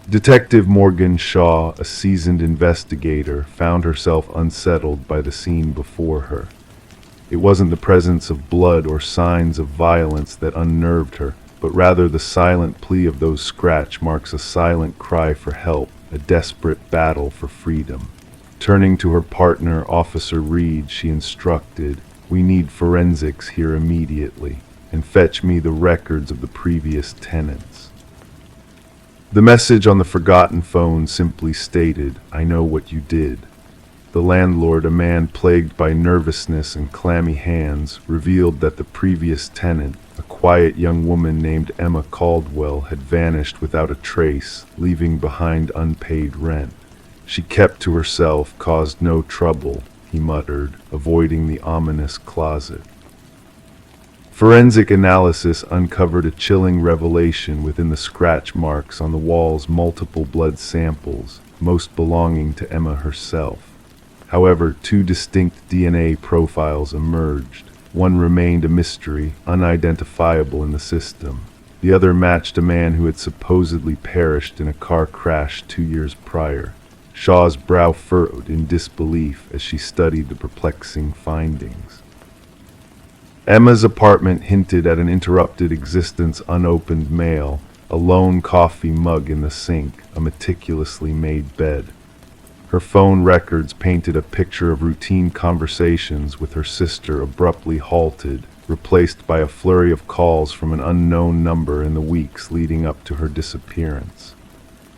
Detective Morgan Shaw, a seasoned investigator, found herself unsettled by the scene before her. It wasn't the presence of blood or signs of violence that unnerved her, but rather the silent plea of those scratch marks, a silent cry for help, a desperate battle for freedom. Turning to her partner, Officer Reed, she instructed, "We need forensics here immediately, and fetch me the records of the previous tenants." The message on the forgotten phone simply stated, "I know what you did." The landlord, a man plagued by nervousness and clammy hands, revealed that the previous tenant, a quiet young woman named Emma Caldwell, had vanished without a trace, leaving behind unpaid rent. "She kept to herself, caused no trouble," he muttered, avoiding the ominous closet. Forensic analysis uncovered a chilling revelation within the scratch marks on the wall's multiple blood samples, most belonging to Emma herself. However, two distinct DNA profiles emerged. One remained a mystery, unidentifiable in the system. The other matched a man who had supposedly perished in a car crash 2 years prior. Shaw's brow furrowed in disbelief as she studied the perplexing findings. Emma's apartment hinted at an interrupted existence: unopened mail, a lone coffee mug in the sink, a meticulously made bed. Her phone records painted a picture of routine conversations with her sister abruptly halted, replaced by a flurry of calls from an unknown number in the weeks leading up to her disappearance.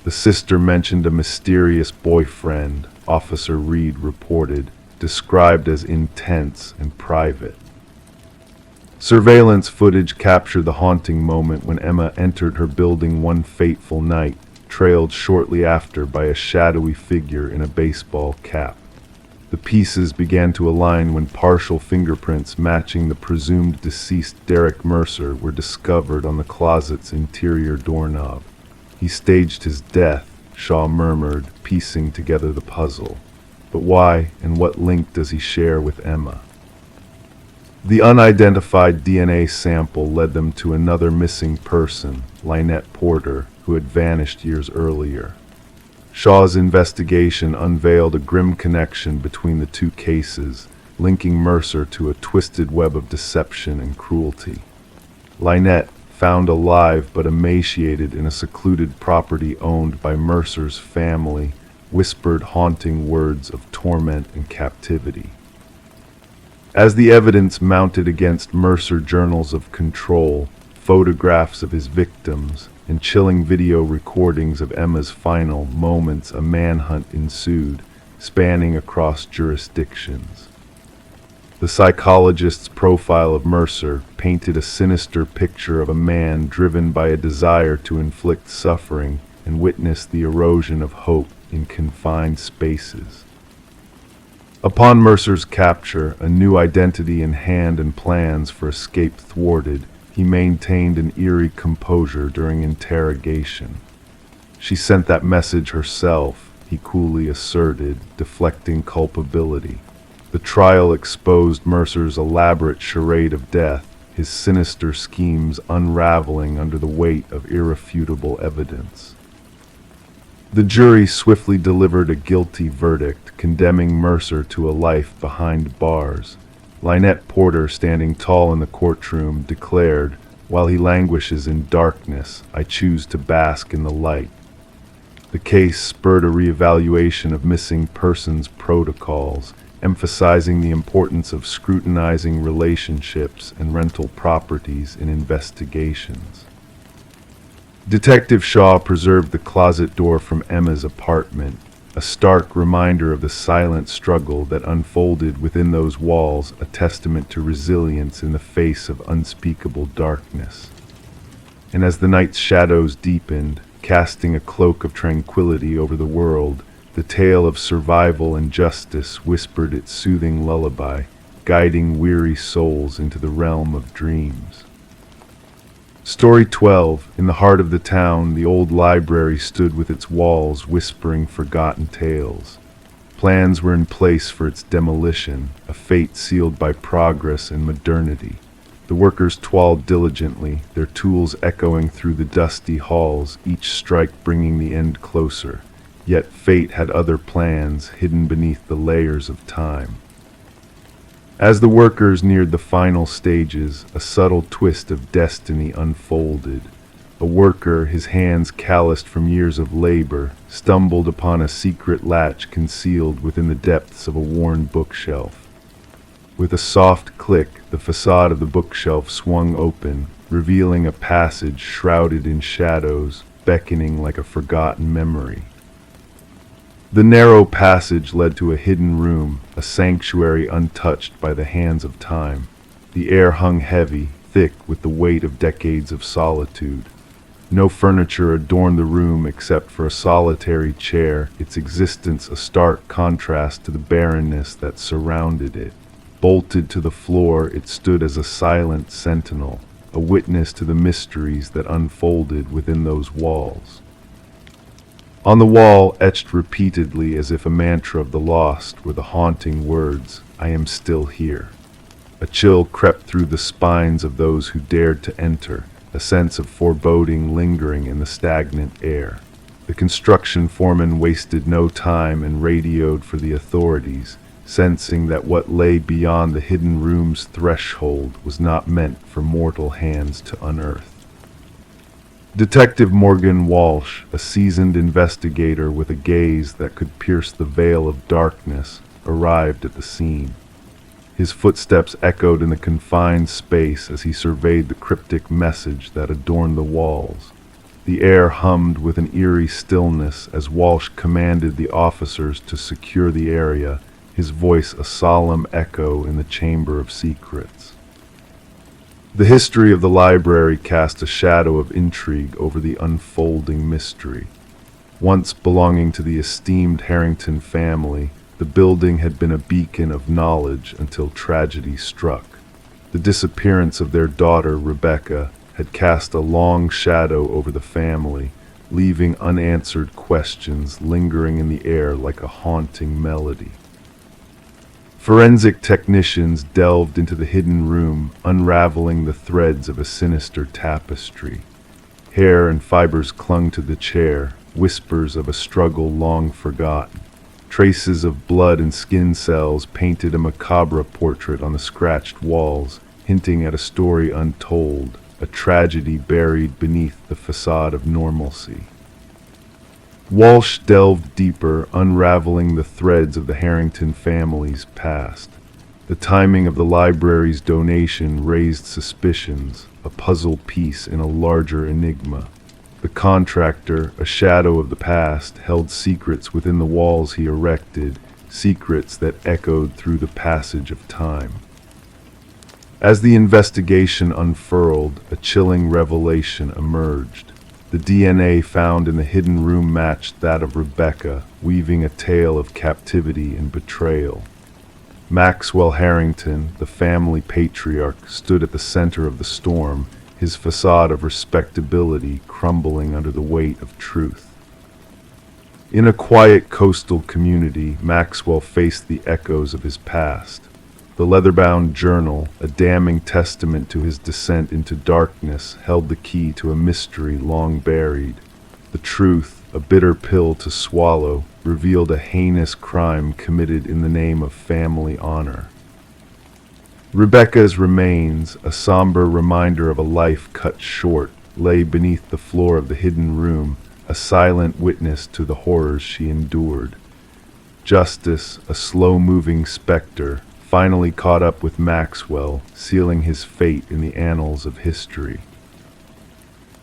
The sister mentioned a mysterious boyfriend, Officer Reed reported, described as intense and private. Surveillance footage captured the haunting moment when Emma entered her building one fateful night, trailed shortly after by a shadowy figure in a baseball cap. The pieces began to align when partial fingerprints matching the presumed deceased Derek Mercer were discovered on the closet's interior doorknob. "He staged his death," Shaw murmured, piecing together the puzzle. "But why and what link does he share with Emma?" The unidentified DNA sample led them to another missing person, Lynette Porter, who had vanished years earlier. Shaw's investigation unveiled a grim connection between the two cases, linking Mercer to a twisted web of deception and cruelty. Lynette, found alive but emaciated in a secluded property owned by Mercer's family, whispered haunting words of torment and captivity. As the evidence mounted against Mercer, journals of control, photographs of his victims, and chilling video recordings of Emma's final moments, a manhunt ensued, spanning across jurisdictions. The psychologist's profile of Mercer painted a sinister picture of a man driven by a desire to inflict suffering and witness the erosion of hope in confined spaces. Upon Mercer's capture, a new identity in hand and plans for escape thwarted, he maintained an eerie composure during interrogation. "She sent that message herself," he coolly asserted, deflecting culpability. The trial exposed Mercer's elaborate charade of death, his sinister schemes unraveling under the weight of irrefutable evidence. The jury swiftly delivered a guilty verdict, condemning Mercer to a life behind bars. Lynette Porter, standing tall in the courtroom, declared, "While he languishes in darkness, I choose to bask in the light." The case spurred a reevaluation of missing persons protocols, emphasizing the importance of scrutinizing relationships and rental properties in investigations. Detective Shaw preserved the closet door from Emma's apartment, a stark reminder of the silent struggle that unfolded within those walls, a testament to resilience in the face of unspeakable darkness. And as the night's shadows deepened, casting a cloak of tranquility over the world, the tale of survival and justice whispered its soothing lullaby, guiding weary souls into the realm of dreams. Story 12. In the heart of the town, the old library stood with its walls whispering forgotten tales. Plans were in place for its demolition, a fate sealed by progress and modernity. The workers toiled diligently, their tools echoing through the dusty halls, each strike bringing the end closer. Yet fate had other plans hidden beneath the layers of time. As the workers neared the final stages, a subtle twist of destiny unfolded. A worker, his hands calloused from years of labor, stumbled upon a secret latch concealed within the depths of a worn bookshelf. With a soft click, the facade of the bookshelf swung open, revealing a passage shrouded in shadows, beckoning like a forgotten memory. The narrow passage led to a hidden room, a sanctuary untouched by the hands of time. The air hung heavy, thick with the weight of decades of solitude. No furniture adorned the room except for a solitary chair, its existence a stark contrast to the barrenness that surrounded it. Bolted to the floor, it stood as a silent sentinel, a witness to the mysteries that unfolded within those walls. On the wall, etched repeatedly as if a mantra of the lost, were the haunting words, "I am still here." A chill crept through the spines of those who dared to enter, a sense of foreboding lingering in the stagnant air. The construction foreman wasted no time and radioed for the authorities, sensing that what lay beyond the hidden room's threshold was not meant for mortal hands to unearth. Detective Morgan Walsh, a seasoned investigator with a gaze that could pierce the veil of darkness, arrived at the scene. His footsteps echoed in the confined space as he surveyed the cryptic message that adorned the walls. The air hummed with an eerie stillness as Walsh commanded the officers to secure the area, his voice a solemn echo in the chamber of secrets. The history of the library cast a shadow of intrigue over the unfolding mystery. Once belonging to the esteemed Harrington family, the building had been a beacon of knowledge until tragedy struck. The disappearance of their daughter, Rebecca, had cast a long shadow over the family, leaving unanswered questions lingering in the air like a haunting melody. Forensic technicians delved into the hidden room, unraveling the threads of a sinister tapestry. Hair and fibers clung to the chair, whispers of a struggle long forgotten. Traces of blood and skin cells painted a macabre portrait on the scratched walls, hinting at a story untold, a tragedy buried beneath the facade of normalcy. Walsh delved deeper, unraveling the threads of the Harrington family's past. The timing of the library's donation raised suspicions, a puzzle piece in a larger enigma. The contractor, a shadow of the past, held secrets within the walls he erected, secrets that echoed through the passage of time. As the investigation unfurled, a chilling revelation emerged. The DNA found in the hidden room matched that of Rebecca, weaving a tale of captivity and betrayal. Maxwell Harrington, the family patriarch, stood at the center of the storm, his facade of respectability crumbling under the weight of truth. In a quiet coastal community, Maxwell faced the echoes of his past. The leather-bound journal, a damning testament to his descent into darkness, held the key to a mystery long buried. The truth, a bitter pill to swallow, revealed a heinous crime committed in the name of family honor. Rebecca's remains, a somber reminder of a life cut short, lay beneath the floor of the hidden room, a silent witness to the horrors she endured. Justice, a slow-moving specter, finally caught up with Maxwell, sealing his fate in the annals of history.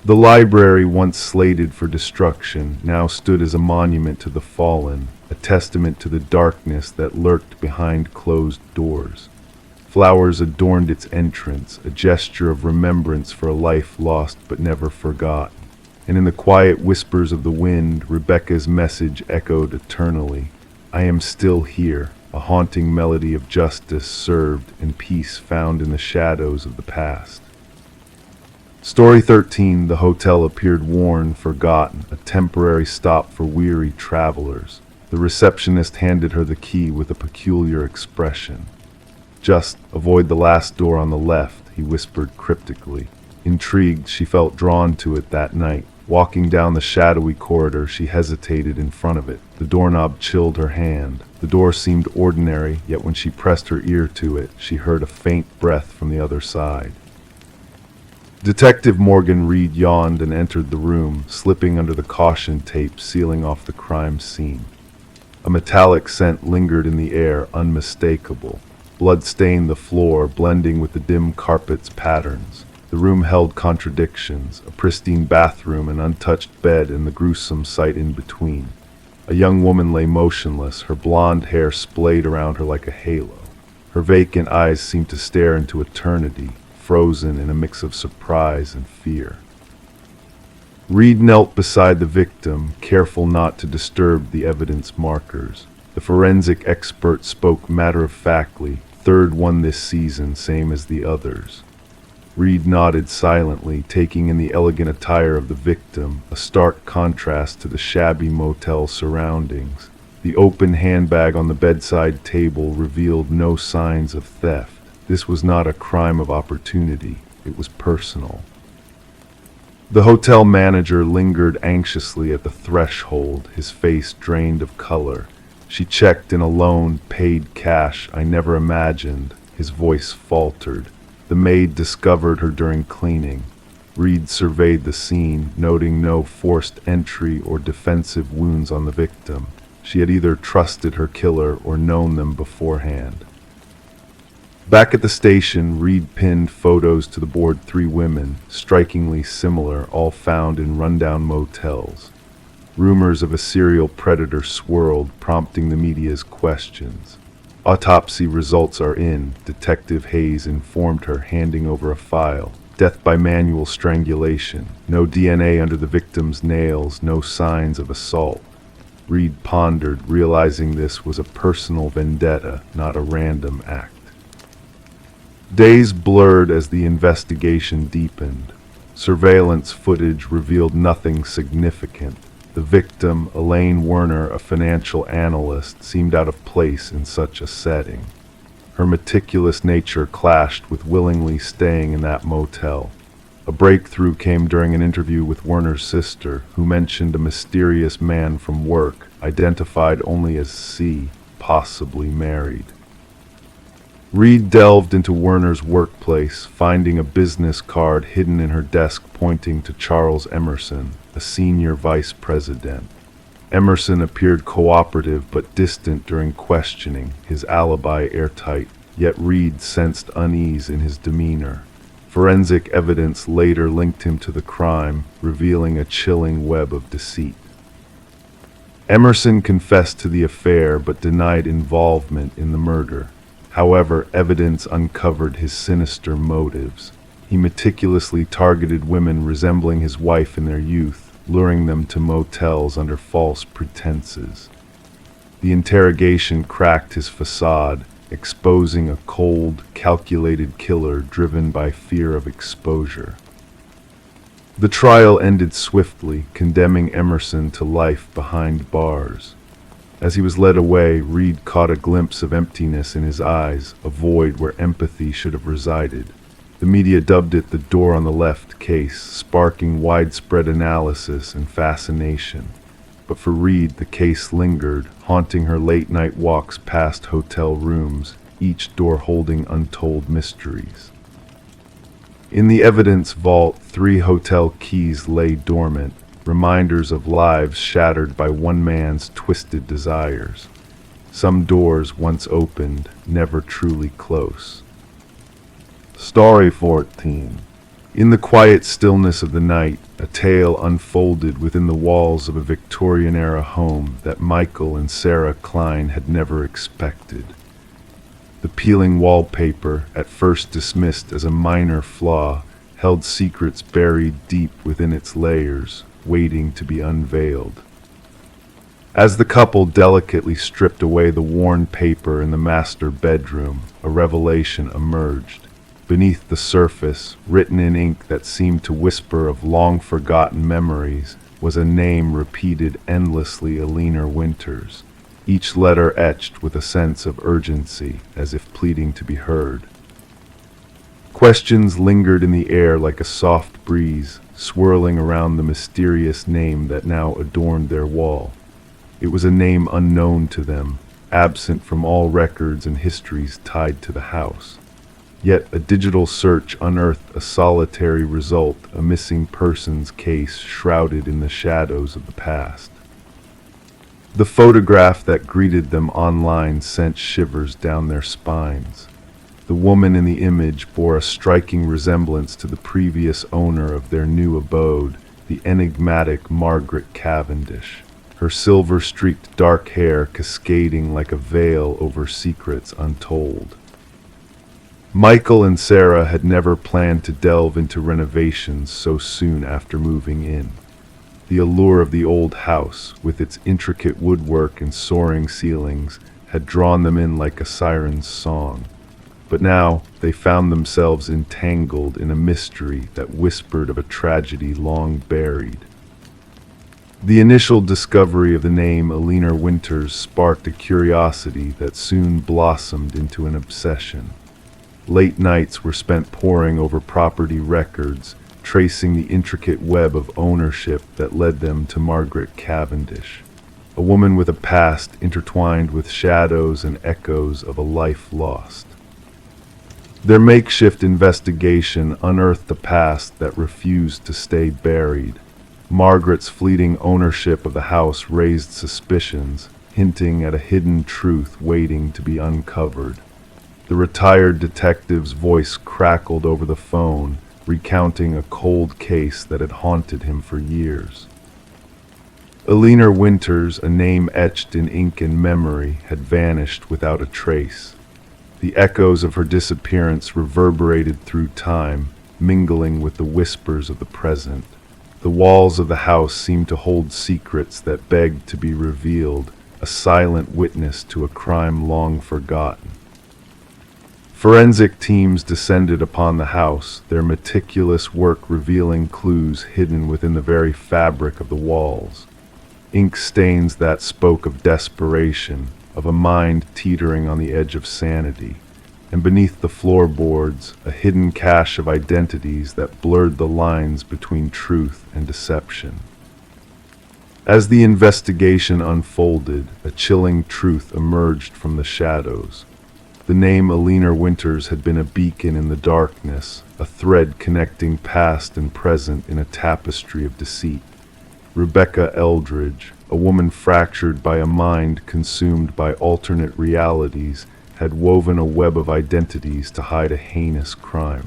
The library, once slated for destruction, now stood as a monument to the fallen, a testament to the darkness that lurked behind closed doors. Flowers adorned its entrance, a gesture of remembrance for a life lost but never forgotten. And in the quiet whispers of the wind, Rebecca's message echoed eternally. "I am still here," a haunting melody of justice served and peace found in the shadows of the past. Story 13. The hotel appeared worn, forgotten, a temporary stop for weary travelers. The receptionist handed her the key with a peculiar expression. "Just avoid the last door on the left," he whispered cryptically. Intrigued, she felt drawn to it that night. Walking down the shadowy corridor, she hesitated in front of it. The doorknob chilled her hand. The door seemed ordinary, yet when she pressed her ear to it, she heard a faint breath from the other side. Detective Morgan Reed yawned and entered the room, slipping under the caution tape sealing off the crime scene. A metallic scent lingered in the air, unmistakable. Blood stained the floor, blending with the dim carpet's patterns. The room held contradictions, a pristine bathroom, an untouched bed, and the gruesome sight in between. A young woman lay motionless, her blonde hair splayed around her like a halo. Her vacant eyes seemed to stare into eternity, frozen in a mix of surprise and fear. Reed knelt beside the victim, careful not to disturb the evidence markers. The forensic expert spoke matter-of-factly, "Third one this season, same as the others." Reed nodded silently, taking in the elegant attire of the victim, a stark contrast to the shabby motel surroundings. The open handbag on the bedside table revealed no signs of theft. This was not a crime of opportunity, it was personal. The hotel manager lingered anxiously at the threshold, his face drained of color. "She checked in a loan, paid cash, I never imagined." His voice faltered. "The maid discovered her during cleaning." Reed surveyed the scene, noting no forced entry or defensive wounds on the victim. She had either trusted her killer or known them beforehand. Back at the station, Reed pinned photos to the board. 3 women, strikingly similar, all found in rundown motels. Rumors of a serial predator swirled, prompting the media's questions. "Autopsy results are in," Detective Hayes informed her, handing over a file. "Death by manual strangulation. No DNA under the victim's nails, no signs of assault." Reed pondered, realizing this was a personal vendetta, not a random act. Days blurred as the investigation deepened. Surveillance footage revealed nothing significant. The victim, Elaine Werner, a financial analyst, seemed out of place in such a setting. Her meticulous nature clashed with willingly staying in that motel. A breakthrough came during an interview with Werner's sister, who mentioned a mysterious man from work, identified only as C, possibly married. Reed delved into Werner's workplace, finding a business card hidden in her desk pointing to Charles Emerson, a senior vice president. Emerson appeared cooperative but distant during questioning, his alibi airtight, yet Reed sensed unease in his demeanor. Forensic evidence later linked him to the crime, revealing a chilling web of deceit. Emerson confessed to the affair but denied involvement in the murder. However, evidence uncovered his sinister motives. He meticulously targeted women resembling his wife in their youth, luring them to motels under false pretenses. The interrogation cracked his facade, exposing a cold, calculated killer driven by fear of exposure. The trial ended swiftly, condemning Emerson to life behind bars. As he was led away, Reed caught a glimpse of emptiness in his eyes, a void where empathy should have resided. The media dubbed it the door on the left case, sparking widespread analysis and fascination. But for Reed, the case lingered, haunting her late-night walks past hotel rooms, each door holding untold mysteries. In the evidence vault, 3 hotel keys lay dormant, reminders of lives shattered by one man's twisted desires. Some doors, once opened, never truly close. Story 14. In the quiet stillness of the night, a tale unfolded within the walls of a Victorian-era home that Michael and Sarah Klein had never expected. The peeling wallpaper, at first dismissed as a minor flaw, held secrets buried deep within its layers, waiting to be unveiled. As the couple delicately stripped away the worn paper in the master bedroom, a revelation emerged. Beneath the surface, written in ink that seemed to whisper of long-forgotten memories, was a name repeated endlessly: Alina Winters, each letter etched with a sense of urgency, as if pleading to be heard. Questions lingered in the air like a soft breeze, swirling around the mysterious name that now adorned their wall. It was a name unknown to them, absent from all records and histories tied to the house. Yet a digital search unearthed a solitary result, a missing persons case shrouded in the shadows of the past. The photograph that greeted them online sent shivers down their spines. The woman in the image bore a striking resemblance to the previous owner of their new abode, the enigmatic Margaret Cavendish, her silver-streaked dark hair cascading like a veil over secrets untold. Michael and Sarah had never planned to delve into renovations so soon after moving in. The allure of the old house, with its intricate woodwork and soaring ceilings, had drawn them in like a siren's song. But now they found themselves entangled in a mystery that whispered of a tragedy long buried. The initial discovery of the name Alina Winters sparked a curiosity that soon blossomed into an obsession. Late nights were spent poring over property records, tracing the intricate web of ownership that led them to Margaret Cavendish, a woman with a past intertwined with shadows and echoes of a life lost. Their makeshift investigation unearthed a past that refused to stay buried. Margaret's fleeting ownership of the house raised suspicions, hinting at a hidden truth waiting to be uncovered. The retired detective's voice crackled over the phone, recounting a cold case that had haunted him for years. Alina Winters, a name etched in ink and memory, had vanished without a trace. The echoes of her disappearance reverberated through time, mingling with the whispers of the present. The walls of the house seemed to hold secrets that begged to be revealed, a silent witness to a crime long forgotten. Forensic teams descended upon the house, their meticulous work revealing clues hidden within the very fabric of the walls. Ink stains that spoke of desperation, of a mind teetering on the edge of sanity, and beneath the floorboards, a hidden cache of identities that blurred the lines between truth and deception. As the investigation unfolded, a chilling truth emerged from the shadows. The name Alina Winters had been a beacon in the darkness, a thread connecting past and present in a tapestry of deceit. Rebecca Eldridge, a woman fractured by a mind consumed by alternate realities, had woven a web of identities to hide a heinous crime.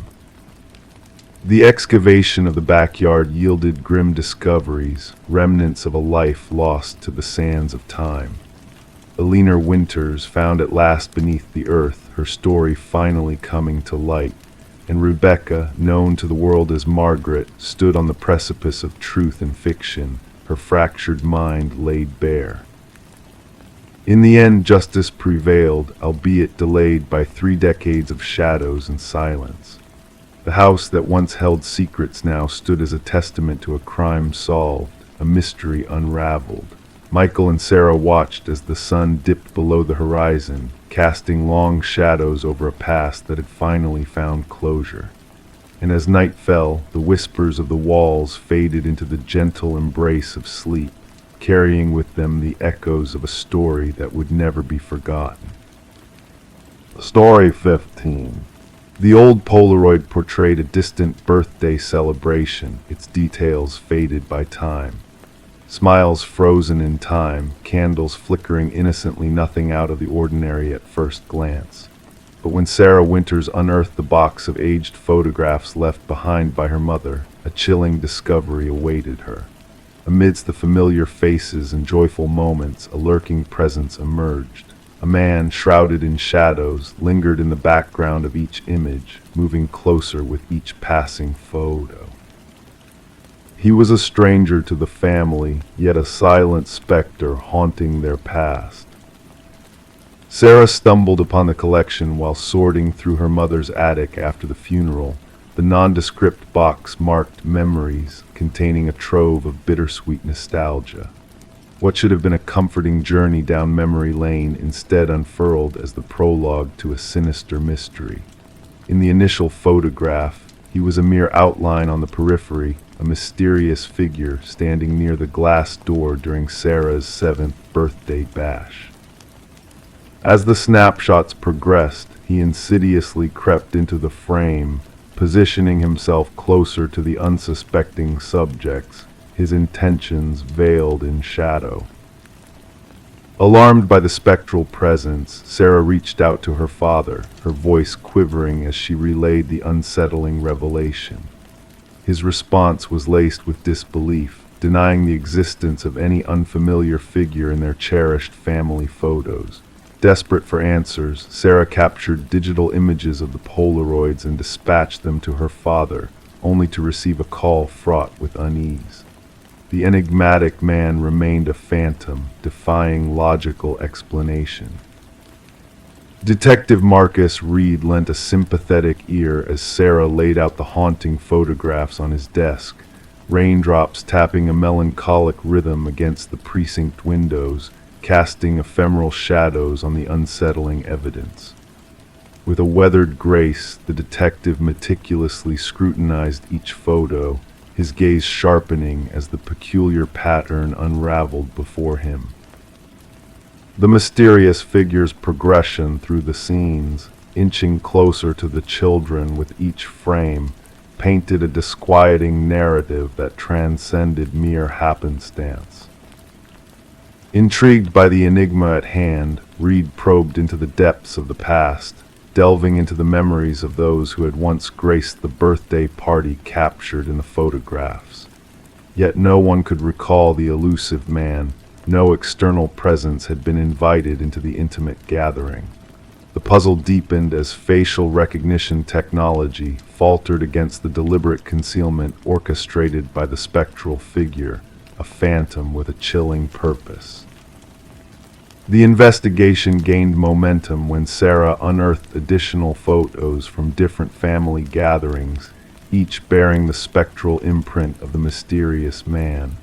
The excavation of the backyard yielded grim discoveries, remnants of a life lost to the sands of time. Alina Winters found at last beneath the earth, her story finally coming to light, and Rebecca, known to the world as Margaret, stood on the precipice of truth and fiction, her fractured mind laid bare. In the end, justice prevailed, albeit delayed by 3 decades of shadows and silence. The house that once held secrets now stood as a testament to a crime solved, a mystery unraveled. Michael and Sarah watched as the sun dipped below the horizon, casting long shadows over a past that had finally found closure. And as night fell, the whispers of the walls faded into the gentle embrace of sleep, carrying with them the echoes of a story that would never be forgotten. Story 15. The old Polaroid portrayed a distant birthday celebration, its details faded by time. Smiles frozen in time, candles flickering innocently, nothing out of the ordinary at first glance. But when Sarah Winters unearthed the box of aged photographs left behind by her mother, a chilling discovery awaited her. Amidst the familiar faces and joyful moments, a lurking presence emerged. A man, shrouded in shadows, lingered in the background of each image, moving closer with each passing photo. He was a stranger to the family, yet a silent specter haunting their past. Sarah stumbled upon the collection while sorting through her mother's attic after the funeral, the nondescript box marked Memories, containing a trove of bittersweet nostalgia. What should have been a comforting journey down memory lane instead unfurled as the prologue to a sinister mystery. In the initial photograph, he was a mere outline on the periphery, a mysterious figure standing near the glass door during Sarah's 7th birthday bash. As the snapshots progressed, he insidiously crept into the frame, positioning himself closer to the unsuspecting subjects, his intentions veiled in shadow. Alarmed by the spectral presence, Sarah reached out to her father, her voice quivering as she relayed the unsettling revelation. His response was laced with disbelief, denying the existence of any unfamiliar figure in their cherished family photos. Desperate for answers, Sarah captured digital images of the Polaroids and dispatched them to her father, only to receive a call fraught with unease. The enigmatic man remained a phantom, defying logical explanation. Detective Marcus Reed lent a sympathetic ear as Sarah laid out the haunting photographs on his desk, raindrops tapping a melancholic rhythm against the precinct windows, casting ephemeral shadows on the unsettling evidence. With a weathered grace, the detective meticulously scrutinized each photo, his gaze sharpening as the peculiar pattern unraveled before him. The mysterious figure's progression through the scenes, inching closer to the children with each frame, painted a disquieting narrative that transcended mere happenstance. Intrigued by the enigma at hand, Reed probed into the depths of the past, delving into the memories of those who had once graced the birthday party captured in the photographs. Yet no one could recall the elusive man. No external presence had been invited into the intimate gathering. The puzzle deepened as facial recognition technology faltered against the deliberate concealment orchestrated by the spectral figure, a phantom with a chilling purpose. The investigation gained momentum when Sarah unearthed additional photos from different family gatherings, each bearing the spectral imprint of the mysterious man.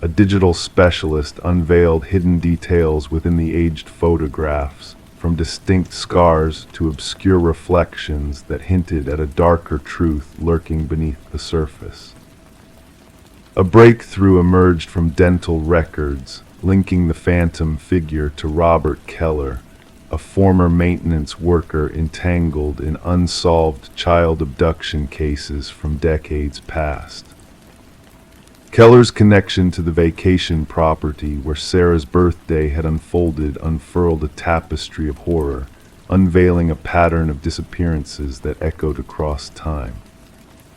A digital specialist unveiled hidden details within the aged photographs, from distinct scars to obscure reflections that hinted at a darker truth lurking beneath the surface. A breakthrough emerged from dental records, linking the phantom figure to Robert Keller, a former maintenance worker entangled in unsolved child abduction cases from decades past. Keller's connection to the vacation property where Sarah's birthday had unfolded unfurled a tapestry of horror, unveiling a pattern of disappearances that echoed across time.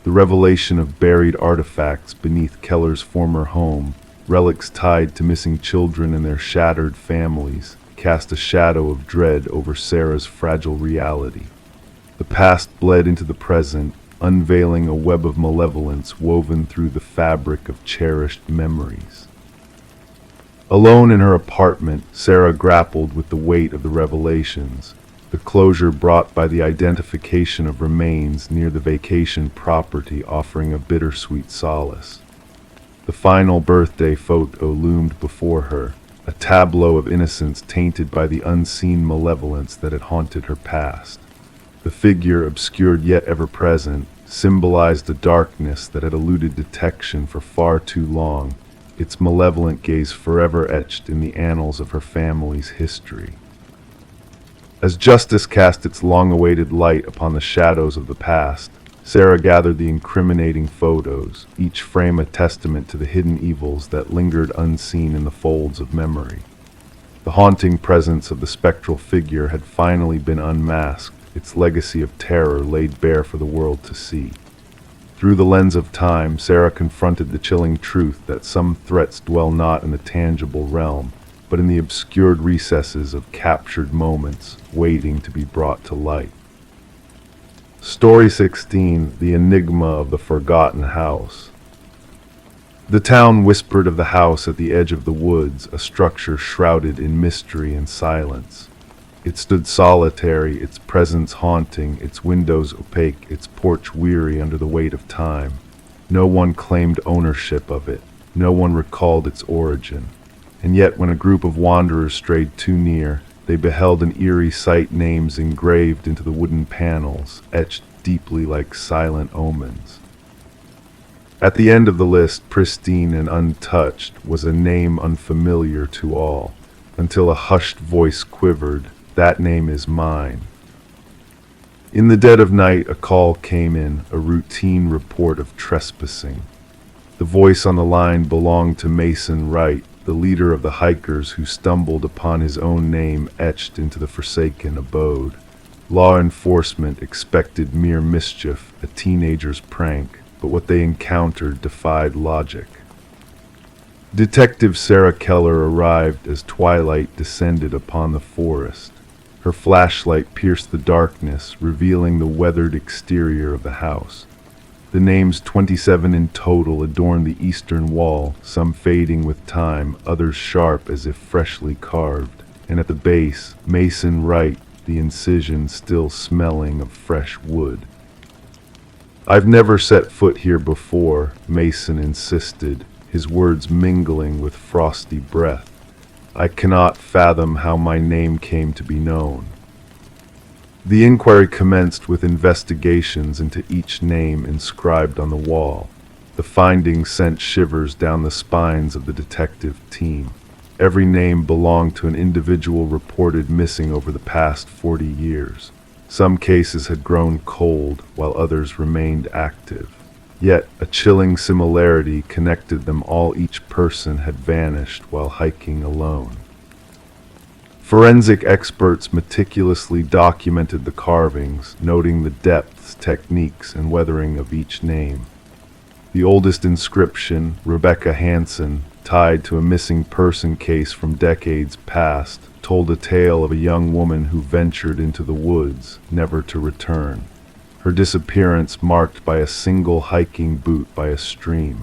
The revelation of buried artifacts beneath Keller's former home, relics tied to missing children and their shattered families, cast a shadow of dread over Sarah's fragile reality. The past bled into the present, unveiling a web of malevolence woven through the fabric of cherished memories. Alone in her apartment, Sarah grappled with the weight of the revelations, the closure brought by the identification of remains near the vacation property offering a bittersweet solace. The final birthday photo loomed before her, a tableau of innocence tainted by the unseen malevolence that had haunted her past. The figure, obscured yet ever present, symbolized a darkness that had eluded detection for far too long, its malevolent gaze forever etched in the annals of her family's history. As justice cast its long-awaited light upon the shadows of the past, Sarah gathered the incriminating photos, each frame a testament to the hidden evils that lingered unseen in the folds of memory. The haunting presence of the spectral figure had finally been unmasked, its legacy of terror laid bare for the world to see. Through the lens of time, Sarah confronted the chilling truth that some threats dwell not in the tangible realm, but in the obscured recesses of captured moments waiting to be brought to light. Story 16: The Enigma of the Forgotten House. The town whispered of the house at the edge of the woods, a structure shrouded in mystery and silence. It stood solitary, its presence haunting, its windows opaque, its porch weary under the weight of time. No one claimed ownership of it. No one recalled its origin. And yet, when a group of wanderers strayed too near, they beheld an eerie sight, names engraved into the wooden panels, etched deeply like silent omens. At the end of the list, pristine and untouched, was a name unfamiliar to all, until a hushed voice quivered, "That name is mine." In the dead of night, a call came in, a routine report of trespassing. The voice on the line belonged to Mason Wright, the leader of the hikers who stumbled upon his own name etched into the forsaken abode. Law enforcement expected mere mischief, a teenager's prank, but what they encountered defied logic. Detective Sarah Keller arrived as twilight descended upon the forest. Her flashlight pierced the darkness, revealing the weathered exterior of the house. The names 27 in total adorned the eastern wall, some fading with time, others sharp as if freshly carved. And at the base, Mason Wright, the incision still smelling of fresh wood. "I've never set foot here before," Mason insisted, his words mingling with frosty breath. "I cannot fathom how my name came to be known." The inquiry commenced with investigations into each name inscribed on the wall. The findings sent shivers down the spines of the detective team. Every name belonged to an individual reported missing over the past 40 years. Some cases had grown cold, while others remained active. Yet a chilling similarity connected them all: each person had vanished while hiking alone. Forensic experts meticulously documented the carvings, noting the depths, techniques, and weathering of each name. The oldest inscription, Rebecca Hansen, tied to a missing person case from decades past, told a tale of a young woman who ventured into the woods, never to return. Her disappearance marked by a single hiking boot by a stream.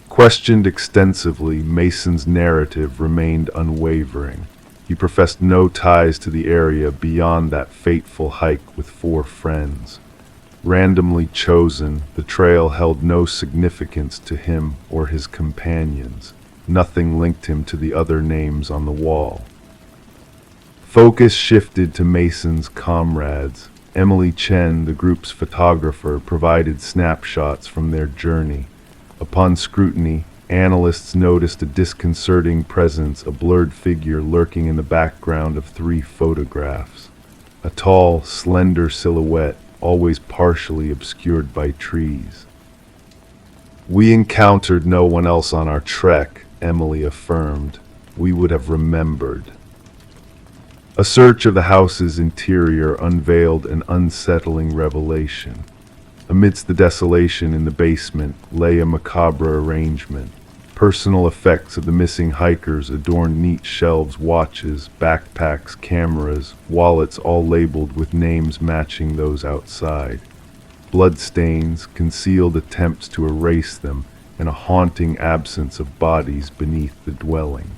Questioned extensively, Mason's narrative remained unwavering. He professed no ties to the area beyond that fateful hike with 4 friends. Randomly chosen, the trail held no significance to him or his companions. Nothing linked him to the other names on the wall. Focus shifted to Mason's comrades. Emily Chen, the group's photographer, provided snapshots from their journey. Upon scrutiny, analysts noticed a disconcerting presence, a blurred figure lurking in the background of 3 photographs. A tall, slender silhouette, always partially obscured by trees. "We encountered no one else on our trek," Emily affirmed. "We would have remembered." A search of the house's interior unveiled an unsettling revelation. Amidst the desolation in the basement lay a macabre arrangement. Personal effects of the missing hikers adorned neat shelves: watches, backpacks, cameras, wallets, all labeled with names matching those outside. Bloodstains, concealed attempts to erase them, and a haunting absence of bodies beneath the dwelling.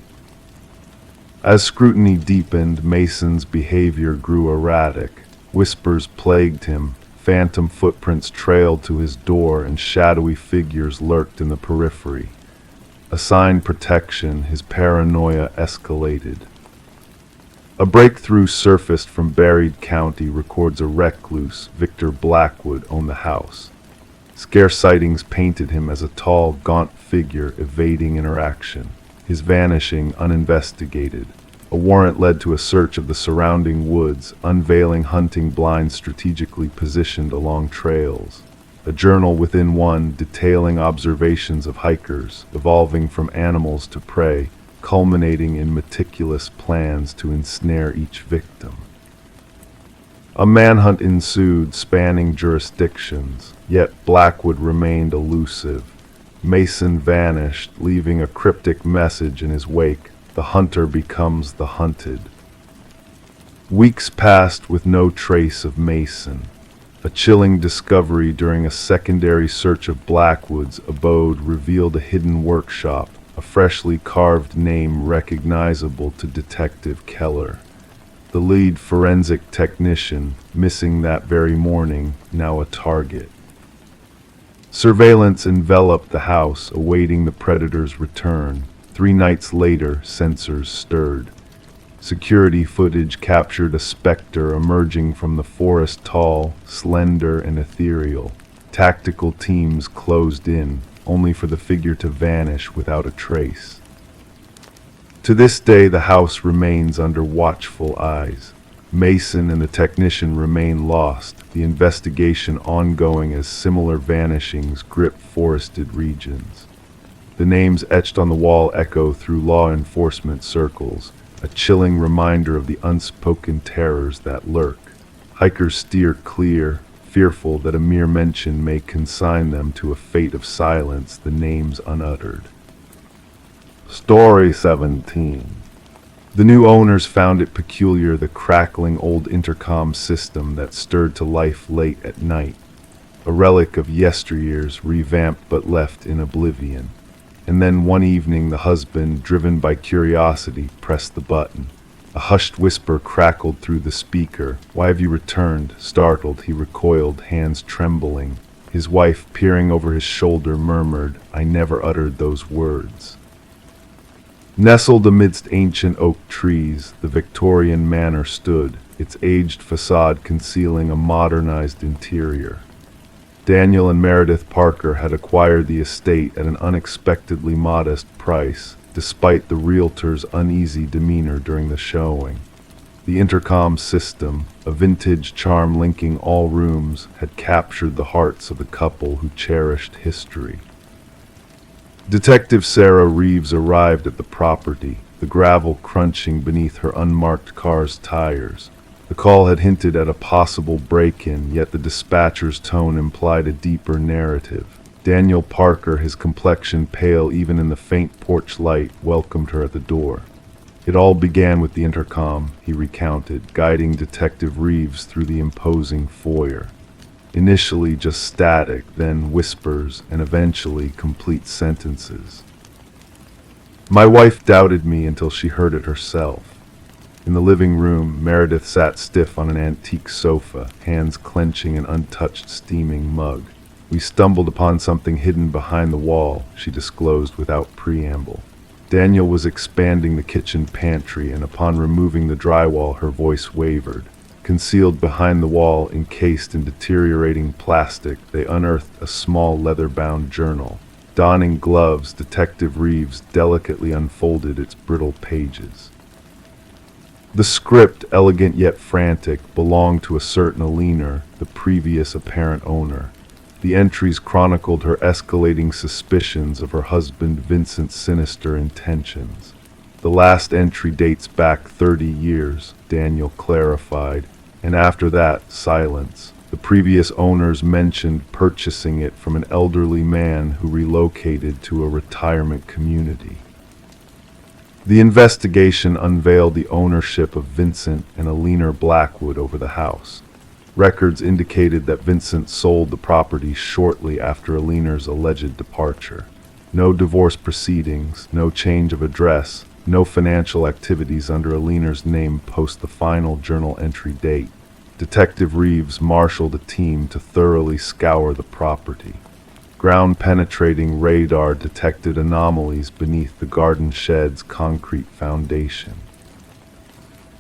As scrutiny deepened, Mason's behavior grew erratic. Whispers plagued him, phantom footprints trailed to his door, and shadowy figures lurked in the periphery. Assigned protection, his paranoia escalated. A breakthrough surfaced from Buried County records a recluse, Victor Blackwood, owned the house. Scarce sightings painted him as a tall, gaunt figure evading interaction, his vanishing uninvestigated. A warrant led to a search of the surrounding woods, unveiling hunting blinds strategically positioned along trails. A journal within one detailing observations of hikers, evolving from animals to prey, culminating in meticulous plans to ensnare each victim. A manhunt ensued, spanning jurisdictions, yet Blackwood remained elusive. Mason vanished, leaving a cryptic message in his wake: the hunter becomes the hunted. Weeks passed with no trace of Mason. A chilling discovery during a secondary search of Blackwood's abode revealed a hidden workshop, a freshly carved name recognizable to Detective Keller. The lead forensic technician, missing that very morning, now a target. Surveillance enveloped the house, awaiting the predator's return. 3 nights later, sensors stirred. Security footage captured a specter emerging from the forest, tall, slender, and ethereal. Tactical teams closed in, only for the figure to vanish without a trace. To this day, the house remains under watchful eyes. Mason and the technician remain lost, the investigation ongoing as similar vanishings grip forested regions. The names etched on the wall echo through law enforcement circles, a chilling reminder of the unspoken terrors that lurk. Hikers steer clear, fearful that a mere mention may consign them to a fate of silence, the names unuttered. Story 17. The new owners found it peculiar, the crackling old intercom system that stirred to life late at night, a relic of yesteryears, revamped but left in oblivion. And then one evening the husband, driven by curiosity, pressed the button. A hushed whisper crackled through the speaker. "Why have you returned?" Startled, he recoiled, hands trembling. His wife, peering over his shoulder, murmured, "I never uttered those words." Nestled amidst ancient oak trees, the Victorian manor stood, its aged facade concealing a modernized interior. Daniel and Meredith Parker had acquired the estate at an unexpectedly modest price, despite the realtor's uneasy demeanor during the showing. The intercom system, a vintage charm linking all rooms, had captured the hearts of the couple who cherished history. Detective Sarah Reeves arrived at the property, the gravel crunching beneath her unmarked car's tires. The call had hinted at a possible break-in, yet the dispatcher's tone implied a deeper narrative. Daniel Parker, his complexion pale even in the faint porch light, welcomed her at the door. "It all began with the intercom," he recounted, guiding Detective Reeves through the imposing foyer. Initially just static, then whispers, and eventually complete sentences. "My wife doubted me until she heard it herself." In the living room, Meredith sat stiff on an antique sofa, hands clenching an untouched steaming mug. "We stumbled upon something hidden behind the wall," she disclosed without preamble. Daniel was expanding the kitchen pantry, and upon removing the drywall, her voice wavered. Concealed behind the wall, encased in deteriorating plastic, they unearthed a small leather-bound journal. Donning gloves, Detective Reeves delicately unfolded its brittle pages. The script, elegant yet frantic, belonged to a certain Alina, the previous apparent owner. The entries chronicled her escalating suspicions of her husband Vincent's sinister intentions. "The last entry dates back 30 years, Daniel clarified, and after that, silence. The previous owners mentioned purchasing it from an elderly man who relocated to a retirement community. The investigation unveiled the ownership of Vincent and Alina Blackwood over the house. Records indicated that Vincent sold the property shortly after Alina's alleged departure. No divorce proceedings, no change of address, no financial activities under Alina's name post the final journal entry date. Detective Reeves marshaled a team to thoroughly scour the property. Ground-penetrating radar detected anomalies beneath the garden shed's concrete foundation.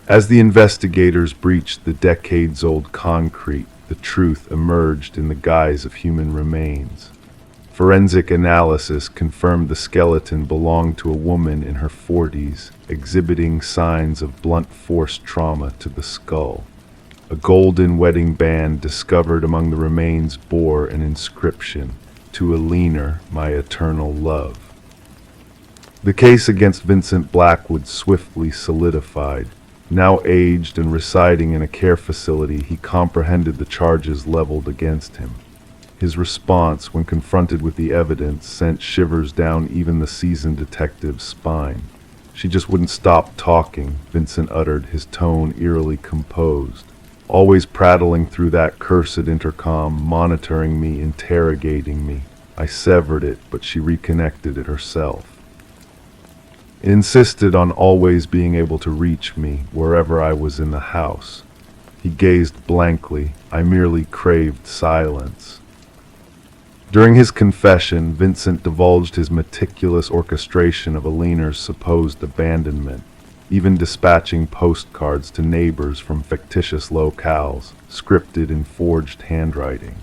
As the investigators breached the decades-old concrete, the truth emerged in the guise of human remains. Forensic analysis confirmed the skeleton belonged to a woman in her 40s, exhibiting signs of blunt force trauma to the skull. A golden wedding band discovered among the remains bore an inscription, "To Alina, my eternal love." The case against Vincent Blackwood swiftly solidified. Now aged and residing in a care facility, he comprehended the charges leveled against him. His response, when confronted with the evidence, sent shivers down even the seasoned detective's spine. "She just wouldn't stop talking," Vincent uttered, his tone eerily composed. "Always prattling through that cursed intercom, monitoring me, interrogating me. I severed it, but she reconnected it herself." It insisted on always being able to reach me wherever I was in the house. He gazed blankly. I merely craved silence. During his confession, Vincent divulged his meticulous orchestration of Alina's supposed abandonment, even dispatching postcards to neighbors from fictitious locales, scripted in forged handwriting.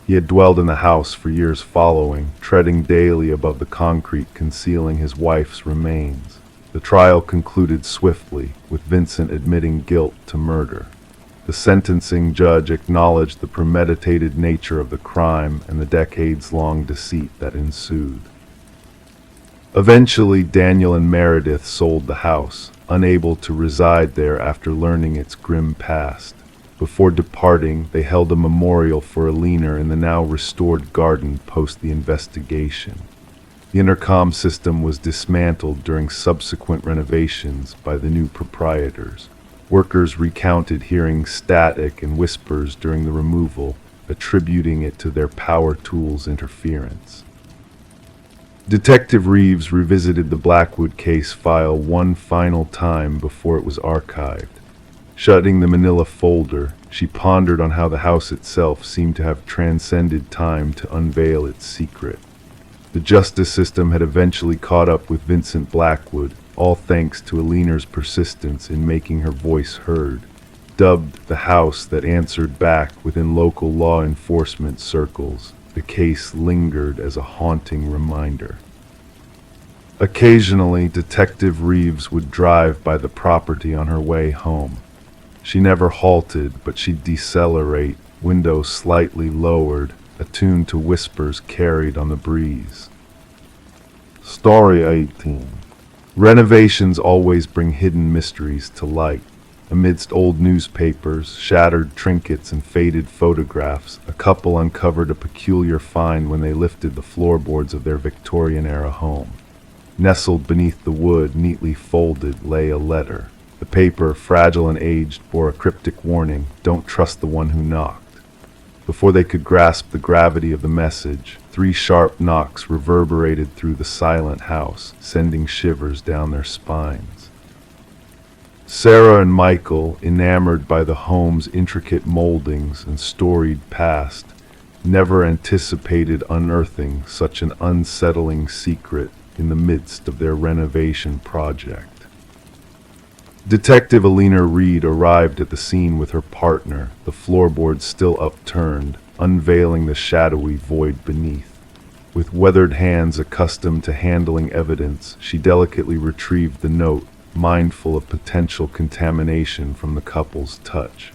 He had dwelled in the house for years following, treading daily above the concrete concealing his wife's remains. The trial concluded swiftly, with Vincent admitting guilt to murder. The sentencing judge acknowledged the premeditated nature of the crime and the decades-long deceit that ensued. Eventually, Daniel and Meredith sold the house, unable to reside there after learning its grim past. Before departing, they held a memorial for Alina in the now restored garden post the investigation. The intercom system was dismantled during subsequent renovations by the new proprietors. Workers recounted hearing static and whispers during the removal, attributing it to their power tools' interference. Detective Reeves revisited the Blackwood case file one final time before it was archived. Shutting the manila folder, she pondered on how the house itself seemed to have transcended time to unveil its secret. The justice system had eventually caught up with Vincent Blackwood, all thanks to Alina's persistence in making her voice heard. Dubbed the house that answered back within local law enforcement circles, the case lingered as a haunting reminder. Occasionally, Detective Reeves would drive by the property on her way home. She never halted, but she'd decelerate, windows slightly lowered, attuned to whispers carried on the breeze. Story 18. Renovations always bring hidden mysteries to light. Amidst old newspapers, shattered trinkets, and faded photographs, a couple uncovered a peculiar find when they lifted the floorboards of their Victorian-era home. Nestled beneath the wood, neatly folded, lay a letter. The paper, fragile and aged, bore a cryptic warning, "Don't trust the one who knocked." Before they could grasp the gravity of the message, 3 sharp knocks reverberated through the silent house, sending shivers down their spines. Sarah and Michael, enamored by the home's intricate moldings and storied past, never anticipated unearthing such an unsettling secret in the midst of their renovation project. Detective Alina Reed arrived at the scene with her partner, the floorboards still upturned, unveiling the shadowy void beneath. With weathered hands accustomed to handling evidence, she delicately retrieved the note, mindful of potential contamination from the couple's touch.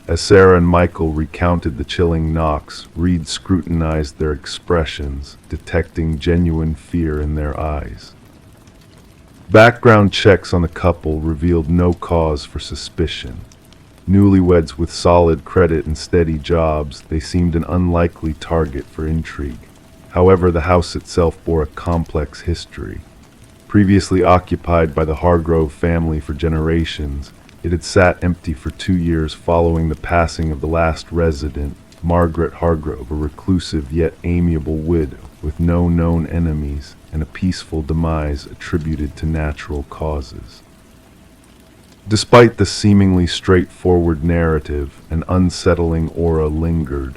As Sarah and Michael recounted the chilling knocks, Reed scrutinized their expressions, detecting genuine fear in their eyes. Background checks on the couple revealed no cause for suspicion. Newlyweds with solid credit and steady jobs, they seemed an unlikely target for intrigue. However, the house itself bore a complex history. Previously occupied by the Hargrove family for generations, it had sat empty for 2 years following the passing of the last resident, Margaret Hargrove, a reclusive yet amiable widow with no known enemies, and a peaceful demise attributed to natural causes. Despite the seemingly straightforward narrative, an unsettling aura lingered.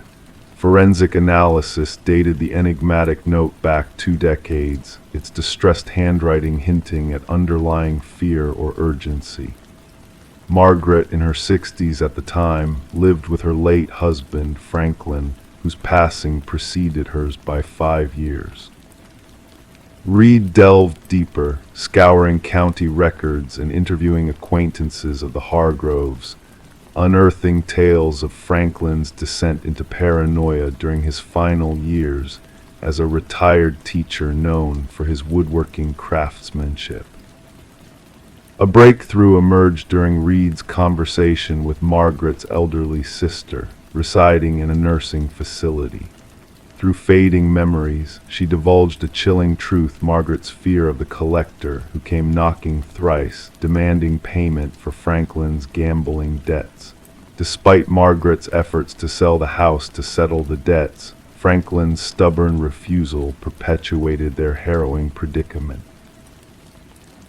Forensic analysis dated the enigmatic note back 2 decades, its distressed handwriting hinting at underlying fear or urgency. Margaret, in her 60s at the time, lived with her late husband, Franklin, whose passing preceded hers by 5 years. Reed delved deeper, scouring county records and interviewing acquaintances of the Hargroves, unearthing tales of Franklin's descent into paranoia during his final years as a retired teacher known for his woodworking craftsmanship. A breakthrough emerged during Reed's conversation with Margaret's elderly sister, residing in a nursing facility. Through fading memories, she divulged a chilling truth: Margaret's fear of the collector who came knocking thrice, demanding payment for Franklin's gambling debts. Despite Margaret's efforts to sell the house to settle the debts, Franklin's stubborn refusal perpetuated their harrowing predicament.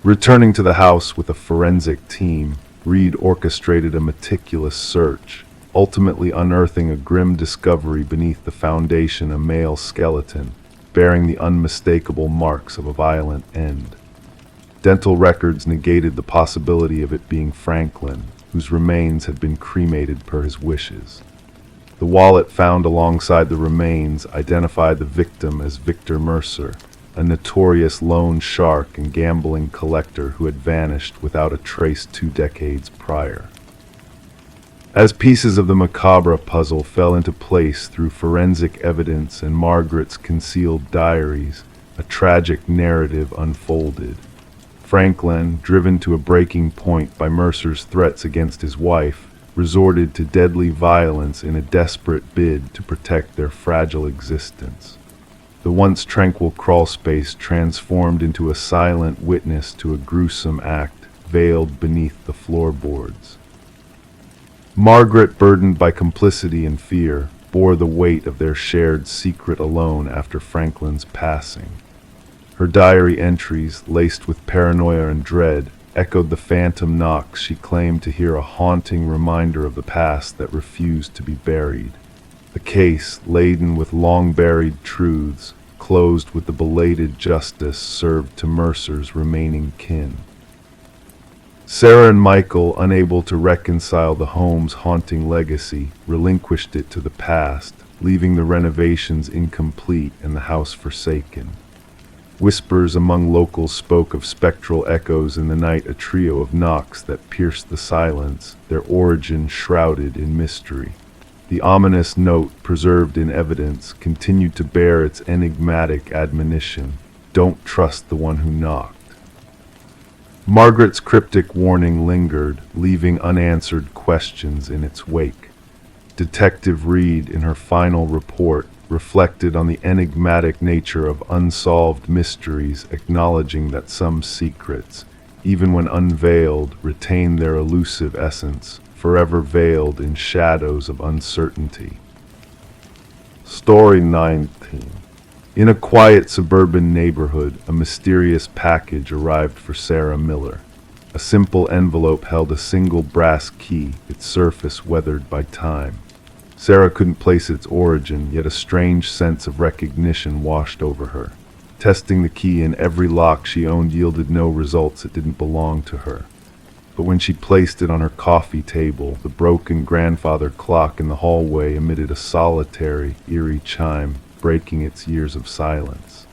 Returning to the house with a forensic team, Reed orchestrated a meticulous search, ultimately unearthing a grim discovery beneath the foundation: a male skeleton, bearing the unmistakable marks of a violent end. Dental records negated the possibility of it being Franklin, whose remains had been cremated per his wishes. The wallet found alongside the remains identified the victim as Victor Mercer, a notorious loan shark and gambling collector who had vanished without a trace 2 decades prior. As pieces of the macabre puzzle fell into place through forensic evidence and Margaret's concealed diaries, a tragic narrative unfolded. Franklin, driven to a breaking point by Mercer's threats against his wife, resorted to deadly violence in a desperate bid to protect their fragile existence. The once tranquil crawlspace transformed into a silent witness to a gruesome act veiled beneath the floorboards. Margaret, burdened by complicity and fear, bore the weight of their shared secret alone after Franklin's passing. Her diary entries, laced with paranoia and dread, echoed the phantom knocks she claimed to hear, a haunting reminder of the past that refused to be buried. The case, laden with long-buried truths, closed with the belated justice served to Mercer's remaining kin. Sarah and Michael, unable to reconcile the home's haunting legacy, relinquished it to the past, leaving the renovations incomplete and the house forsaken. Whispers among locals spoke of spectral echoes in the night, a trio of knocks that pierced the silence, their origin shrouded in mystery. The ominous note, preserved in evidence, continued to bear its enigmatic admonition: "Don't trust the one who knocked." Margaret's cryptic warning lingered, leaving unanswered questions in its wake. Detective Reed, in her final report, reflected on the enigmatic nature of unsolved mysteries, acknowledging that some secrets, even when unveiled, retain their elusive essence, forever veiled in shadows of uncertainty. Story 19. In a quiet suburban neighborhood, a mysterious package arrived for Sarah Miller. A simple envelope held a single brass key, its surface weathered by time. Sarah couldn't place its origin, yet a strange sense of recognition washed over her. Testing the key in every lock she owned yielded no results. It didn't belong to her. But when she placed it on her coffee table, the broken grandfather clock in the hallway emitted a solitary, eerie chime, breaking its years of silence.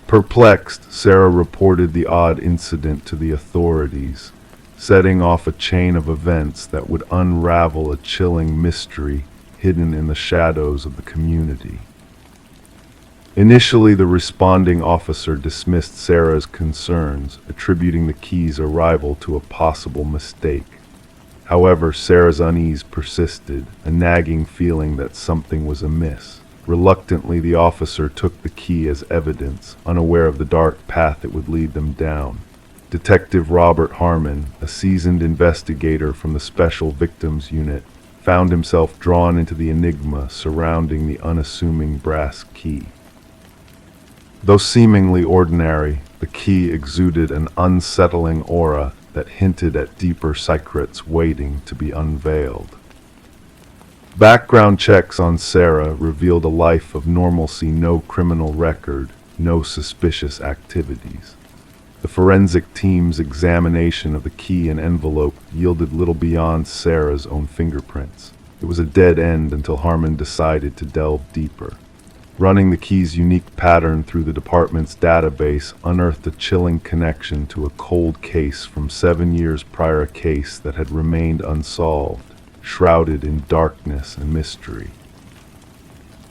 Perplexed, Sarah reported the odd incident to the authorities, setting off a chain of events that would unravel a chilling mystery hidden in the shadows of the community. Initially, the responding officer dismissed Sarah's concerns, attributing the key's arrival to a possible mistake. However, Sarah's unease persisted, a nagging feeling that something was amiss. Reluctantly, the officer took the key as evidence, unaware of the dark path it would lead them down. Detective Robert Harmon, a seasoned investigator from the Special Victims Unit, found himself drawn into the enigma surrounding the unassuming brass key. Though seemingly ordinary, the key exuded an unsettling aura that hinted at deeper secrets waiting to be unveiled. Background checks on Sarah revealed a life of normalcy: no criminal record, no suspicious activities. The forensic team's examination of the key and envelope yielded little beyond Sarah's own fingerprints. It was a dead end until Harmon decided to delve deeper. Running the key's unique pattern through the department's database unearthed a chilling connection to a cold case from 7 years prior, a case that had remained unsolved, shrouded in darkness and mystery.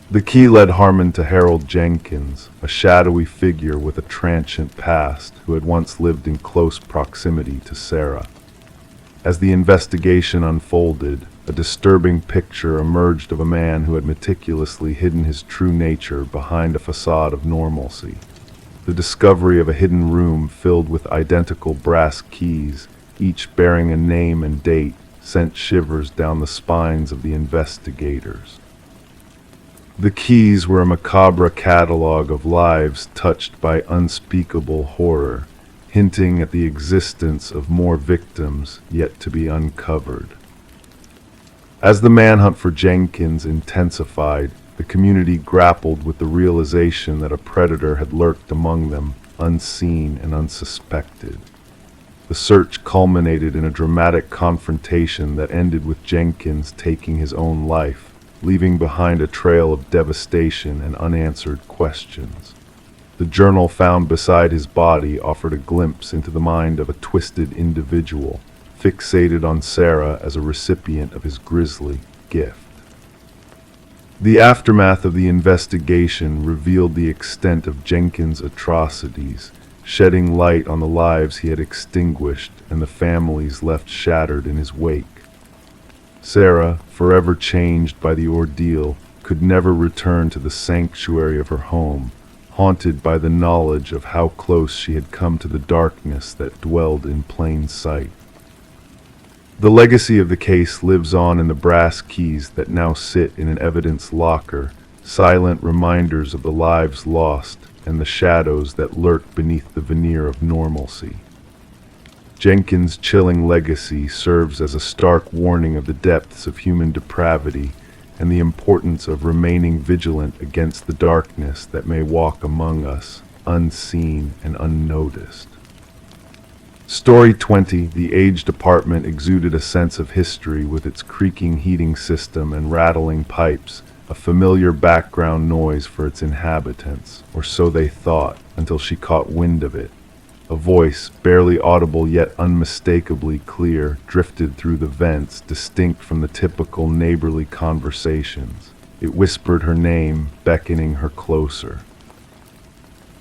The key led Harmon to Harold Jenkins, a shadowy figure with a transient past who had once lived in close proximity to Sarah. As the investigation unfolded, a disturbing picture emerged of a man who had meticulously hidden his true nature behind a facade of normalcy. The discovery of a hidden room filled with identical brass keys, each bearing a name and date, sent shivers down the spines of the investigators. The keys were a macabre catalog of lives touched by unspeakable horror, hinting at the existence of more victims yet to be uncovered. As the manhunt for Jenkins intensified, the community grappled with the realization that a predator had lurked among them, unseen and unsuspected. The search culminated in a dramatic confrontation that ended with Jenkins taking his own life, leaving behind a trail of devastation and unanswered questions. The journal found beside his body offered a glimpse into the mind of a twisted individual, fixated on Sarah as a recipient of his grisly gift. The aftermath of the investigation revealed the extent of Jenkins' atrocities, shedding light on the lives he had extinguished and the families left shattered in his wake. Sarah, forever changed by the ordeal, could never return to the sanctuary of her home, haunted by the knowledge of how close she had come to the darkness that dwelled in plain sight. The legacy of the case lives on in the brass keys that now sit in an evidence locker, silent reminders of the lives lost and the shadows that lurk beneath the veneer of normalcy. Jenkins' chilling legacy serves as a stark warning of the depths of human depravity and the importance of remaining vigilant against the darkness that may walk among us, unseen and unnoticed. Story 20, the aged apartment exuded a sense of history with its creaking heating system and rattling pipes, a familiar background noise for its inhabitants, or so they thought, until she caught wind of it. A voice, barely audible yet unmistakably clear, drifted through the vents, distinct from the typical neighborly conversations. It whispered her name, beckoning her closer.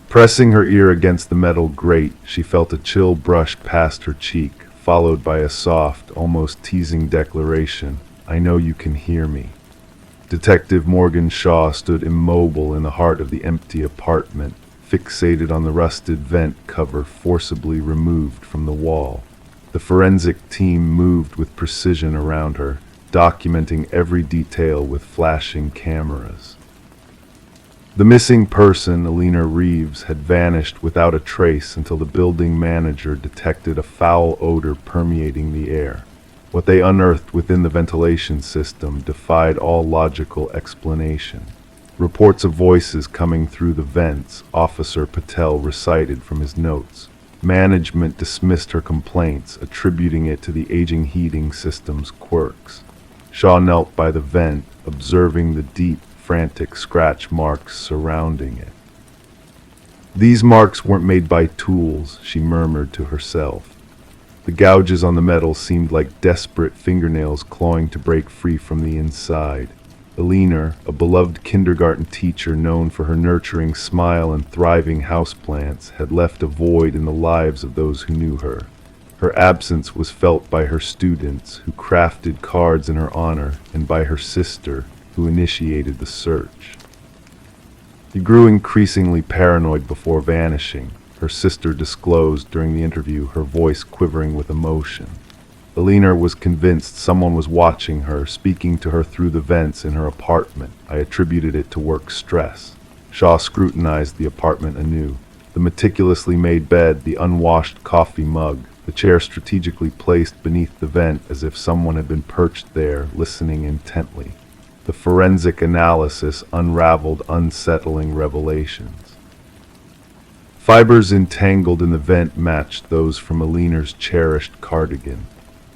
Pressing her ear against the metal grate, she felt a chill brush past her cheek, followed by a soft, almost teasing declaration, "I know you can hear me." Detective Morgan Shaw stood immobile in the heart of the empty apartment, fixated on the rusted vent cover forcibly removed from the wall. The forensic team moved with precision around her, documenting every detail with flashing cameras. The missing person, Alina Reeves, had vanished without a trace until the building manager detected a foul odor permeating the air. What they unearthed within the ventilation system defied all logical explanation. Reports of voices coming through the vents, Officer Patel recited from his notes. Management dismissed her complaints, attributing it to the aging heating system's quirks. Shaw knelt by the vent, observing the deep, frantic scratch marks surrounding it. "These marks weren't made by tools," she murmured to herself. The gouges on the metal seemed like desperate fingernails clawing to break free from the inside. Alina, a beloved kindergarten teacher known for her nurturing smile and thriving houseplants, had left a void in the lives of those who knew her. Her absence was felt by her students, who crafted cards in her honor, and by her sister, who initiated the search. He grew increasingly paranoid before vanishing, her sister disclosed during the interview, her voice quivering with emotion. Alina was convinced someone was watching her, speaking to her through the vents in her apartment. I attributed it to work stress. Shaw scrutinized the apartment anew. The meticulously made bed, the unwashed coffee mug, the chair strategically placed beneath the vent as if someone had been perched there, listening intently. The forensic analysis unraveled unsettling revelations. Fibers entangled in the vent matched those from Alina's cherished cardigan.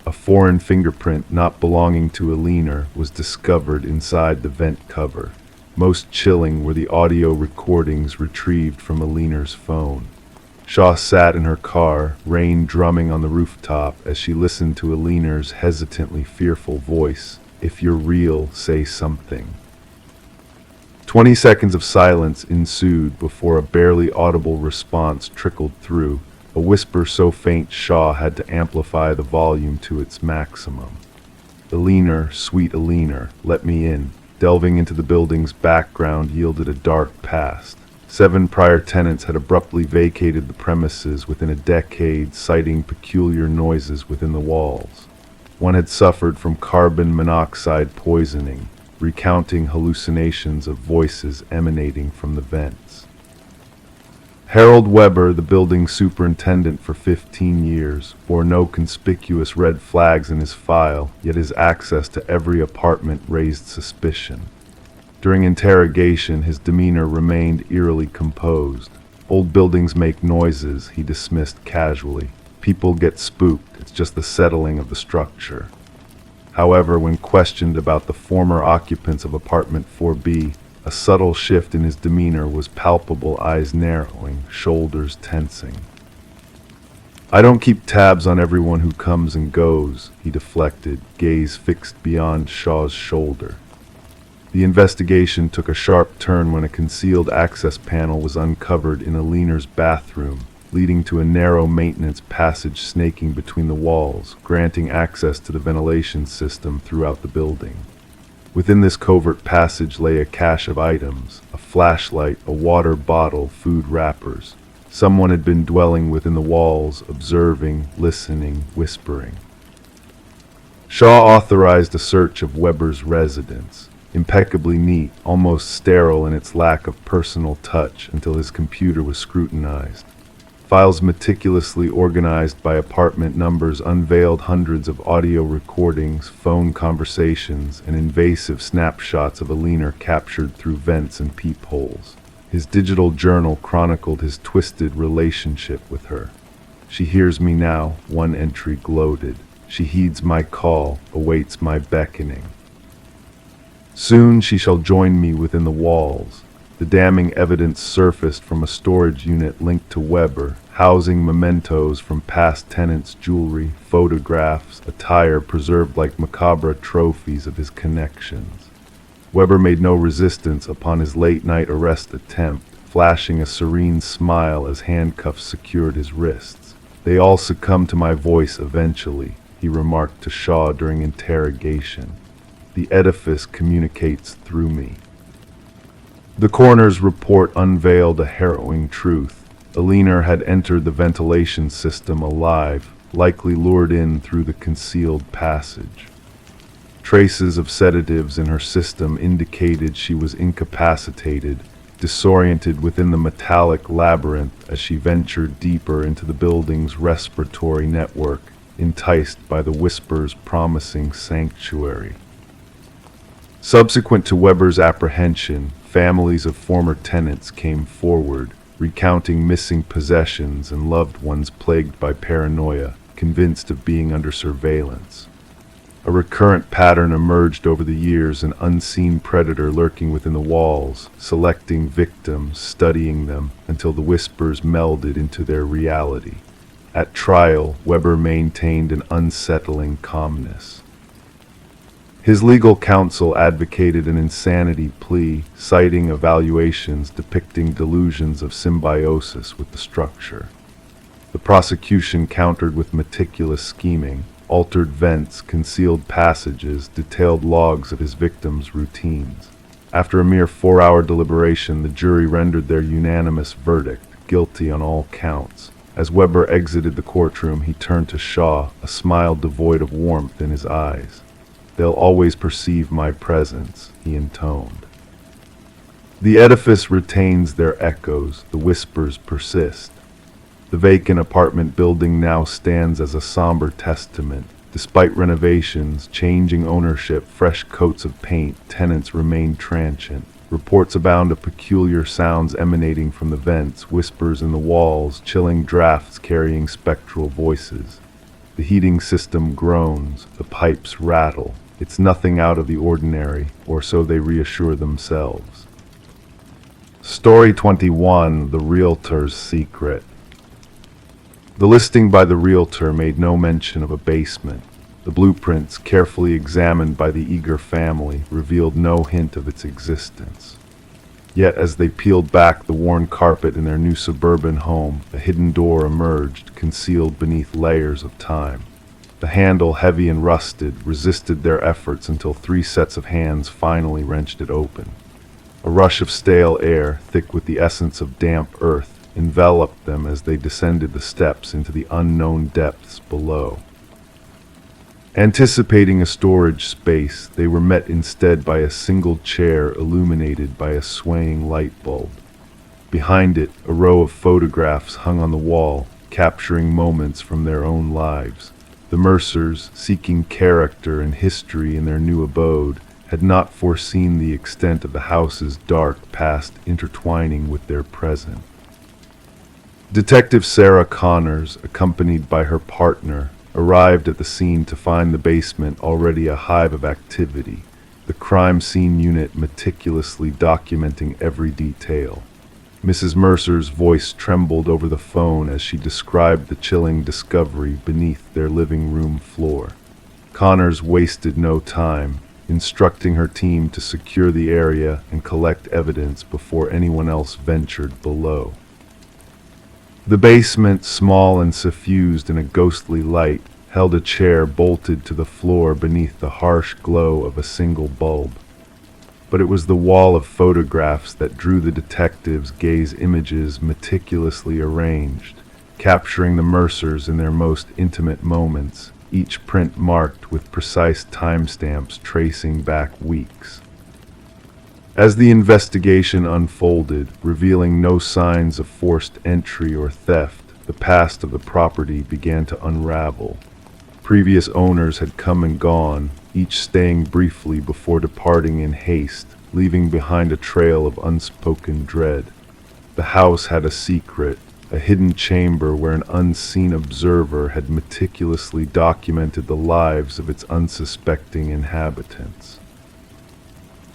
A foreign fingerprint not belonging to Alina was discovered inside the vent cover. Most chilling were the audio recordings retrieved from Alina's phone. Shaw sat in her car, rain drumming on the rooftop as she listened to Alina's hesitantly fearful voice. "If you're real, say something." 20 seconds of silence ensued before a barely audible response trickled through, a whisper so faint Shaw had to amplify the volume to its maximum. "Alina, sweet Alina, let me in." Delving into the building's background yielded a dark past. 7 prior tenants had abruptly vacated the premises within a decade, citing peculiar noises within the walls. One had suffered from carbon monoxide poisoning, recounting hallucinations of voices emanating from the vents. Harold Weber, the building superintendent for 15 years, bore no conspicuous red flags in his file, yet his access to every apartment raised suspicion. During interrogation, his demeanor remained eerily composed. Old buildings make noises, he dismissed casually. People get spooked, it's just the settling of the structure. However, when questioned about the former occupants of apartment 4B, a subtle shift in his demeanor was palpable, eyes narrowing, shoulders tensing. "I don't keep tabs on everyone who comes and goes," he deflected, gaze fixed beyond Shaw's shoulder. The investigation took a sharp turn when a concealed access panel was uncovered in Alina's bathroom, leading to a narrow maintenance passage snaking between the walls, granting access to the ventilation system throughout the building. Within this covert passage lay a cache of items, a flashlight, a water bottle, food wrappers. Someone had been dwelling within the walls, observing, listening, whispering. Shaw authorized a search of Weber's residence, impeccably neat, almost sterile in its lack of personal touch until his computer was scrutinized. Files meticulously organized by apartment numbers unveiled hundreds of audio recordings, phone conversations, and invasive snapshots of Alina captured through vents and peepholes. His digital journal chronicled his twisted relationship with her. "She hears me now," one entry gloated. "She heeds my call, awaits my beckoning. Soon she shall join me within the walls." The damning evidence surfaced from a storage unit linked to Weber, housing mementos from past tenants' jewelry, photographs, attire preserved like macabre trophies of his connections. Weber made no resistance upon his late-night arrest attempt, flashing a serene smile as handcuffs secured his wrists. "They all succumb to my voice eventually," he remarked to Shaw during interrogation. "The edifice communicates through me." The coroner's report unveiled a harrowing truth. Alina had entered the ventilation system alive, likely lured in through the concealed passage. Traces of sedatives in her system indicated she was incapacitated, disoriented within the metallic labyrinth as she ventured deeper into the building's respiratory network, enticed by the whispers promising sanctuary. Subsequent to Weber's apprehension, families of former tenants came forward, recounting missing possessions and loved ones plagued by paranoia, convinced of being under surveillance. A recurrent pattern emerged over the years, an unseen predator lurking within the walls, selecting victims, studying them, until the whispers melded into their reality. At trial, Weber maintained an unsettling calmness. His legal counsel advocated an insanity plea, citing evaluations depicting delusions of symbiosis with the structure. The prosecution countered with meticulous scheming, altered vents, concealed passages, detailed logs of his victims' routines. After a mere 4-hour deliberation, the jury rendered their unanimous verdict, guilty on all counts. As Weber exited the courtroom, he turned to Shaw, a smile devoid of warmth in his eyes. "They'll always perceive my presence," he intoned. The edifice retains their echoes, the whispers persist. The vacant apartment building now stands as a somber testament. Despite renovations, changing ownership, fresh coats of paint, tenants remain transient. Reports abound of peculiar sounds emanating from the vents, whispers in the walls, chilling drafts carrying spectral voices. The heating system groans, the pipes rattle. It's nothing out of the ordinary, or so they reassure themselves. Story 21: The Realtor's Secret. The listing by the realtor made no mention of a basement. The blueprints, carefully examined by the eager family, revealed no hint of its existence. Yet as they peeled back the worn carpet in their new suburban home, a hidden door emerged, concealed beneath layers of time. The handle, heavy and rusted, resisted their efforts until 3 sets of hands finally wrenched it open. A rush of stale air, thick with the essence of damp earth, enveloped them as they descended the steps into the unknown depths below. Anticipating a storage space, they were met instead by a single chair illuminated by a swaying light bulb. Behind it, a row of photographs hung on the wall, capturing moments from their own lives. The Mercers, seeking character and history in their new abode, had not foreseen the extent of the house's dark past intertwining with their present. Detective Sarah Connors, accompanied by her partner, arrived at the scene to find the basement already a hive of activity, the crime scene unit meticulously documenting every detail. Mrs. Mercer's voice trembled over the phone as she described the chilling discovery beneath their living room floor. Connors wasted no time, instructing her team to secure the area and collect evidence before anyone else ventured below. The basement, small and suffused in a ghostly light, held a chair bolted to the floor beneath the harsh glow of a single bulb. But it was the wall of photographs that drew the detectives' gaze, images meticulously arranged, capturing the Mercers in their most intimate moments, each print marked with precise timestamps tracing back weeks. As the investigation unfolded, revealing no signs of forced entry or theft, the past of the property began to unravel. Previous owners had come and gone, each staying briefly before departing in haste, leaving behind a trail of unspoken dread. The house had a secret, a hidden chamber where an unseen observer had meticulously documented the lives of its unsuspecting inhabitants.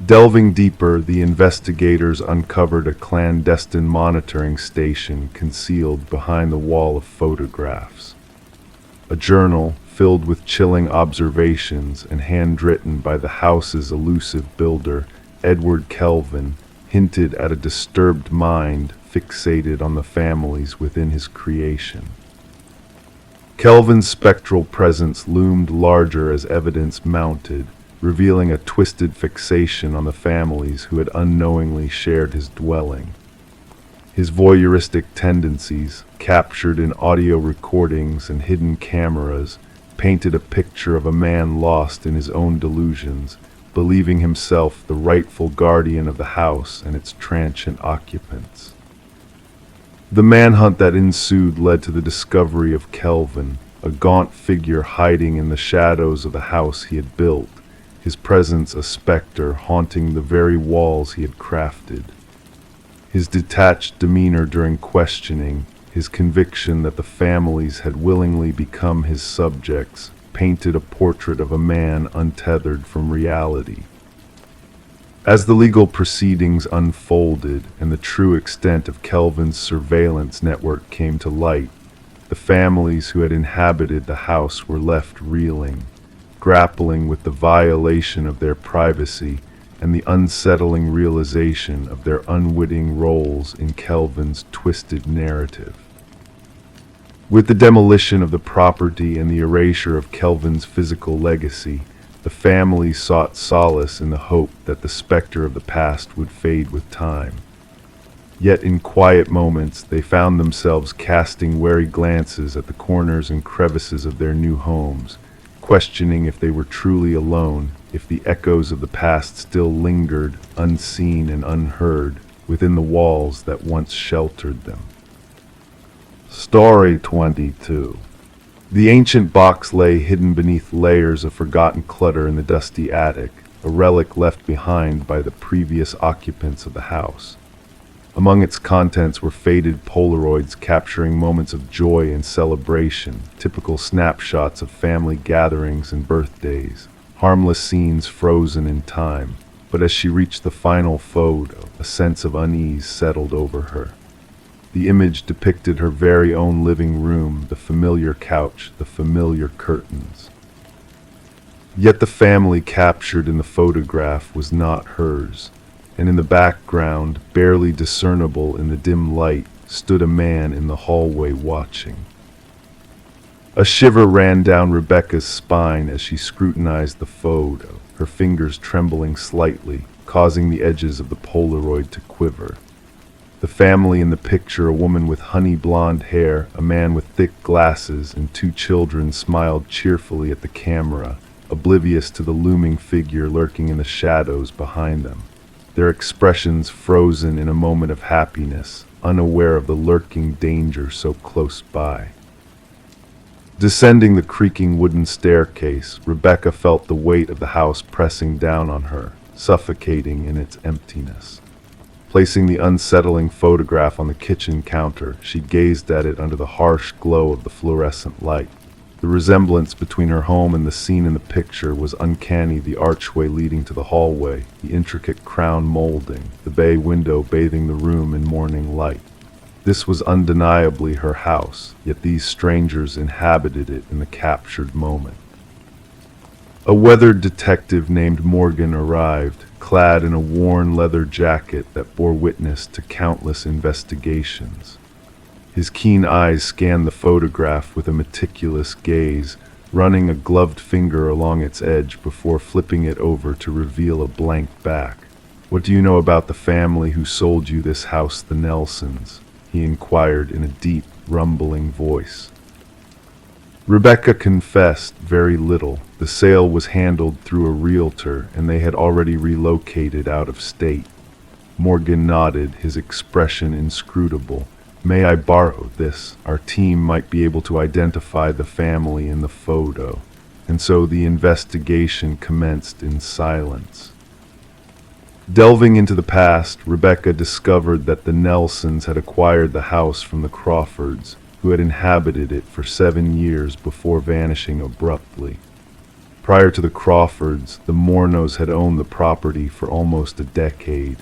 Delving deeper, the investigators uncovered a clandestine monitoring station concealed behind the wall of photographs. A journal filled with chilling observations and handwritten by the house's elusive builder, Edward Kelvin, hinted at a disturbed mind fixated on the families within his creation. Kelvin's spectral presence loomed larger as evidence mounted, revealing a twisted fixation on the families who had unknowingly shared his dwelling. His voyeuristic tendencies, captured in audio recordings and hidden cameras, painted a picture of a man lost in his own delusions, believing himself the rightful guardian of the house and its transient occupants. The manhunt that ensued led to the discovery of Kelvin, a gaunt figure hiding in the shadows of the house he had built, his presence a specter haunting the very walls he had crafted. His detached demeanor during questioning, his conviction that the families had willingly become his subjects, painted a portrait of a man untethered from reality. As the legal proceedings unfolded and the true extent of Kelvin's surveillance network came to light, the families who had inhabited the house were left reeling, grappling with the violation of their privacy and the unsettling realization of their unwitting roles in Kelvin's twisted narrative. With the demolition of the property and the erasure of Kelvin's physical legacy, the family sought solace in the hope that the specter of the past would fade with time. Yet in quiet moments, they found themselves casting wary glances at the corners and crevices of their new homes, questioning if they were truly alone, if the echoes of the past still lingered, unseen and unheard, within the walls that once sheltered them. Story 22. The ancient box lay hidden beneath layers of forgotten clutter in the dusty attic, a relic left behind by the previous occupants of the house. Among its contents were faded Polaroids capturing moments of joy and celebration, typical snapshots of family gatherings and birthdays, harmless scenes frozen in time. But as she reached the final photo, a sense of unease settled over her. The image depicted her very own living room, the familiar couch, the familiar curtains. Yet the family captured in the photograph was not hers, and in the background, barely discernible in the dim light, stood a man in the hallway watching. A shiver ran down Rebecca's spine as she scrutinized the photo, her fingers trembling slightly, causing the edges of the Polaroid to quiver. The family in the picture, a woman with honey blonde hair, a man with thick glasses, and two children smiled cheerfully at the camera, oblivious to the looming figure lurking in the shadows behind them, their expressions frozen in a moment of happiness, unaware of the lurking danger so close by. Descending the creaking wooden staircase, Rebecca felt the weight of the house pressing down on her, suffocating in its emptiness. Placing the unsettling photograph on the kitchen counter, she gazed at it under the harsh glow of the fluorescent light. The resemblance between her home and the scene in the picture was uncanny. The archway leading to the hallway, the intricate crown molding, the bay window bathing the room in morning light. This was undeniably her house, yet these strangers inhabited it in the captured moment. A weathered detective named Morgan arrived, clad in a worn leather jacket that bore witness to countless investigations. His keen eyes scanned the photograph with a meticulous gaze, running a gloved finger along its edge before flipping it over to reveal a blank back. "What do you know about the family who sold you this house, the Nelsons?" he inquired in a deep, rumbling voice. Rebecca confessed very little. The sale was handled through a realtor, and they had already relocated out of state. Morgan nodded, his expression inscrutable. "May I borrow this? Our team might be able to identify the family in the photo." And so the investigation commenced in silence. Delving into the past, Rebecca discovered that the Nelsons had acquired the house from the Crawfords, who had inhabited it for 7 years before vanishing abruptly. Prior to the Crawfords, the Mornos had owned the property for almost a decade.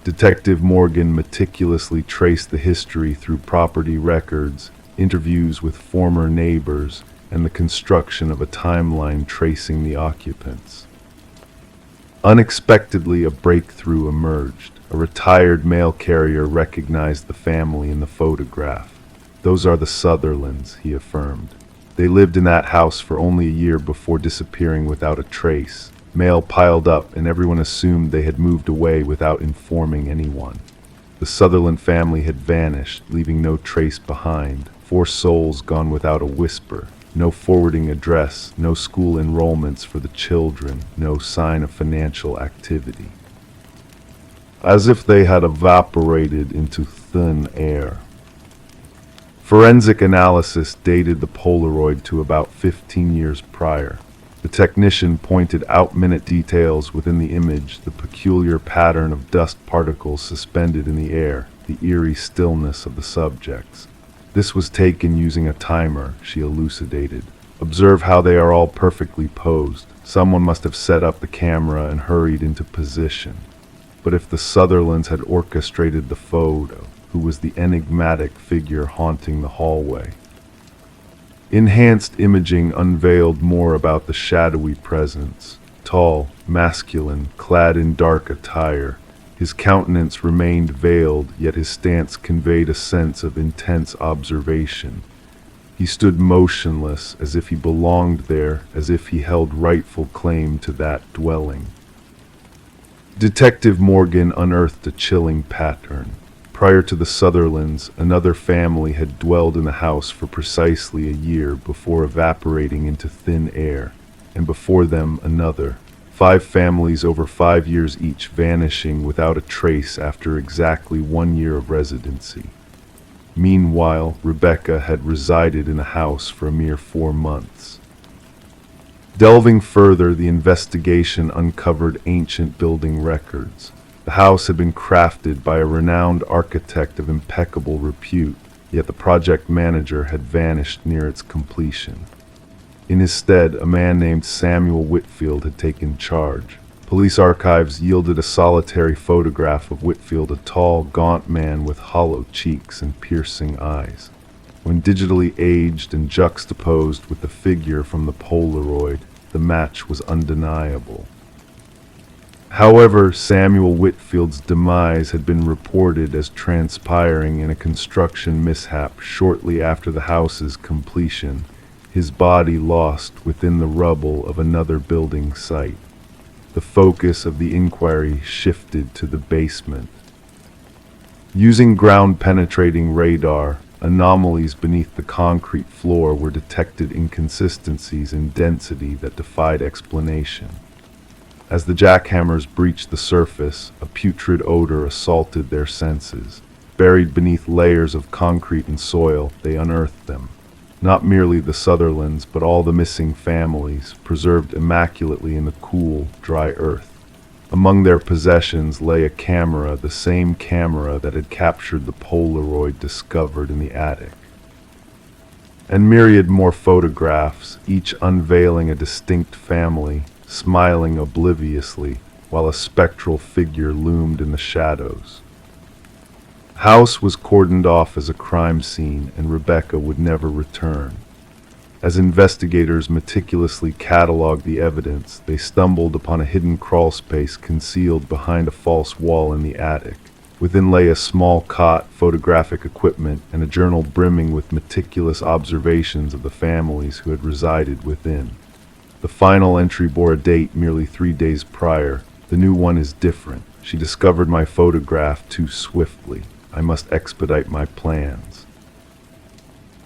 Detective Morgan meticulously traced the history through property records, interviews with former neighbors, and the construction of a timeline tracing the occupants. Unexpectedly, a breakthrough emerged. A retired mail carrier recognized the family in the photograph. "Those are the Sutherlands," he affirmed. "They lived in that house for only a year before disappearing without a trace. Mail piled up, and everyone assumed they had moved away without informing anyone. The Sutherland family had vanished, leaving no trace behind. 4 souls gone without a whisper. No forwarding address, no school enrollments for the children, no sign of financial activity. As if they had evaporated into thin air." Forensic analysis dated the Polaroid to about 15 years prior. The technician pointed out minute details within the image, the peculiar pattern of dust particles suspended in the air, the eerie stillness of the subjects. "This was taken using a timer," she elucidated. "Observe how they are all perfectly posed. Someone must have set up the camera and hurried into position. But if the Sutherlands had orchestrated the photo, who was the enigmatic figure haunting the hallway? Enhanced imaging unveiled more about the shadowy presence. Tall, masculine, clad in dark attire. His countenance remained veiled, yet his stance conveyed a sense of intense observation. He stood motionless, as if he belonged there, as if he held rightful claim to that dwelling. Detective Morgan unearthed a chilling pattern. Prior to the Sutherlands, another family had dwelled in the house for precisely a year before evaporating into thin air, and before them another. 5 families over 5 years each vanishing without a trace after exactly 1 year of residency. Meanwhile, Rebecca had resided in the house for a mere 4 months. Delving further, the investigation uncovered ancient building records. The house had been crafted by a renowned architect of impeccable repute, yet the project manager had vanished near its completion. In his stead, a man named Samuel Whitfield had taken charge. Police archives yielded a solitary photograph of Whitfield, a tall, gaunt man with hollow cheeks and piercing eyes. When digitally aged and juxtaposed with the figure from the Polaroid, the match was undeniable. However, Samuel Whitfield's demise had been reported as transpiring in a construction mishap shortly after the house's completion, his body lost within the rubble of another building site. The focus of the inquiry shifted to the basement. Using ground-penetrating radar, anomalies beneath the concrete floor were detected, inconsistencies in density that defied explanation. As the jackhammers breached the surface, a putrid odor assaulted their senses. Buried beneath layers of concrete and soil, they unearthed them. Not merely the Sutherlands, but all the missing families, preserved immaculately in the cool, dry earth. Among their possessions lay a camera, the same camera that had captured the Polaroid discovered in the attic. And myriad more photographs, each unveiling a distinct family, smiling obliviously, while a spectral figure loomed in the shadows. The house was cordoned off as a crime scene, and Rebecca would never return. As investigators meticulously cataloged the evidence, they stumbled upon a hidden crawlspace concealed behind a false wall in the attic. Within lay a small cot, photographic equipment, and a journal brimming with meticulous observations of the families who had resided within. The final entry bore a date merely 3 days prior. "The new one is different. She discovered my photograph too swiftly. I must expedite my plans."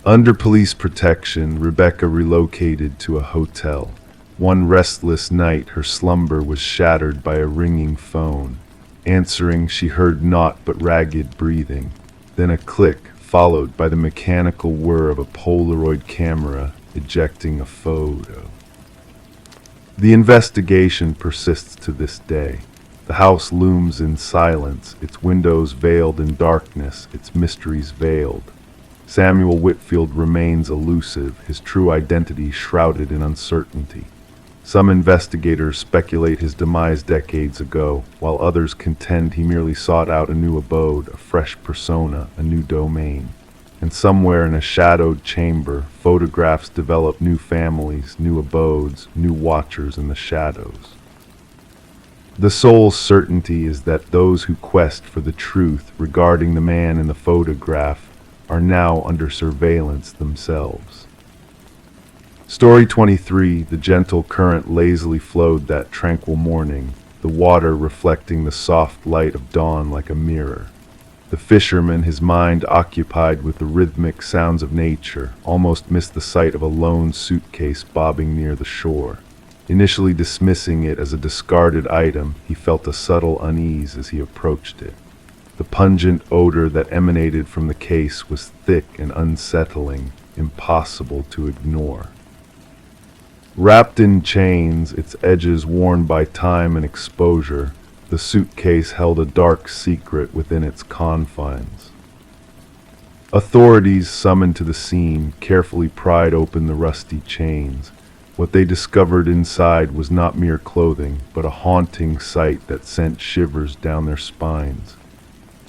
Under police protection, Rebecca relocated to a hotel. One restless night, her slumber was shattered by a ringing phone. Answering, she heard naught but ragged breathing. Then a click, followed by the mechanical whir of a Polaroid camera ejecting a photo. The investigation persists to this day. The house looms in silence, its windows veiled in darkness, its mysteries veiled. Samuel Whitfield remains elusive, his true identity shrouded in uncertainty. Some investigators speculate his demise decades ago, while others contend he merely sought out a new abode, a fresh persona, a new domain. And somewhere in a shadowed chamber, photographs develop new families, new abodes, new watchers in the shadows. The sole certainty is that those who quest for the truth regarding the man in the photograph are now under surveillance themselves. Story 23. The gentle current lazily flowed that tranquil morning, the water reflecting the soft light of dawn like a mirror. The fisherman, his mind occupied with the rhythmic sounds of nature, almost missed the sight of a lone suitcase bobbing near the shore. Initially dismissing it as a discarded item, he felt a subtle unease as he approached it. The pungent odor that emanated from the case was thick and unsettling, impossible to ignore. Wrapped in chains, its edges worn by time and exposure, the suitcase held a dark secret within its confines. Authorities summoned to the scene carefully pried open the rusty chains. What they discovered inside was not mere clothing, but a haunting sight that sent shivers down their spines.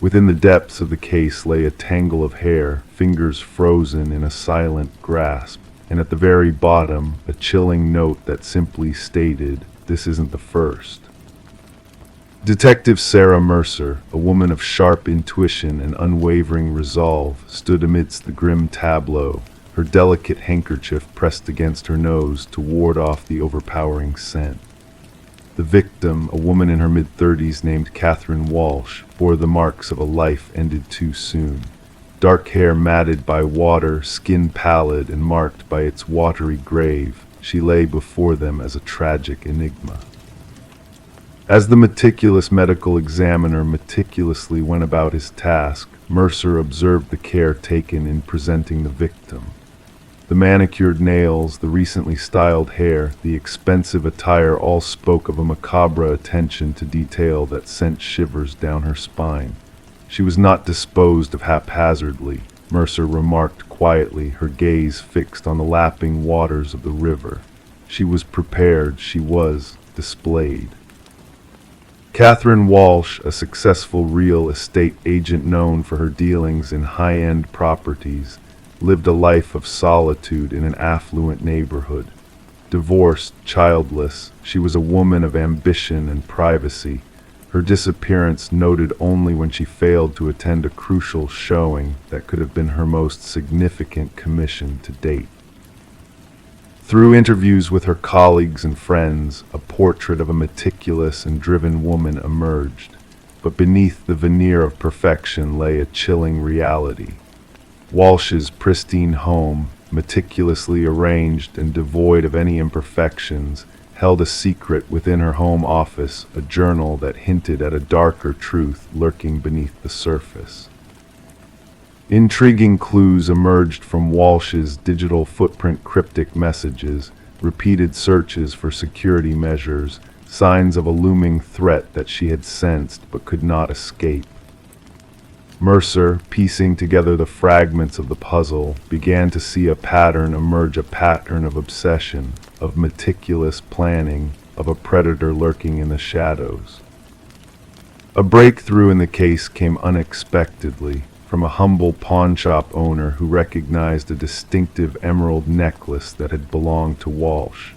Within the depths of the case lay a tangle of hair, fingers frozen in a silent grasp, and at the very bottom, a chilling note that simply stated, "This isn't the first." Detective Sarah Mercer, a woman of sharp intuition and unwavering resolve, stood amidst the grim tableau, her delicate handkerchief pressed against her nose to ward off the overpowering scent. The victim, a woman in her mid-30s named Catherine Walsh, bore the marks of a life ended too soon. Dark hair matted by water, skin pallid and marked by its watery grave, she lay before them as a tragic enigma. As the meticulous medical examiner meticulously went about his task, Mercer observed the care taken in presenting the victim. The manicured nails, the recently styled hair, the expensive attire all spoke of a macabre attention to detail that sent shivers down her spine. She was not disposed of haphazardly, Mercer remarked quietly, her gaze fixed on the lapping waters of the river. She was prepared, she was displayed. Catherine Walsh, a successful real estate agent known for her dealings in high-end properties, lived a life of solitude in an affluent neighborhood. Divorced, childless, she was a woman of ambition and privacy, her disappearance noted only when she failed to attend a crucial showing that could have been her most significant commission to date. Through interviews with her colleagues and friends, a portrait of a meticulous and driven woman emerged, but beneath the veneer of perfection lay a chilling reality. Walsh's pristine home, meticulously arranged and devoid of any imperfections, held a secret within her home office, a journal that hinted at a darker truth lurking beneath the surface. Intriguing clues emerged from Walsh's digital footprint, cryptic messages, repeated searches for security measures, signs of a looming threat that she had sensed but could not escape. Mercer, piecing together the fragments of the puzzle, began to see a pattern emerge, a pattern of obsession, of meticulous planning, of a predator lurking in the shadows. A breakthrough in the case came unexpectedly from a humble pawnshop owner who recognized a distinctive emerald necklace that had belonged to Walsh.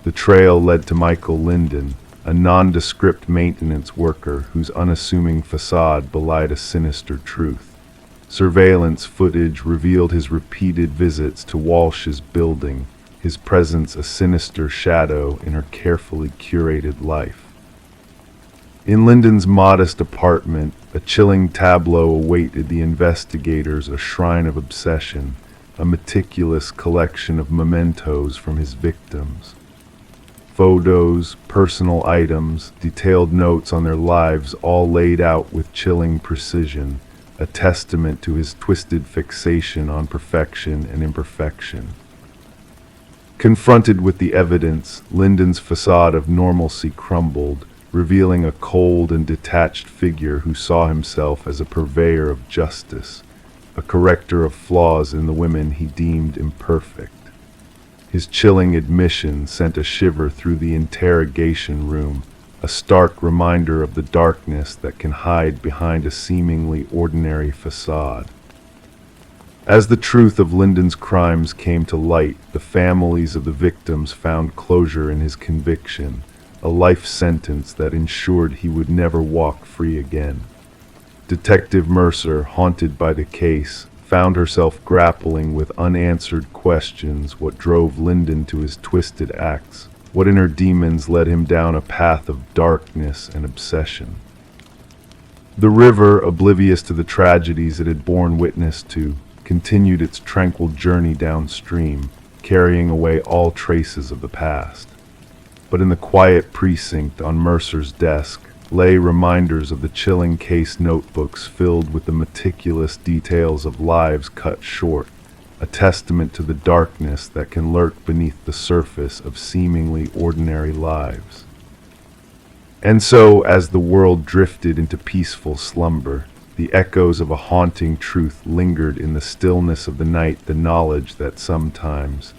The trail led to Michael Linden, a nondescript maintenance worker whose unassuming facade belied a sinister truth. Surveillance footage revealed his repeated visits to Walsh's building, his presence a sinister shadow in her carefully curated life. In Linden's modest apartment, a chilling tableau awaited the investigators, a shrine of obsession, a meticulous collection of mementos from his victims. Photos, personal items, detailed notes on their lives, all laid out with chilling precision, a testament to his twisted fixation on perfection and imperfection. Confronted with the evidence, Linden's facade of normalcy crumbled, revealing a cold and detached figure who saw himself as a purveyor of justice, a corrector of flaws in the women he deemed imperfect. His chilling admission sent a shiver through the interrogation room, a stark reminder of the darkness that can hide behind a seemingly ordinary facade. As the truth of Linden's crimes came to light, the families of the victims found closure in his conviction, a life sentence that ensured he would never walk free again. Detective Mercer, haunted by the case, found herself grappling with unanswered questions: what drove Linden to his twisted acts? What inner demons led him down a path of darkness and obsession? The river, oblivious to the tragedies it had borne witness to, continued its tranquil journey downstream, carrying away all traces of the past. But in the quiet precinct on Mercer's desk lay reminders of the chilling case notebooks filled with the meticulous details of lives cut short, a testament to the darkness that can lurk beneath the surface of seemingly ordinary lives. And so, as the world drifted into peaceful slumber, the echoes of a haunting truth lingered in the stillness of the night, the knowledge that sometimes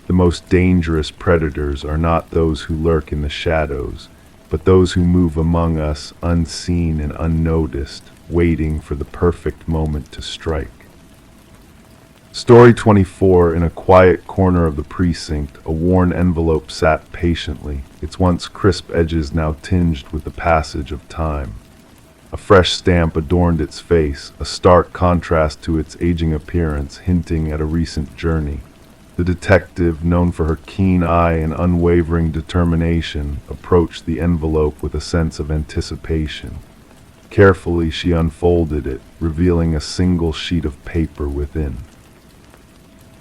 the most dangerous predators are not those who lurk in the shadows, but those who move among us unseen and unnoticed, waiting for the perfect moment to strike. Story 24. In a quiet corner of the precinct, a worn envelope sat patiently, its once crisp edges now tinged with the passage of time. A fresh stamp adorned its face, a stark contrast to its aging appearance, hinting at a recent journey. The detective, known for her keen eye and unwavering determination, approached the envelope with a sense of anticipation. Carefully, she unfolded it, revealing a single sheet of paper within.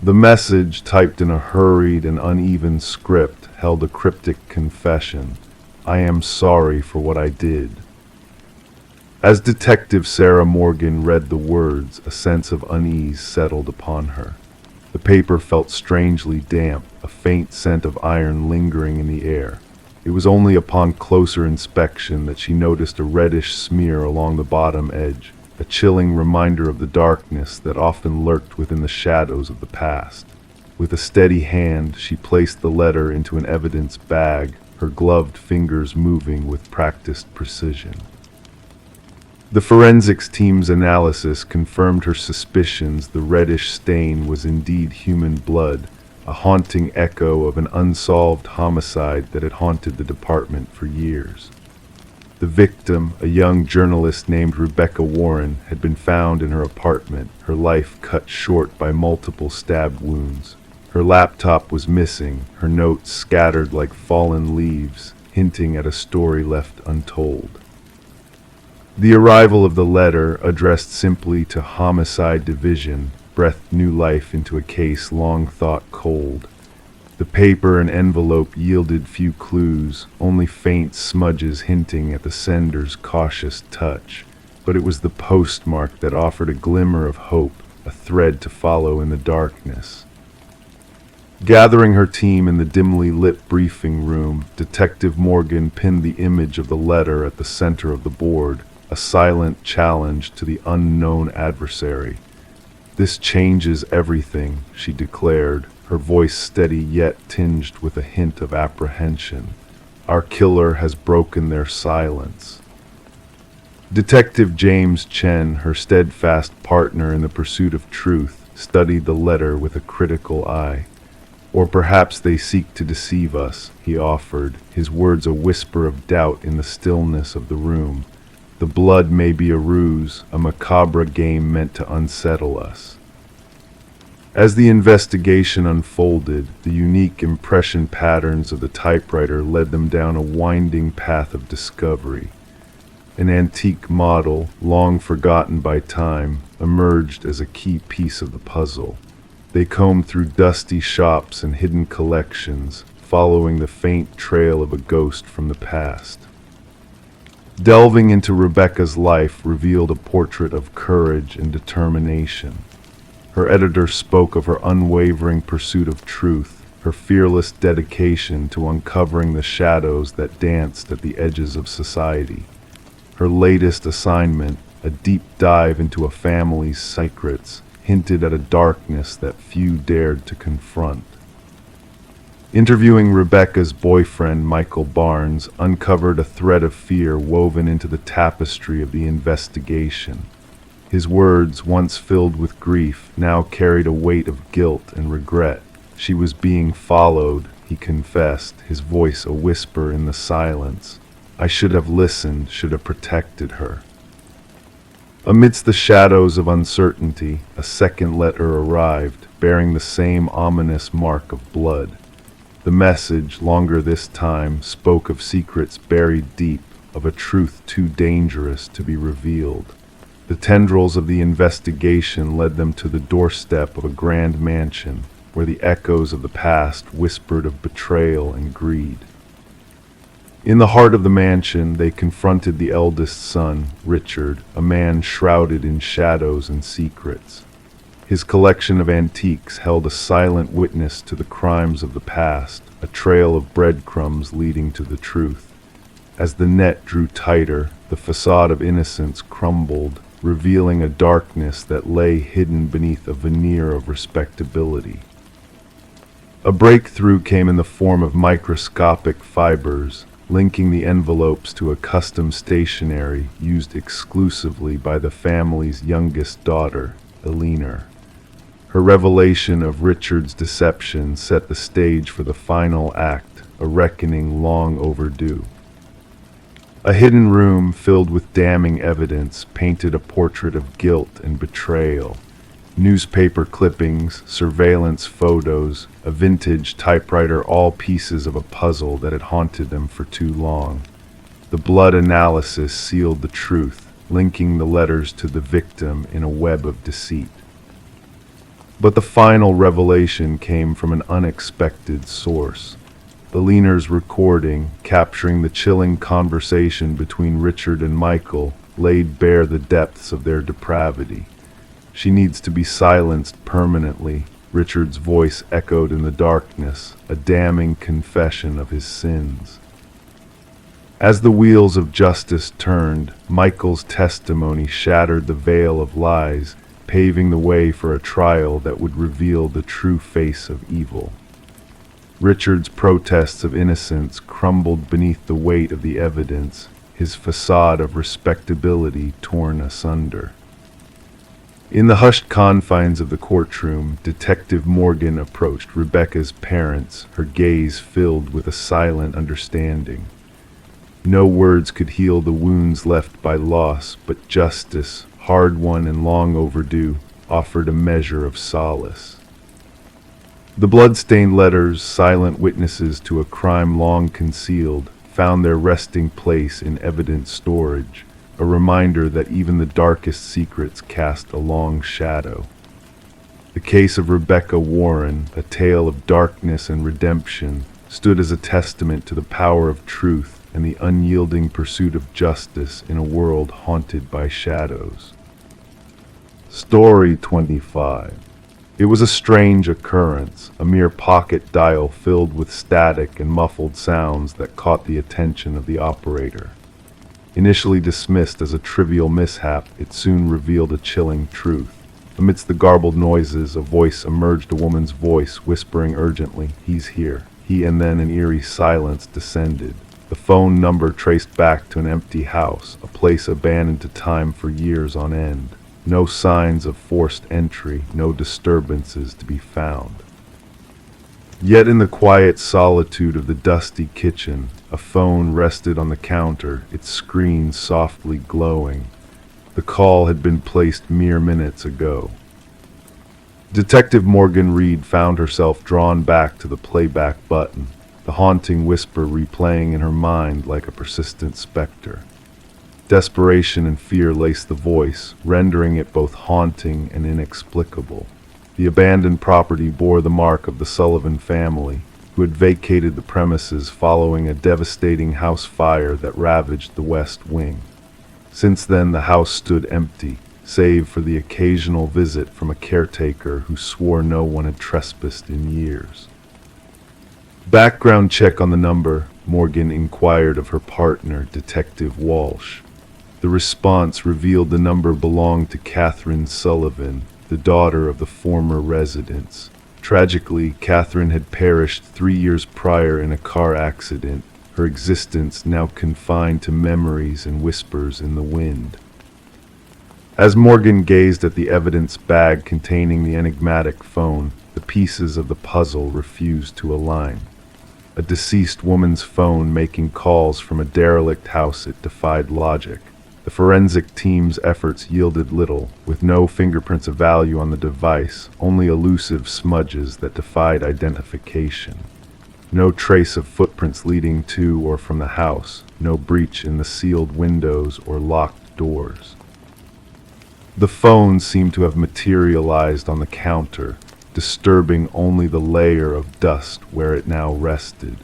The message, typed in a hurried and uneven script, held a cryptic confession: "I am sorry for what I did." As Detective Sarah Morgan read the words, a sense of unease settled upon her. The paper felt strangely damp, a faint scent of iron lingering in the air. It was only upon closer inspection that she noticed a reddish smear along the bottom edge, a chilling reminder of the darkness that often lurked within the shadows of the past. With a steady hand, she placed the letter into an evidence bag, her gloved fingers moving with practiced precision. The forensics team's analysis confirmed her suspicions. The reddish stain was indeed human blood, a haunting echo of an unsolved homicide that had haunted the department for years. The victim, a young journalist named Rebecca Warren, had been found in her apartment, her life cut short by multiple stab wounds. Her laptop was missing, her notes scattered like fallen leaves, hinting at a story left untold. The arrival of the letter, addressed simply to Homicide Division, breathed new life into a case long thought cold. The paper and envelope yielded few clues, only faint smudges hinting at the sender's cautious touch. but it was the postmark that offered a glimmer of hope, a thread to follow in the darkness. Gathering her team in the dimly lit briefing room, Detective Morgan pinned the image of the letter at the center of the board, a silent challenge to the unknown adversary. "This changes everything," she declared, her voice steady yet tinged with a hint of apprehension. "Our killer has broken their silence." Detective James Chen, her steadfast partner in the pursuit of truth, studied the letter with a critical eye. "Or perhaps they seek to deceive us," he offered, his words a whisper of doubt in the stillness of the room. "The blood may be a ruse, a macabre game meant to unsettle us." As the investigation unfolded, the unique impression patterns of the typewriter led them down a winding path of discovery. An antique model, long forgotten by time, emerged as a key piece of the puzzle. They combed through dusty shops and hidden collections, following the faint trail of a ghost from the past. Delving into Rebecca's life revealed a portrait of courage and determination. Her editor spoke of her unwavering pursuit of truth, her fearless dedication to uncovering the shadows that danced at the edges of society. Her latest assignment, a deep dive into a family's secrets, hinted at a darkness that few dared to confront. Interviewing Rebecca's boyfriend, Michael Barnes, uncovered a thread of fear woven into the tapestry of the investigation. His words, once filled with grief, now carried a weight of guilt and regret. She was being followed, he confessed, his voice a whisper in the silence. "I should have listened, should have protected her." Amidst the shadows of uncertainty, a second letter arrived, bearing the same ominous mark of blood. The message, longer this time, spoke of secrets buried deep, of a truth too dangerous to be revealed. The tendrils of the investigation led them to the doorstep of a grand mansion, where the echoes of the past whispered of betrayal and greed. In the heart of the mansion, they confronted the eldest son, Richard, a man shrouded in shadows and secrets. His collection of antiques held a silent witness to the crimes of the past, a trail of breadcrumbs leading to the truth. As the net drew tighter, the facade of innocence crumbled, revealing a darkness that lay hidden beneath a veneer of respectability. A breakthrough came in the form of microscopic fibers, linking the envelopes to a custom stationery used exclusively by the family's youngest daughter, Eleanor. Her revelation of Richard's deception set the stage for the final act, a reckoning long overdue. A hidden room filled with damning evidence painted a portrait of guilt and betrayal. Newspaper clippings, surveillance photos, a vintage typewriter, all pieces of a puzzle that had haunted them for too long. The blood analysis sealed the truth, linking the letters to the victim in a web of deceit. But the final revelation came from an unexpected source. Eleanor's recording, capturing the chilling conversation between Richard and Michael, laid bare the depths of their depravity. "She needs to be silenced permanently," Richard's voice echoed in the darkness, a damning confession of his sins. As the wheels of justice turned, Michael's testimony shattered the veil of lies, paving the way for a trial that would reveal the true face of evil. Richard's protests of innocence crumbled beneath the weight of the evidence, his facade of respectability torn asunder. In the hushed confines of the courtroom, Detective Morgan approached Rebecca's parents, her gaze filled with a silent understanding. No words could heal the wounds left by loss, but justice, hard-won and long overdue, offered a measure of solace. The blood-stained letters, silent witnesses to a crime long concealed, found their resting place in evidence storage, a reminder that even the darkest secrets cast a long shadow. The case of Rebecca Warren, a tale of darkness and redemption, stood as a testament to the power of truth, and the unyielding pursuit of justice in a world haunted by shadows. Story 25. It was a strange occurrence, a mere pocket dial filled with static and muffled sounds that caught the attention of the operator. Initially dismissed as a trivial mishap, it soon revealed a chilling truth. Amidst the garbled noises, a voice emerged, a woman's voice, whispering urgently, "He's here." And then an eerie silence descended. The phone number traced back to an empty house, a place abandoned to time for years on end. No signs of forced entry, no disturbances to be found. Yet in the quiet solitude of the dusty kitchen, a phone rested on the counter, its screen softly glowing. The call had been placed mere minutes ago. Detective Morgan Reed found herself drawn back to the playback button, the haunting whisper replaying in her mind like a persistent specter. Desperation and fear laced the voice, rendering it both haunting and inexplicable. The abandoned property bore the mark of the Sullivan family, who had vacated the premises following a devastating house fire that ravaged the West Wing. Since then, the house stood empty, save for the occasional visit from a caretaker who swore no one had trespassed in years. Background check on the number, Morgan inquired of her partner, Detective Walsh. The response revealed the number belonged to Catherine Sullivan, the daughter of the former residents. Tragically, Catherine had perished 3 years prior in a car accident, her existence now confined to memories and whispers in the wind. As Morgan gazed at the evidence bag containing the enigmatic phone, the pieces of the puzzle refused to align. A deceased woman's phone making calls from a derelict house, it defied logic. The forensic team's efforts yielded little, with no fingerprints of value on the device, only elusive smudges that defied identification. No trace of footprints leading to or from the house, no breach in the sealed windows or locked doors. The phone seemed to have materialized on the counter, disturbing only the layer of dust where it now rested.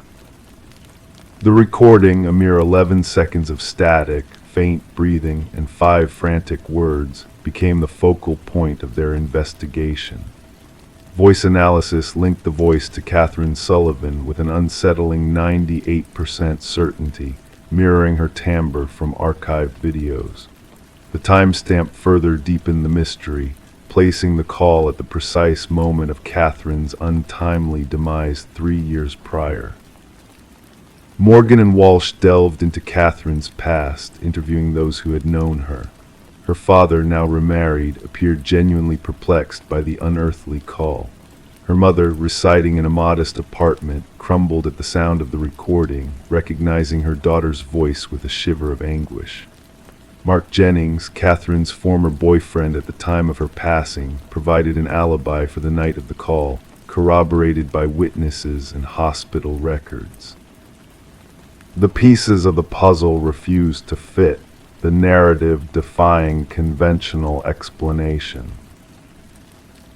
The recording, a mere 11 seconds of static, faint breathing, and 5 frantic words, became the focal point of their investigation. Voice analysis linked the voice to Catherine Sullivan with an unsettling 98% certainty, mirroring her timbre from archived videos. The timestamp further deepened the mystery, placing the call at the precise moment of Catherine's untimely demise 3 years prior. Morgan and Walsh delved into Catherine's past, interviewing those who had known her. Her father, now remarried, appeared genuinely perplexed by the unearthly call. Her mother, residing in a modest apartment, crumbled at the sound of the recording, recognizing her daughter's voice with a shiver of anguish. Mark Jennings, Catherine's former boyfriend at the time of her passing, provided an alibi for the night of the call, corroborated by witnesses and hospital records. The pieces of the puzzle refused to fit, the narrative defying conventional explanation.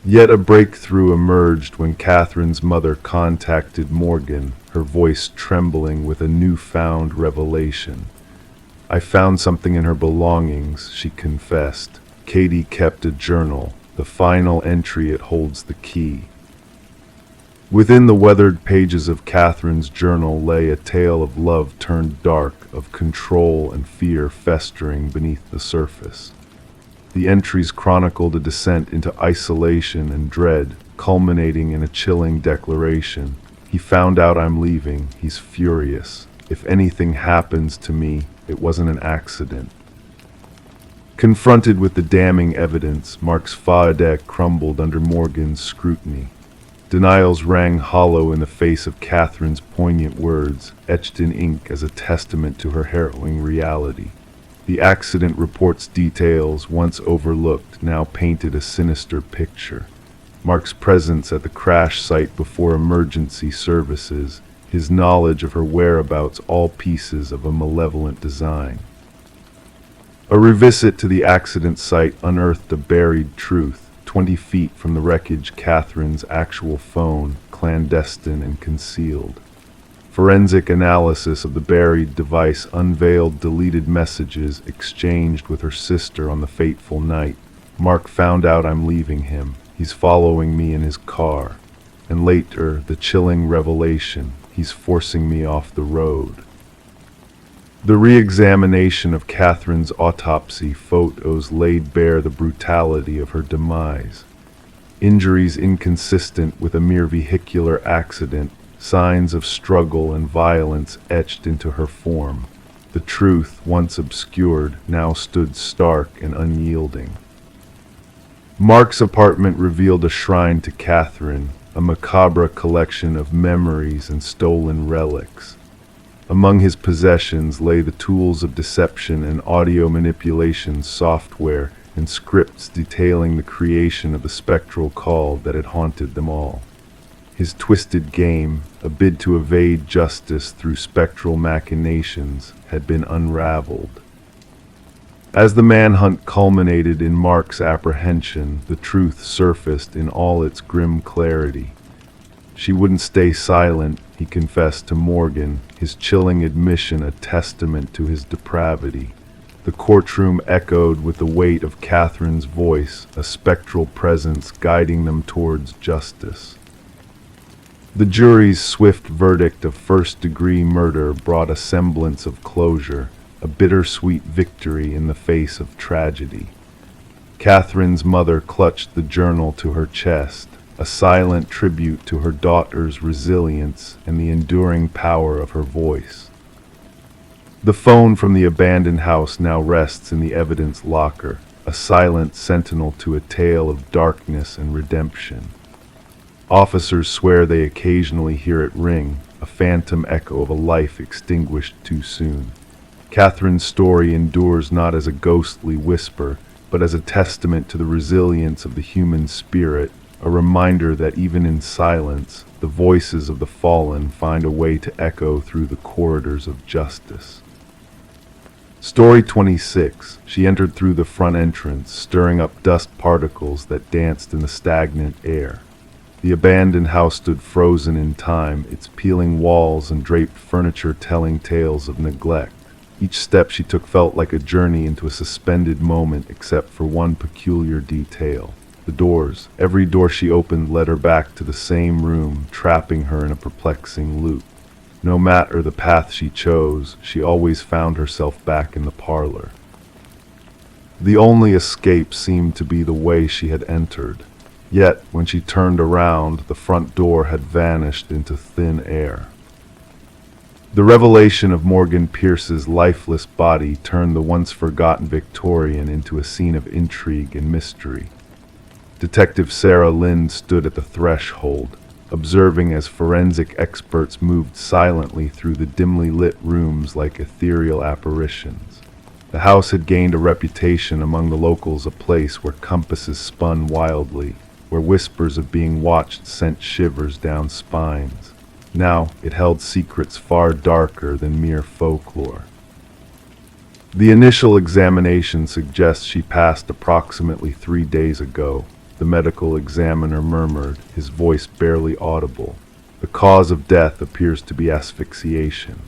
Yet a breakthrough emerged when Catherine's mother contacted Morgan, her voice trembling with a newfound revelation. "I found something in her belongings," she confessed. "Katie kept a journal. The final entry, it holds the key." Within the weathered pages of Catherine's journal lay a tale of love turned dark, of control and fear festering beneath the surface. The entries chronicled a descent into isolation and dread, culminating in a chilling declaration. "He found out I'm leaving. He's furious. If anything happens to me, it wasn't an accident." Confronted with the damning evidence, Mark's fade crumbled under Morgan's scrutiny. Denials rang hollow in the face of Catherine's poignant words, etched in ink as a testament to her harrowing reality. The accident report's details, once overlooked, now painted a sinister picture. Mark's presence at the crash site before emergency services, his knowledge of her whereabouts, all pieces of a malevolent design. A revisit to the accident site unearthed a buried truth. 20 feet from the wreckage, Catherine's actual phone, clandestine and concealed. Forensic analysis of the buried device unveiled deleted messages exchanged with her sister on the fateful night. Mark found out I'm leaving him. He's following me in his car. And later, the chilling revelation, he's forcing me off the road. The re-examination of Catherine's autopsy photos laid bare the brutality of her demise. Injuries inconsistent with a mere vehicular accident, signs of struggle and violence etched into her form. The truth, once obscured, now stood stark and unyielding. Mark's apartment revealed a shrine to Catherine, a macabre collection of memories and stolen relics. Among his possessions lay the tools of deception and audio manipulation software and scripts detailing the creation of the spectral call that had haunted them all. His twisted game, a bid to evade justice through spectral machinations, had been unraveled. As the manhunt culminated in Mark's apprehension, the truth surfaced in all its grim clarity. She wouldn't stay silent, he confessed to Morgan, his chilling admission a testament to his depravity. The courtroom echoed with the weight of Catherine's voice, a spectral presence guiding them towards justice. The jury's swift verdict of first-degree murder brought a semblance of closure, a bittersweet victory in the face of tragedy. Catherine's mother clutched the journal to her chest, a silent tribute to her daughter's resilience and the enduring power of her voice. The phone from the abandoned house now rests in the evidence locker, a silent sentinel to a tale of darkness and redemption. Officers swear they occasionally hear it ring, a phantom echo of a life extinguished too soon. Catherine's story endures not as a ghostly whisper, but as a testament to the resilience of the human spirit, a reminder that even in silence, the voices of the fallen find a way to echo through the corridors of justice. Story 26. She entered through the front entrance, stirring up dust particles that danced in the stagnant air. The abandoned house stood frozen in time, its peeling walls and draped furniture telling tales of neglect. Each step she took felt like a journey into a suspended moment except for one peculiar detail. The doors. Every door she opened led her back to the same room, trapping her in a perplexing loop. No matter the path she chose, she always found herself back in the parlor. The only escape seemed to be the way she had entered. Yet, when she turned around, the front door had vanished into thin air. The revelation of Morgan Pierce's lifeless body turned the once-forgotten Victorian into a scene of intrigue and mystery. Detective Sarah Lind stood at the threshold, observing as forensic experts moved silently through the dimly lit rooms like ethereal apparitions. The house had gained a reputation among the locals, a place where compasses spun wildly, where whispers of being watched sent shivers down spines. Now it held secrets far darker than mere folklore. The initial examination suggests she passed approximately 3 days ago, the medical examiner murmured, his voice barely audible. The cause of death appears to be asphyxiation.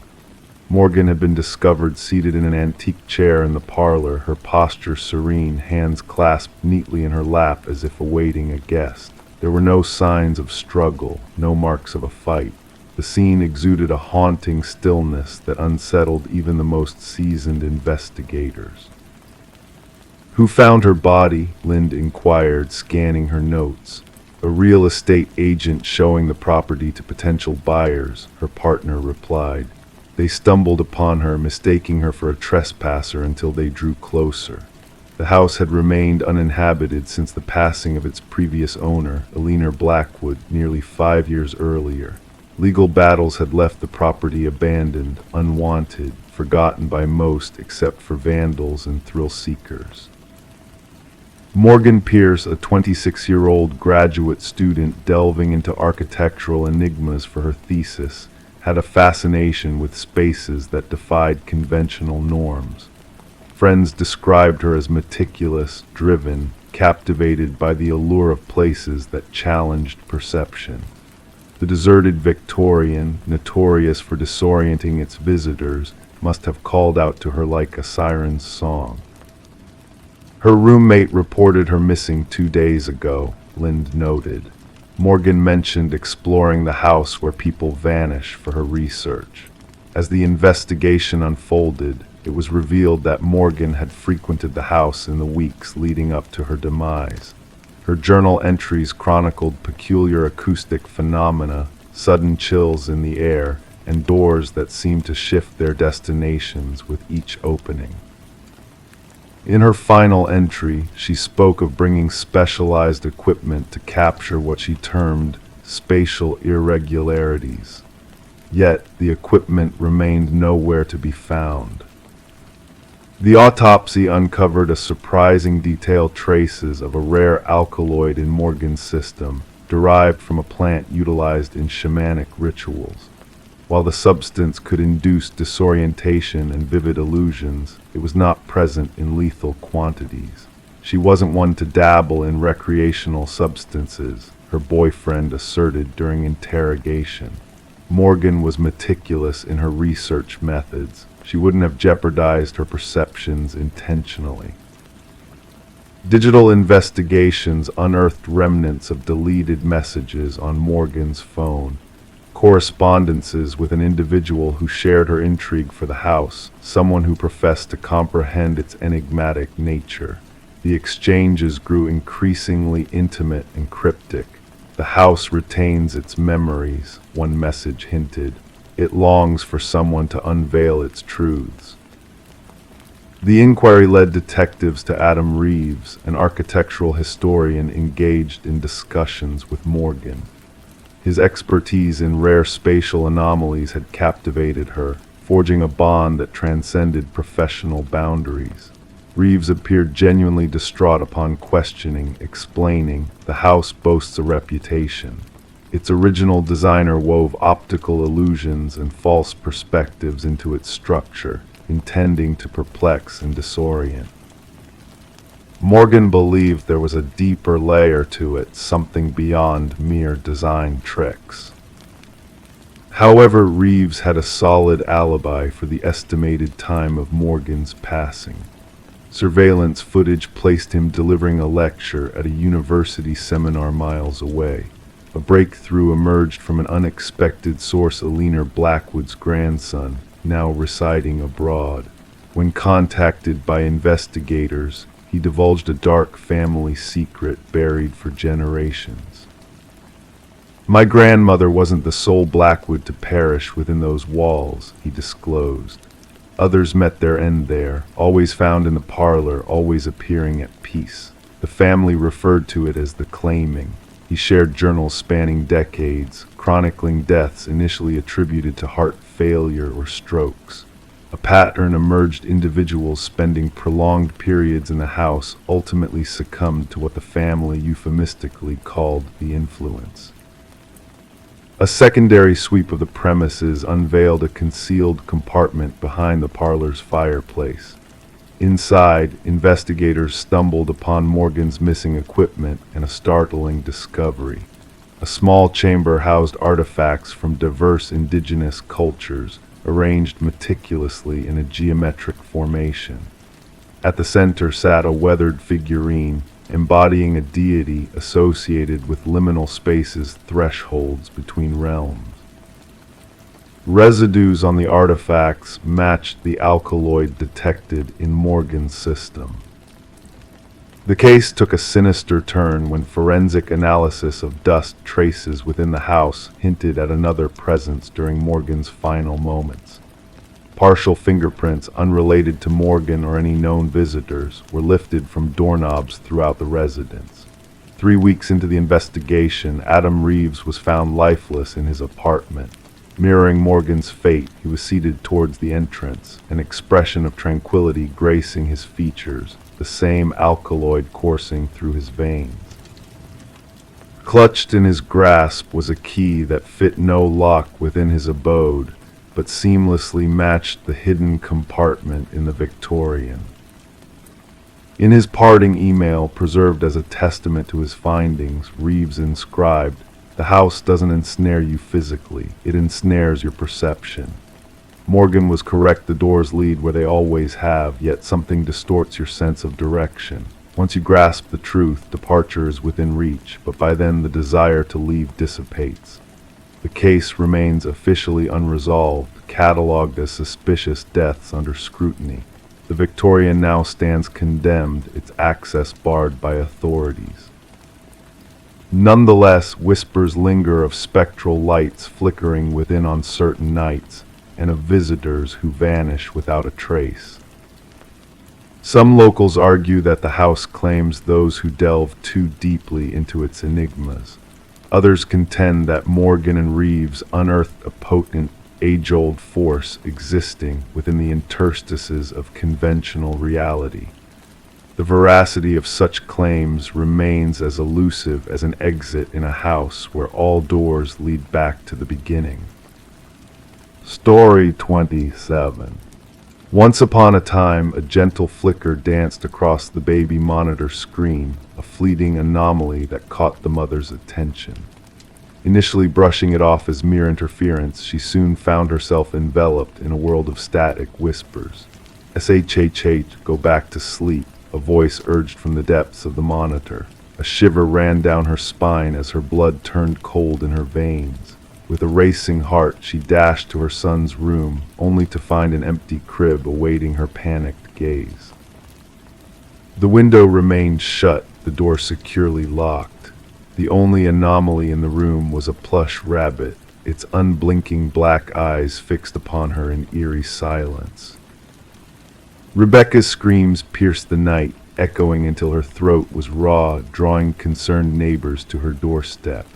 Morgan had been discovered seated in an antique chair in the parlor, her posture serene, hands clasped neatly in her lap as if awaiting a guest. There were no signs of struggle, no marks of a fight. The scene exuded a haunting stillness that unsettled even the most seasoned investigators. "Who found her body?" Lind inquired, scanning her notes. "A real estate agent showing the property to potential buyers," her partner replied. "They stumbled upon her, mistaking her for a trespasser until they drew closer." The house had remained uninhabited since the passing of its previous owner, Eleanor Blackwood, nearly 5 years earlier. Legal battles had left the property abandoned, unwanted, forgotten by most except for vandals and thrill-seekers. Morgan Pierce, a 26-year-old graduate student delving into architectural enigmas for her thesis, had a fascination with spaces that defied conventional norms. Friends described her as meticulous, driven, captivated by the allure of places that challenged perception. The deserted Victorian, notorious for disorienting its visitors, must have called out to her like a siren's song. Her roommate reported her missing 2 days ago, Lind noted. Morgan mentioned exploring the house where people vanish for her research. As the investigation unfolded, it was revealed that Morgan had frequented the house in the weeks leading up to her demise. Her journal entries chronicled peculiar acoustic phenomena, sudden chills in the air, and doors that seemed to shift their destinations with each opening. In her final entry, she spoke of bringing specialized equipment to capture what she termed spatial irregularities. Yet, the equipment remained nowhere to be found. The autopsy uncovered a surprising detail traces of a rare alkaloid in Morgan's system, derived from a plant utilized in shamanic rituals. While the substance could induce disorientation and vivid illusions, it was not present in lethal quantities. She wasn't one to dabble in recreational substances, her boyfriend asserted during interrogation. Morgan was meticulous in her research methods. She wouldn't have jeopardized her perceptions intentionally. Digital investigations unearthed remnants of deleted messages on Morgan's phone, correspondences with an individual who shared her intrigue for the house, someone who professed to comprehend its enigmatic nature. The exchanges grew increasingly intimate and cryptic. The house retains its memories, one message hinted. It longs for someone to unveil its truths. The inquiry led detectives to Adam Reeves, an architectural historian engaged in discussions with Morgan. His expertise in rare spatial anomalies had captivated her, forging a bond that transcended professional boundaries. Reeves appeared genuinely distraught upon questioning, explaining, the house boasts a reputation. Its original designer wove optical illusions and false perspectives into its structure, intending to perplex and disorient. Morgan believed there was a deeper layer to it, something beyond mere design tricks. However, Reeves had a solid alibi for the estimated time of Morgan's passing. Surveillance footage placed him delivering a lecture at a university seminar miles away. A breakthrough emerged from an unexpected source, Alina Blackwood's grandson, now residing abroad. When contacted by investigators, he divulged a dark family secret buried for generations. My grandmother wasn't the sole Blackwood to perish within those walls, he disclosed. Others met their end there, always found in the parlor, always appearing at peace. The family referred to it as the claiming. He shared journals spanning decades, chronicling deaths initially attributed to heart failure or strokes. A pattern emerged: individuals spending prolonged periods in the house ultimately succumbed to what the family euphemistically called the influence. A secondary sweep of the premises unveiled a concealed compartment behind the parlor's fireplace. Inside, investigators stumbled upon Morgan's missing equipment and a startling discovery. A small chamber housed artifacts from diverse indigenous cultures, arranged meticulously in a geometric formation. At the center sat a weathered figurine, embodying a deity associated with liminal spaces, thresholds between realms. Residues on the artifacts matched the alkaloid detected in Morgan's system. The case took a sinister turn when forensic analysis of dust traces within the house hinted at another presence during Morgan's final moments. Partial fingerprints unrelated to Morgan or any known visitors were lifted from doorknobs throughout the residence. 3 weeks into the investigation, Adam Reeves was found lifeless in his apartment. Mirroring Morgan's fate, he was seated towards the entrance, an expression of tranquility gracing his features, the same alkaloid coursing through his veins. Clutched in his grasp was a key that fit no lock within his abode, but seamlessly matched the hidden compartment in the Victorian. In his parting email, preserved as a testament to his findings, Reeves inscribed, The house doesn't ensnare you physically, it ensnares your perception. Morgan was correct, the doors lead where they always have, yet something distorts your sense of direction. Once you grasp the truth, departure is within reach, but by then the desire to leave dissipates. The case remains officially unresolved, catalogued as suspicious deaths under scrutiny. The Victorian now stands condemned, its access barred by authorities. Nonetheless, whispers linger of spectral lights flickering within on certain nights, and of visitors who vanish without a trace. Some locals argue that the house claims those who delve too deeply into its enigmas. Others contend that Morgan and Reeves unearthed a potent, age-old force existing within the interstices of conventional reality. The veracity of such claims remains as elusive as an exit in a house where all doors lead back to the beginning. Story 27. Once upon a time, a gentle flicker danced across the baby monitor screen, a fleeting anomaly that caught the mother's attention. Initially brushing it off as mere interference, she soon found herself enveloped in a world of static whispers. "SHHH, go back to sleep," a voice urged from the depths of the monitor. A shiver ran down her spine as her blood turned cold in her veins. With a racing heart, she dashed to her son's room, only to find an empty crib awaiting her panicked gaze. The window remained shut, the door securely locked. The only anomaly in the room was a plush rabbit, its unblinking black eyes fixed upon her in eerie silence. Rebecca's screams pierced the night, echoing until her throat was raw, drawing concerned neighbors to her doorstep.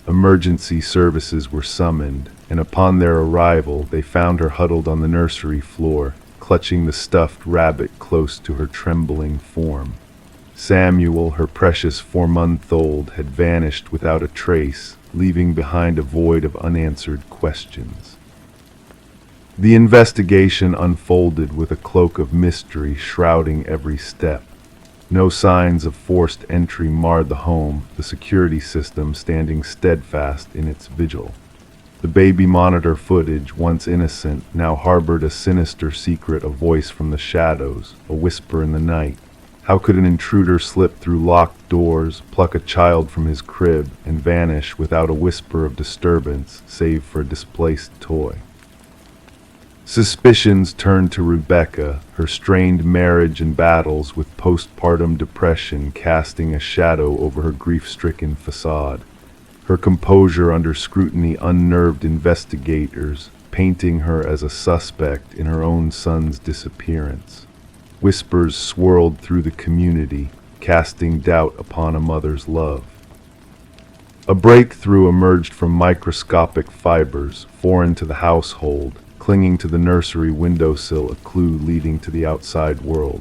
Emergency services were summoned, and upon their arrival, they found her huddled on the nursery floor, clutching the stuffed rabbit close to her trembling form. Samuel, her precious 4-month-old, had vanished without a trace, leaving behind a void of unanswered questions. The investigation unfolded with a cloak of mystery shrouding every step. No signs of forced entry marred the home, the security system standing steadfast in its vigil. The baby monitor footage, once innocent, now harbored a sinister secret, a voice from the shadows, a whisper in the night. How could an intruder slip through locked doors, pluck a child from his crib, and vanish without a whisper of disturbance, save for a displaced toy? Suspicions turned to Rebecca, her strained marriage and battles with postpartum depression casting a shadow over her grief-stricken facade. Her composure under scrutiny unnerved investigators, painting her as a suspect in her own son's disappearance. Whispers swirled through the community, casting doubt upon a mother's love. A breakthrough emerged from microscopic fibers, foreign to the household, clinging to the nursery windowsill, a clue leading to the outside world.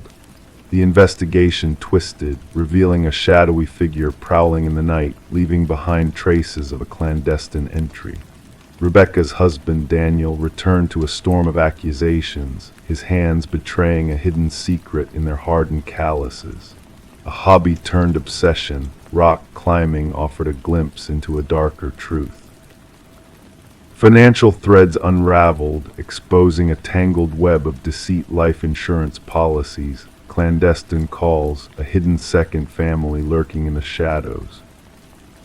The investigation twisted, revealing a shadowy figure prowling in the night, leaving behind traces of a clandestine entry. Rebecca's husband, Daniel, returned to a storm of accusations, his hands betraying a hidden secret in their hardened calluses. A hobby-turned obsession, rock climbing offered a glimpse into a darker truth. Financial threads unraveled, exposing a tangled web of deceit, life insurance policies, clandestine calls, a hidden second family lurking in the shadows.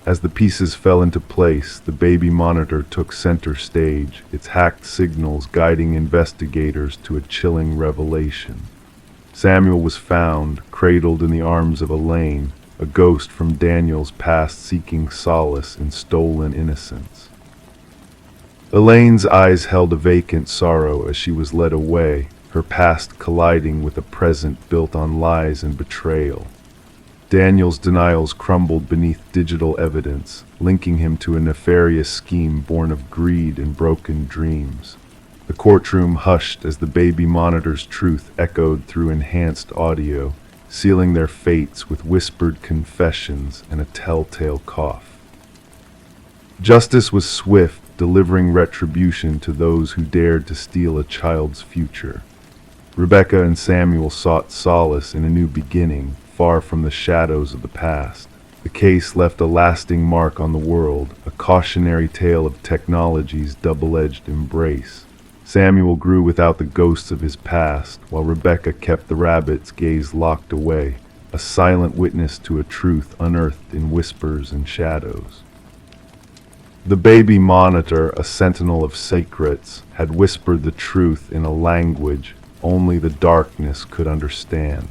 As the pieces fell into place, the baby monitor took center stage, its hacked signals guiding investigators to a chilling revelation. Samuel was found, cradled in the arms of Elaine, a ghost from Daniel's past seeking solace in stolen innocence. Elaine's eyes held a vacant sorrow as she was led away, her past colliding with a present built on lies and betrayal. Daniel's denials crumbled beneath digital evidence, linking him to a nefarious scheme born of greed and broken dreams. The courtroom hushed as the baby monitor's truth echoed through enhanced audio, sealing their fates with whispered confessions and a telltale cough. Justice was swift, delivering retribution to those who dared to steal a child's future. Rebecca and Samuel sought solace in a new beginning, far from the shadows of the past. The case left a lasting mark on the world, a cautionary tale of technology's double-edged embrace. Samuel grew without the ghosts of his past, while Rebecca kept the rabbit's gaze locked away, a silent witness to a truth unearthed in whispers and shadows. The baby monitor, a sentinel of secrets, had whispered the truth in a language only the darkness could understand.